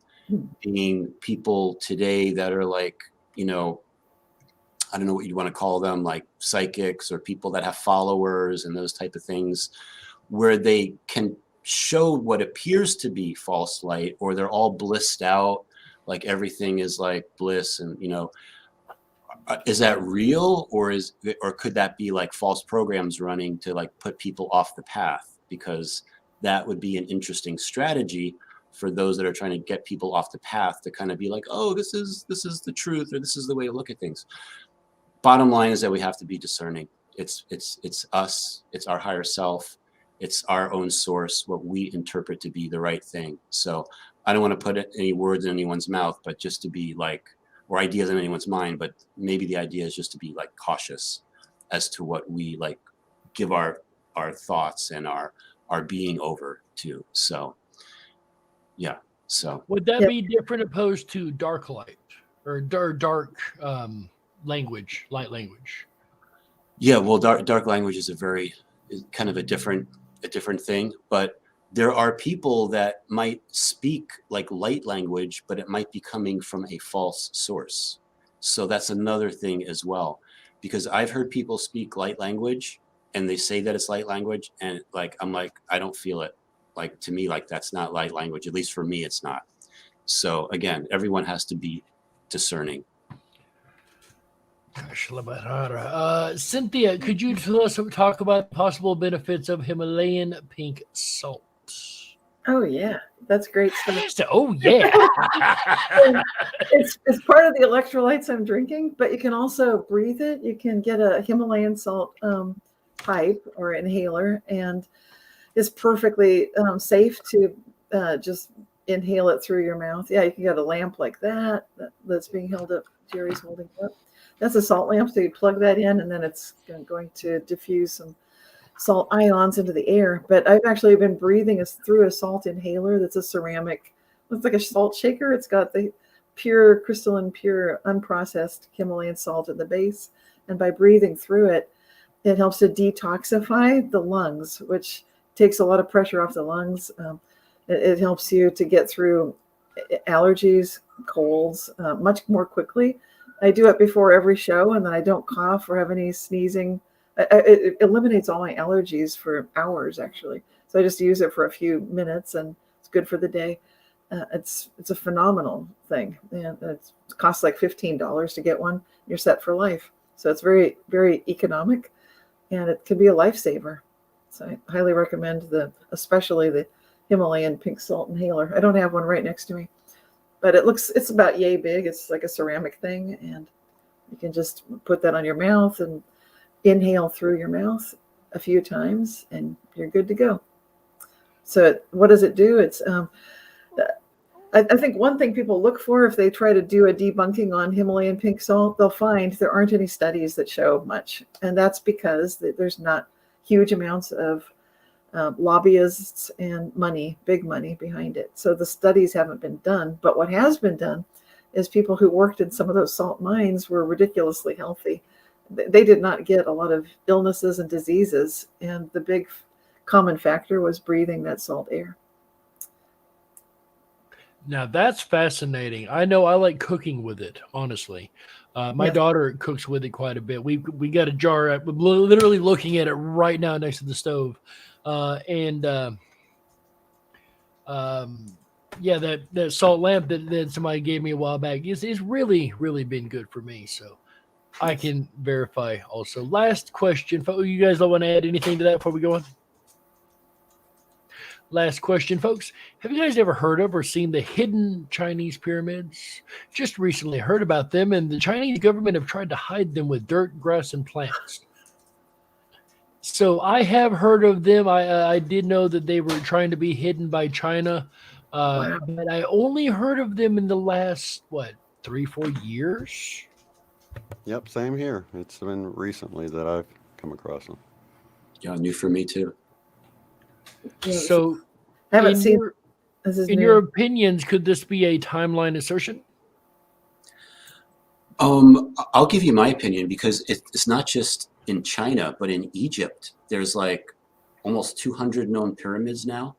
being people today that are like, I don't know what you want to call them, like psychics or people that have followers and those type of things, where they can show what appears to be false light, or they're all blissed out, like everything is like bliss. And, is that real, or could that be like false programs running to like put people off the path? Because that would be an interesting strategy for those that are trying to get people off the path to kind of be like, oh, this is the truth, or this is the way to look at things. Bottom line is that we have to be discerning. It's us, it's our higher self, it's our own source, what we interpret to be the right thing. So I don't want to put any words in anyone's mouth, but just to be like, or ideas in anyone's mind, but maybe the idea is just to be like cautious as to what we like give our thoughts and our being over to. So yeah. So would that be different opposed to dark light or dark language, light language? Yeah, well, dark language is kind of a different thing, but there are people that might speak like light language, but it might be coming from a false source. So that's another thing as well, because I've heard people speak light language and they say that it's light language, and like I'm like, I don't feel it. Like, to me, like, that's not light language. At least for me, it's not. So again, everyone has to be discerning. Cynthia, could you talk about possible benefits of Himalayan pink salt? Oh yeah, that's great stuff. Oh yeah. it's part of the electrolytes I'm drinking, but you can also breathe it. You can get a Himalayan salt pipe or inhaler, and it's perfectly safe to just inhale it through your mouth. Yeah, you can get a lamp like that's being held up. Jerry's holding up. That's a salt lamp, so you plug that in, and then it's going to diffuse some salt ions into the air. But I've actually been breathing through a salt inhaler that's a ceramic. It's like a salt shaker. It's got the pure, crystalline, pure, unprocessed Himalayan salt at the base. And by breathing through it, it helps to detoxify the lungs, which takes a lot of pressure off the lungs. It helps you to get through allergies, colds, much more quickly. I do it before every show, and then I don't cough or have any sneezing. It eliminates all my allergies for hours, actually. So I just use it for a few minutes, and it's good for the day. It's a phenomenal thing. And it costs like $15 to get one. You're set for life. So it's very, very economic, and it can be a lifesaver. So I highly recommend especially the Himalayan pink salt inhaler. I don't have one right next to me, but it's about yay big. It's like a ceramic thing, and you can just put that on your mouth and inhale through your mouth a few times, and you're good to go. So what does it do? It's I think one thing people look for if they try to do a debunking on Himalayan pink salt, they'll find there aren't any studies that show much. And that's because there's not huge amounts of lobbyists and money, big money behind it. So the studies haven't been done. But what has been done is people who worked in some of those salt mines were ridiculously healthy. They did not get a lot of illnesses and diseases. And the big common factor was breathing that salt air. Now that's fascinating. I know I like cooking with it, honestly. My daughter cooks with it quite a bit. We got a jar. I'm literally looking at it right now next to the stove. That salt lamp that somebody gave me a while back is really, really been good for me. So I can verify also. Last question. You guys don't want to add anything to that before we go on? Last question, folks. Have you guys ever heard of or seen the hidden Chinese pyramids? Just recently heard about them, and the Chinese government have tried to hide them with dirt, grass, and plants. So I have heard of them. I did know that they were trying to be hidden by China, but I only heard of them in the last, 3-4 years? Yep, same here. It's been recently that I've come across them. Yeah, new for me too. So, I haven't seen. In your opinions, could this be a timeline assertion? I'll give you my opinion, because it's not just in China, but in Egypt. There's like almost 200 known pyramids now.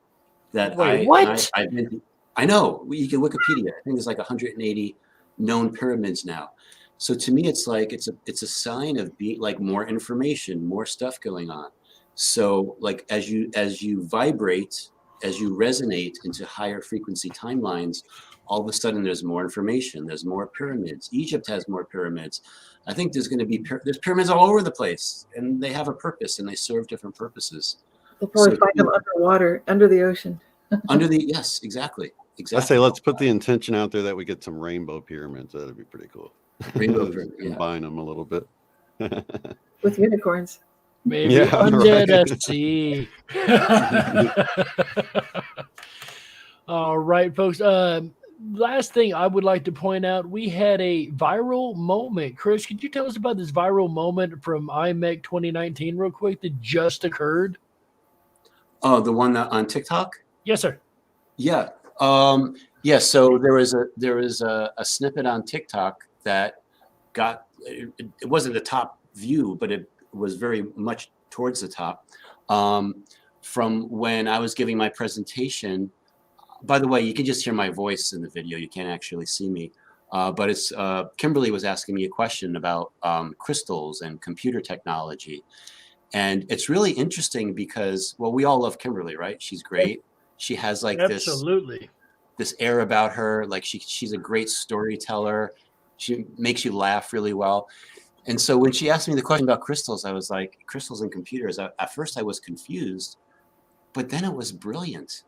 What? I know. You can Wikipedia. I think there's like 180 known pyramids now. So to me, it's like it's a sign of being like more information, more stuff going on. So like as you vibrate, as you resonate into higher frequency timelines, all of a sudden there's more information, there's more pyramids. Egypt has more pyramids. I think there's going to be there's pyramids all over the place, and they have a purpose and they serve different purposes. They'll probably find them underwater, under the ocean. Yes, exactly. exactly. I say let's put the intention out there that we get some rainbow pyramids. That'd be pretty cool. Rainbow pyramid, yeah. Combine them a little bit. With unicorns. Maybe Yeah, under right. the sea. All right, folks. Last thing I would like to point out, we had a viral moment. Chris, could you tell us about this viral moment from IMEC 2019 real quick that just occurred? Oh, the one on TikTok? Yes, sir. Yeah. Yeah. So there was a snippet on TikTok that got, it wasn't the top view, but it was very much towards the top, from when I was giving my presentation. By the way, you can just hear my voice in the video. You can't actually see me. But it's Kimberly was asking me a question about crystals and computer technology. And it's really interesting because, well, we all love Kimberly, right? She's great. She has like Absolutely. this air about her. Like she's a great storyteller. She makes you laugh really well. And so when she asked me the question about crystals, I was like, crystals and computers. At first I was confused, but then it was brilliant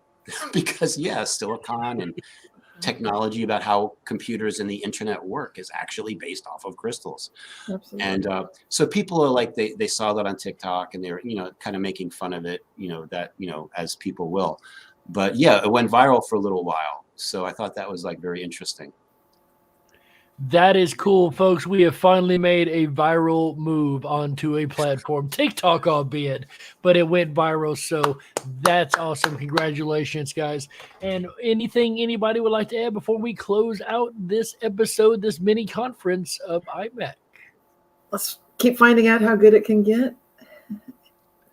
because yeah, silicon and technology about how computers and the internet work is actually based off of crystals. Absolutely. And so people are like, they saw that on TikTok and they're, kind of making fun of it, that, as people will. But yeah, it went viral for a little while. So I thought that was like very interesting. That is cool, folks. We have finally made a viral move onto a platform, TikTok albeit, but it went viral. So that's awesome. Congratulations, guys. And anything anybody would like to add before we close out this episode, this mini conference of IMEC? Let's keep finding out how good it can get.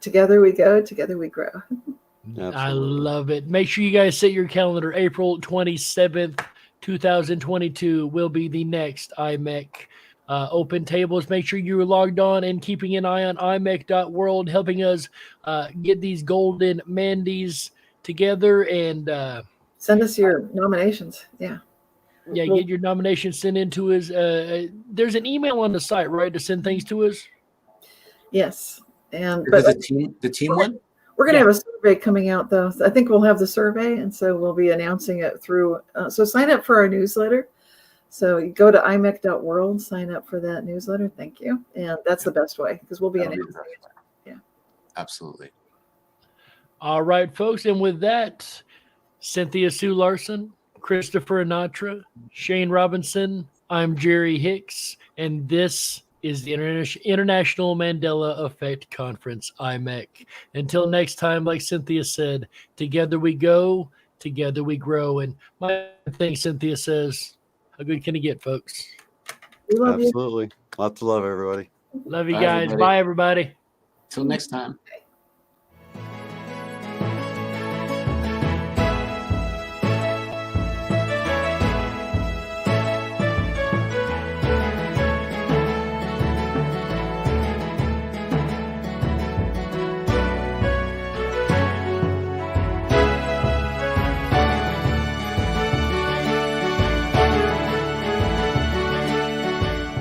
Together we go, together we grow. Absolutely. I love it. Make sure you guys set your calendar. April 27th. 2022 will be the next IMEC open tables. Make sure you're logged on and keeping an eye on imec.world, helping us get these golden Mandies together and send us your nominations. Yeah, get your nominations sent in to us. There's an email on the site, right, to send things to us? Yes. And but the team one? We're going to have a survey coming out, though. I think we'll have the survey, and so we'll be announcing it through. So sign up for our newsletter. So you go to imec.world, sign up for that newsletter. Thank you. And that's the best way because we'll be announcing it. Yeah. Absolutely. All right, folks. And with that, Cynthia Sue Larson, Christopher Anatra, Shane Robinson, I'm Jerry Hicks, and this is the International Mandela Effect Conference, IMEC. Until next time, like Cynthia said, together we go, together we grow. And my thing, Cynthia says, how good can it get, folks? We love Absolutely. Lots of love, everybody. Love you Bye, guys. everybody. Bye, everybody. Till next time. you.